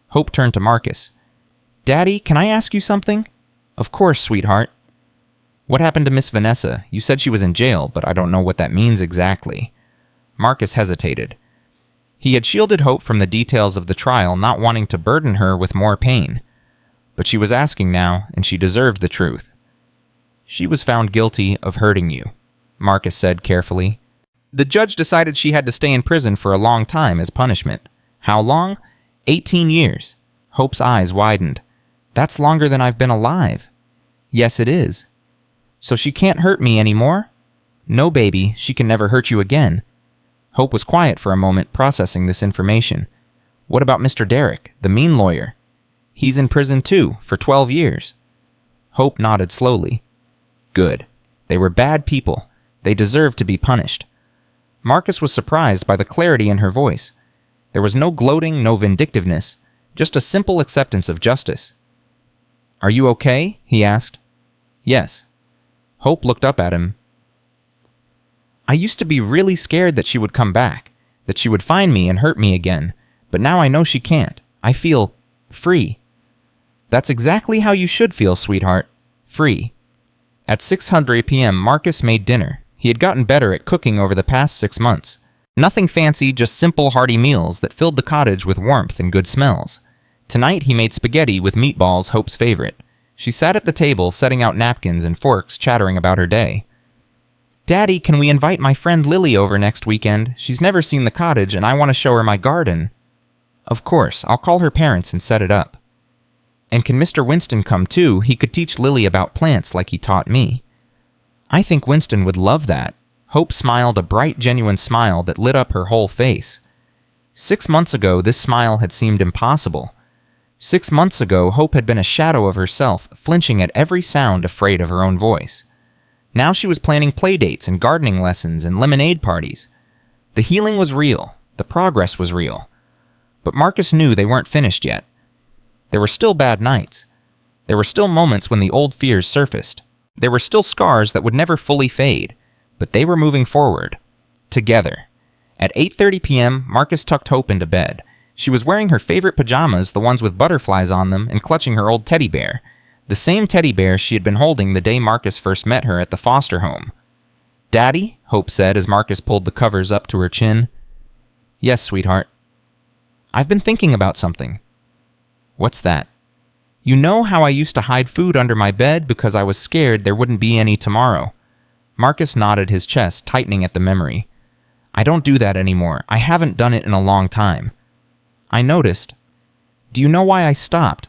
Hope turned to Marcus. "Daddy, can I ask you something?" "Of course, sweetheart." "What happened to Miss Vanessa? You said she was in jail, but I don't know what that means exactly." Marcus hesitated. He had shielded Hope from the details of the trial, not wanting to burden her with more pain. But she was asking now, and she deserved the truth. "She was found guilty of hurting you," Marcus said carefully. "The judge decided she had to stay in prison for a long time as punishment." "How long?" 18 years. Hope's eyes widened. "That's longer than I've been alive." "Yes, it is." "So she can't hurt me anymore?" "No, baby, she can never hurt you again." Hope was quiet for a moment, processing this information. "What about Mr. Derrick, the mean lawyer?" "He's in prison too, for 12 years. Hope nodded slowly. "Good. They were bad people. They deserved to be punished." Marcus was surprised by the clarity in her voice. There was no gloating, no vindictiveness, just a simple acceptance of justice. "Are you okay?" he asked. "Yes." Hope looked up at him. "I used to be really scared that she would come back, that she would find me and hurt me again, but now I know she can't. I feel free." "That's exactly how you should feel, sweetheart. Free." At 6:00 p.m., Marcus made dinner. He had gotten better at cooking over the past 6 months. Nothing fancy, just simple, hearty meals that filled the cottage with warmth and good smells. Tonight he made spaghetti with meatballs, Hope's favorite. She sat at the table, setting out napkins and forks, chattering about her day. "Daddy, can we invite my friend Lily over next weekend? She's never seen the cottage and I want to show her my garden." "Of course, I'll call her parents and set it up." "And can Mr. Winston come too? He could teach Lily about plants like he taught me." "I think Winston would love that." Hope smiled, a bright, genuine smile that lit up her whole face. 6 months ago, this smile had seemed impossible. 6 months ago, Hope had been a shadow of herself, flinching at every sound, afraid of her own voice. Now she was planning playdates and gardening lessons and lemonade parties. The healing was real. The progress was real. But Marcus knew they weren't finished yet. There were still bad nights. There were still moments when the old fears surfaced. There were still scars that would never fully fade. But they were moving forward. Together. At 8:30 p.m., Marcus tucked Hope into bed. She was wearing her favorite pajamas, the ones with butterflies on them, and clutching her old teddy bear. The same teddy bear she had been holding the day Marcus first met her at the foster home. "Daddy?" Hope said as Marcus pulled the covers up to her chin. "Yes, sweetheart." "I've been thinking about something." "What's that?" "You know how I used to hide food under my bed because I was scared there wouldn't be any tomorrow?" Marcus nodded, his chest tightening at the memory. "I don't do that anymore. I haven't done it in a long time." "I noticed." "Do you know why I stopped?"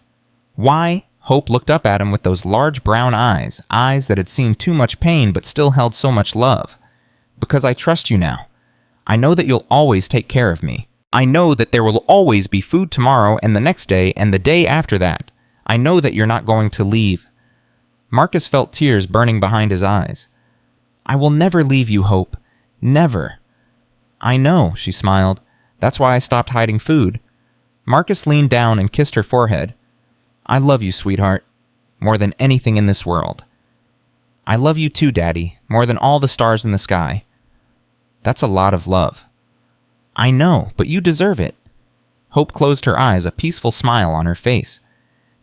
"Why?" Hope looked up at him with those large brown eyes, eyes that had seen too much pain but still held so much love. "Because I trust you now. I know that you'll always take care of me. I know that there will always be food tomorrow and the next day and the day after that. I know that you're not going to leave." Marcus felt tears burning behind his eyes. "I will never leave you, Hope. Never." "I know," she smiled. "That's why I stopped hiding food." Marcus leaned down and kissed her forehead. "I love you, sweetheart. More than anything in this world." "I love you too, Daddy. More than all the stars in the sky." "That's a lot of love." "I know, but you deserve it." Hope closed her eyes, a peaceful smile on her face.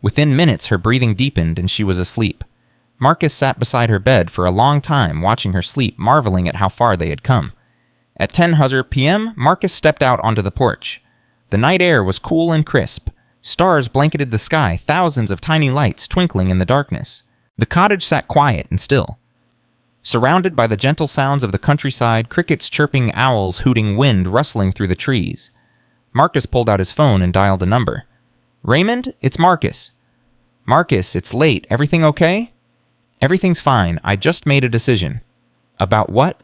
Within minutes, her breathing deepened and she was asleep. Marcus sat beside her bed for a long time, watching her sleep, marveling at how far they had come. At 10:00 p.m., Marcus stepped out onto the porch. The night air was cool and crisp. Stars blanketed the sky, thousands of tiny lights twinkling in the darkness. The cottage sat quiet and still. Surrounded by the gentle sounds of the countryside, crickets chirping, owls hooting, wind rustling through the trees. Marcus pulled out his phone and dialed a number. "Raymond, it's Marcus." "Marcus, it's late. Everything okay?" "Everything's fine. I just made a decision." "About what?"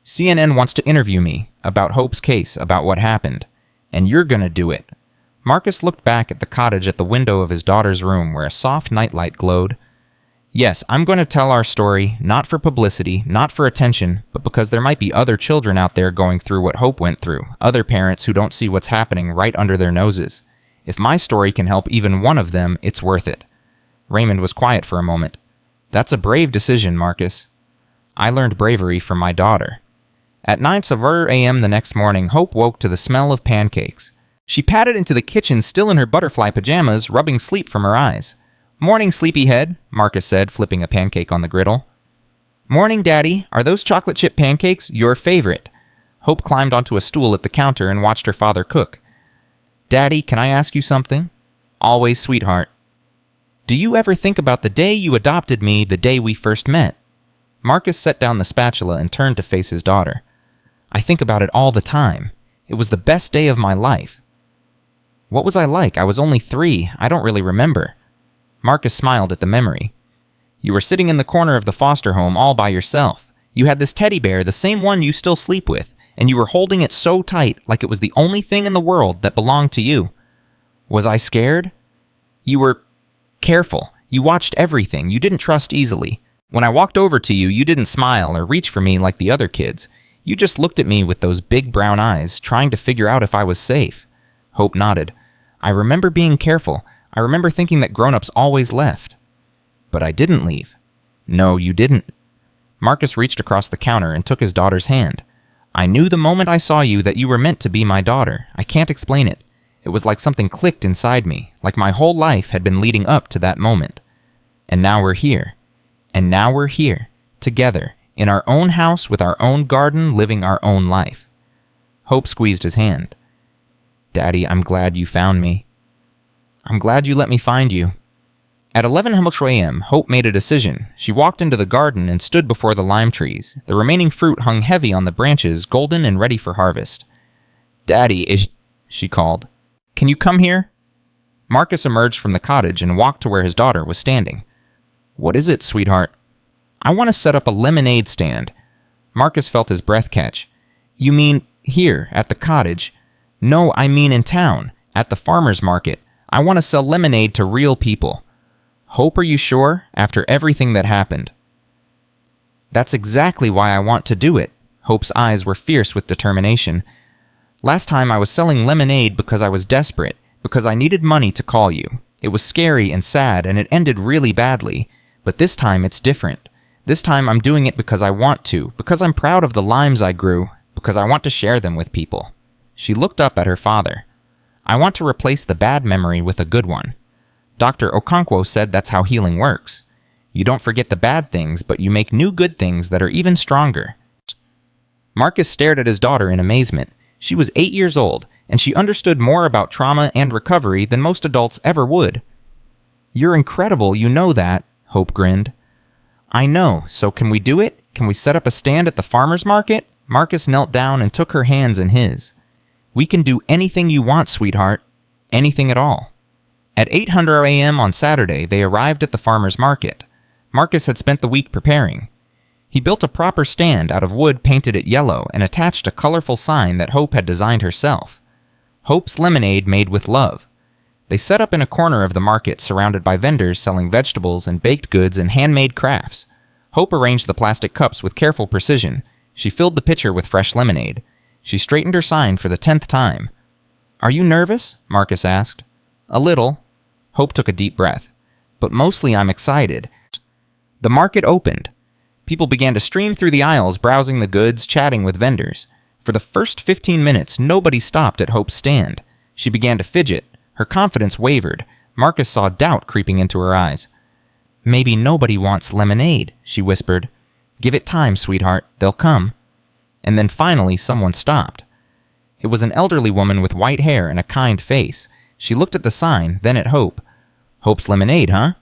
"CNN wants to interview me. About Hope's case, about what happened. And you're gonna do it." Marcus looked back at the cottage at the window of his daughter's room where a soft nightlight glowed. "Yes, I'm going to tell our story, not for publicity, not for attention, but because there might be other children out there going through what Hope went through, other parents who don't see what's happening right under their noses. If my story can help even one of them, it's worth it." Raymond was quiet for a moment. "That's a brave decision, Marcus." "I learned bravery from my daughter." At 9:00 a.m. the next morning, Hope woke to the smell of pancakes. She padded into the kitchen still in her butterfly pajamas, rubbing sleep from her eyes. "Morning, sleepyhead," Marcus said, flipping a pancake on the griddle. "Morning, Daddy. Are those chocolate chip pancakes your favorite?" Hope climbed onto a stool at the counter and watched her father cook. "Daddy, can I ask you something?" "Always, sweetheart." "Do you ever think about the day you adopted me, the day we first met?" Marcus set down the spatula and turned to face his daughter. "I think about it all the time. It was the best day of my life." "What was I like? I was only 3. I don't really remember." Marcus smiled at the memory. "You were sitting in the corner of the foster home all by yourself. You had this teddy bear, the same one you still sleep with, and you were holding it so tight like it was the only thing in the world that belonged to you. Was I scared?" "You were careful. You watched everything. You didn't trust easily. When I walked over to you, you didn't smile or reach for me like the other kids. You just looked at me with those big brown eyes, trying to figure out if I was safe." Hope nodded. "I remember being careful. I remember thinking that grown-ups always left." "But I didn't leave." "No, you didn't." Marcus reached across the counter and took his daughter's hand. "I knew the moment I saw you that you were meant to be my daughter. I can't explain it. It was like something clicked inside me, like my whole life had been leading up to that moment. And now we're here. And now we're here, together, in our own house with our own garden, living our own life." Hope squeezed his hand. "Daddy, I'm glad you found me." "I'm glad you let me find you." At 11:00 a.m., Hope made a decision. She walked into the garden and stood before the lime trees. The remaining fruit hung heavy on the branches, golden and ready for harvest. "Daddy, she called. "Can you come here?" Marcus emerged from the cottage and walked to where his daughter was standing. "What is it, sweetheart?" "I want to set up a lemonade stand." Marcus felt his breath catch. "You mean here, at the cottage?" "No, I mean in town, at the farmer's market. I want to sell lemonade to real people." "Hope, are you sure, after everything that happened?" "That's exactly why I want to do it." Hope's eyes were fierce with determination. "Last time I was selling lemonade because I was desperate, because I needed money to call you. It was scary and sad, and it ended really badly. But this time it's different. This time I'm doing it because I want to, because I'm proud of the limes I grew, because I want to share them with people." She looked up at her father. "I want to replace the bad memory with a good one. Dr. Okonkwo said that's how healing works. You don't forget the bad things, but you make new good things that are even stronger." Marcus stared at his daughter in amazement. She was 8 years old, and she understood more about trauma and recovery than most adults ever would. "You're incredible, you know that," Hope grinned. "I know, so can we do it? Can we set up a stand at the farmer's market?" Marcus knelt down and took her hands in his. "We can do anything you want, sweetheart. Anything at all." At 8:00 a.m. on Saturday, they arrived at the farmer's market. Marcus had spent the week preparing. He built a proper stand out of wood, painted it yellow, and attached a colorful sign that Hope had designed herself. "Hope's Lemonade Made with Love." They set up in a corner of the market, surrounded by vendors selling vegetables and baked goods and handmade crafts. Hope arranged the plastic cups with careful precision. She filled the pitcher with fresh lemonade. She straightened her sign for the 10th time. "Are you nervous?" Marcus asked. "A little." Hope took a deep breath. "But mostly I'm excited." The market opened. People began to stream through the aisles, browsing the goods, chatting with vendors. For the first 15 minutes, nobody stopped at Hope's stand. She began to fidget. Her confidence wavered. Marcus saw doubt creeping into her eyes. "Maybe nobody wants lemonade," she whispered. "Give it time, sweetheart. They'll come." And then finally someone stopped. It was an elderly woman with white hair and a kind face. She looked at the sign, then at Hope. "Hope's Lemonade, huh?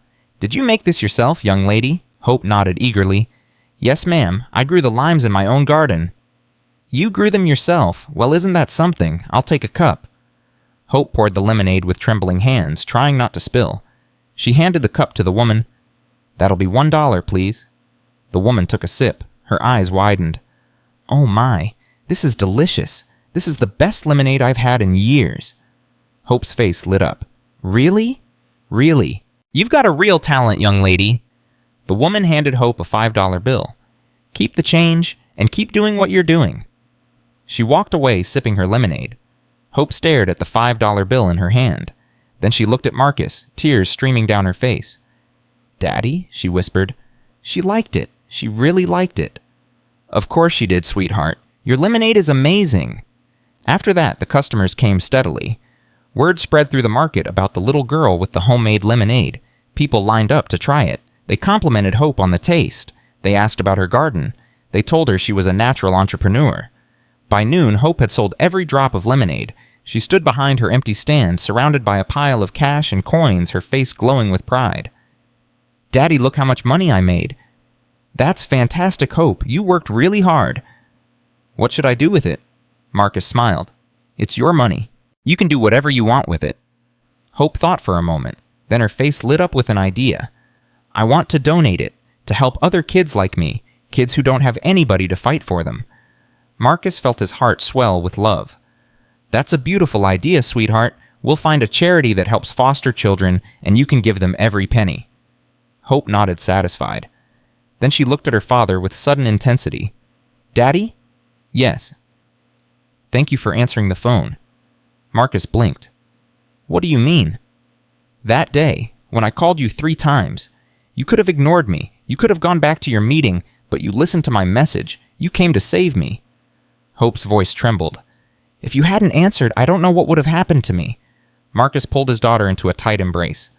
Did you make this yourself, young lady?" Hope nodded eagerly. "Yes, ma'am. I grew the limes in my own garden." "You grew them yourself? Well, isn't that something? I'll take a cup." Hope poured the lemonade with trembling hands, trying not to spill. She handed the cup to the woman. "That'll be $1, please." The woman took a sip. Her eyes widened. "Oh my, this is delicious. This is the best lemonade I've had in years." Hope's face lit up. "Really? Really? You've got a real talent, young lady." The woman handed Hope a $5 bill. "Keep the change, and keep doing what you're doing." She walked away, sipping her lemonade. Hope stared at the $5 bill in her hand. Then she looked at Marcus, tears streaming down her face. "Daddy," she whispered. "She liked it. She really liked it." "Of course she did, sweetheart. Your lemonade is amazing." After that, the customers came steadily. Word spread through the market about the little girl with the homemade lemonade. People lined up to try it. They complimented Hope on the taste. They asked about her garden. They told her she was a natural entrepreneur. By noon, Hope had sold every drop of lemonade. She stood behind her empty stand, surrounded by a pile of cash and coins, her face glowing with pride. "Daddy, look how much money I made." "That's fantastic, Hope. You worked really hard." "What should I do with it?" Marcus smiled. "It's your money. You can do whatever you want with it." Hope thought for a moment. Then her face lit up with an idea. "I want to donate it, to help other kids like me, kids who don't have anybody to fight for them." Marcus felt his heart swell with love. "That's a beautiful idea, sweetheart. We'll find a charity that helps foster children, and you can give them every penny." Hope nodded, satisfied. Then she looked at her father with sudden intensity. "Daddy?" "Yes." "Thank you for answering the phone." Marcus blinked. "What do you mean?" "That day, when I called you 3 times, you could have ignored me. You could have gone back to your meeting, but you listened to my message. You came to save me." Hope's voice trembled. "If you hadn't answered, I don't know what would have happened to me." Marcus pulled his daughter into a tight embrace.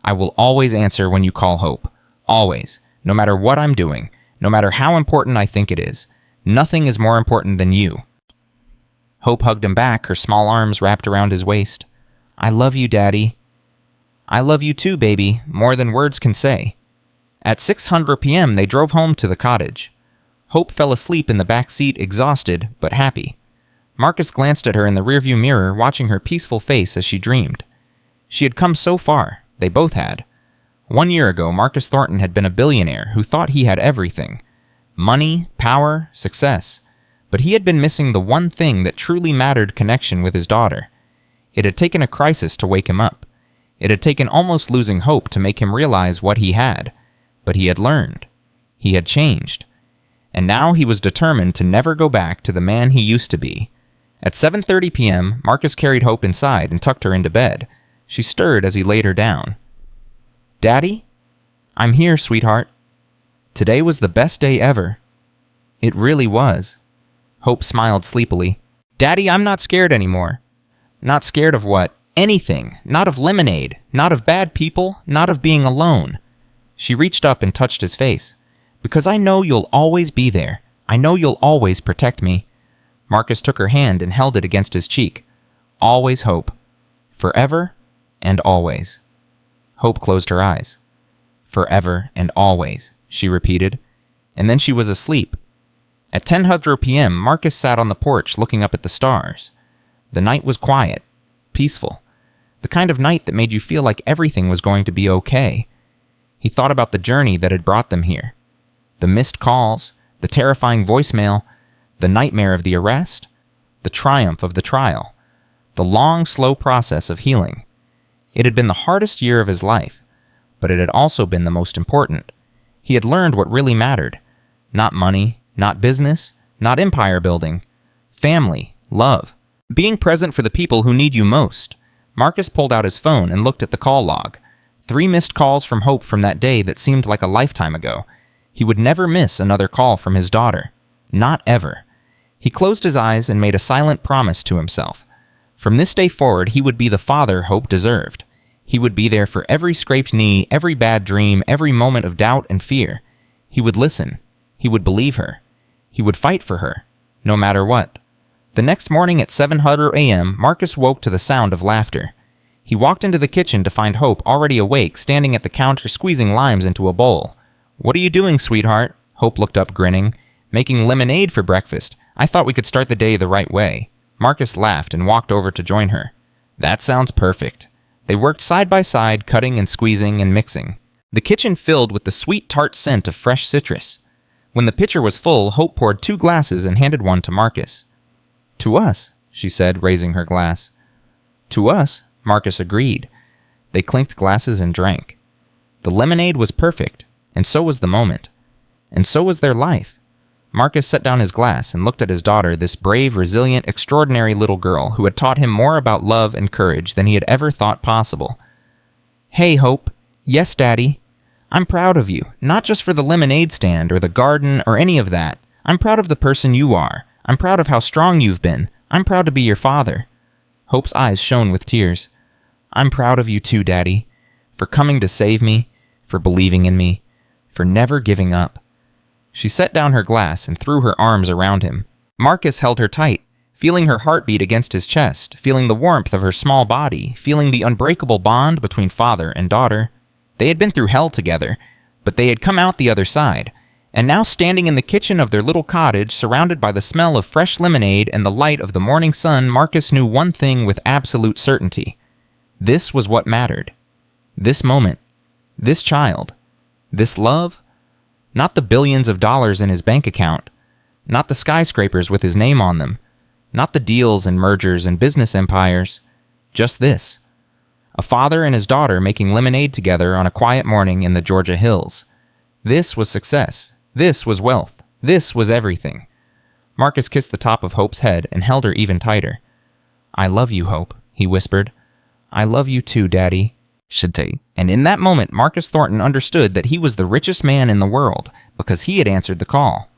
"I will always answer when you call, Hope. Always. No matter what I'm doing. No matter how important I think it is. Nothing is more important than you." Hope hugged him back, her small arms wrapped around his waist. "I love you, Daddy." "I love you too, baby, more than words can say." At 6:00 p.m., they drove home to the cottage. Hope fell asleep in the back seat, exhausted but happy. Marcus glanced at her in the rearview mirror, watching her peaceful face as she dreamed. She had come so far. They both had. 1 year ago, Marcus Thornton had been a billionaire who thought he had everything. Money, power, success. But he had been missing the one thing that truly mattered: connection with his daughter. It had taken a crisis to wake him up. It had taken almost losing hope to make him realize what he had. But he had learned. He had changed. And now he was determined to never go back to the man he used to be. At 7:30 p.m., Marcus carried Hope inside and tucked her into bed. She stirred as he laid her down. "Daddy?" "I'm here, sweetheart." "Today was the best day ever." "It really was." Hope smiled sleepily. "Daddy, I'm not scared anymore." "Not scared of what?" "Anything. Not of lemonade. Not of bad people. Not of being alone." She reached up and touched his face. "Because I know you'll always be there. I know you'll always protect me." Marcus took her hand and held it against his cheek. "Always, Hope. Forever and always." Hope closed her eyes. "Forever and always," she repeated. And then she was asleep. At 10:00 p.m., Marcus sat on the porch looking up at the stars. The night was quiet, peaceful. The kind of night that made you feel like everything was going to be okay. He thought about the journey that had brought them here. The missed calls, the terrifying voicemail, the nightmare of the arrest, the triumph of the trial, the long, slow process of healing. It had been the hardest year of his life, but it had also been the most important. He had learned what really mattered. Not money, not business, not empire building. Family, love, being present for the people who need you most. Marcus pulled out his phone and looked at the call log. 3 missed calls from Hope from that day that seemed like a lifetime ago. He would never miss another call from his daughter. Not ever. He closed his eyes and made a silent promise to himself. From this day forward, he would be the father Hope deserved. He would be there for every scraped knee, every bad dream, every moment of doubt and fear. He would listen. He would believe her. He would fight for her, no matter what. The next morning at 7:00 a.m., Marcus woke to the sound of laughter. He walked into the kitchen to find Hope already awake, standing at the counter squeezing limes into a bowl. "What are you doing, sweetheart?" Hope looked up, grinning. "Making lemonade for breakfast. I thought we could start the day the right way." Marcus laughed and walked over to join her. "That sounds perfect." They worked side by side, cutting and squeezing and mixing. The kitchen filled with the sweet tart scent of fresh citrus. When the pitcher was full, Hope poured 2 glasses and handed one to Marcus. "To us," she said, raising her glass. "To us," Marcus agreed. They clinked glasses and drank. The lemonade was perfect, and so was the moment. And so was their life. Marcus set down his glass and looked at his daughter, this brave, resilient, extraordinary little girl who had taught him more about love and courage than he had ever thought possible. "Hey, Hope. Yes, Daddy. I'm proud of you, not just for the lemonade stand or the garden or any of that. I'm proud of the person you are. I'm proud of how strong you've been. I'm proud to be your father." Hope's eyes shone with tears. "I'm proud of you too, Daddy, for coming to save me, for believing in me, for never giving up." She set down her glass and threw her arms around him. Marcus held her tight, feeling her heartbeat against his chest, feeling the warmth of her small body, feeling the unbreakable bond between father and daughter. They had been through hell together, but they had come out the other side, and now standing in the kitchen of their little cottage, surrounded by the smell of fresh lemonade and the light of the morning sun, Marcus knew one thing with absolute certainty. This was what mattered. This moment. This child. This love. Not the billions of dollars in his bank account. Not the skyscrapers with his name on them. Not the deals and mergers and business empires. Just this. A father and his daughter making lemonade together on a quiet morning in the Georgia hills. This was success. This was wealth. This was everything. Marcus kissed the top of Hope's head and held her even tighter. "I love you, Hope," he whispered. "I love you too, Daddy." And in that moment, Marcus Thornton understood that he was the richest man in the world because he had answered the call.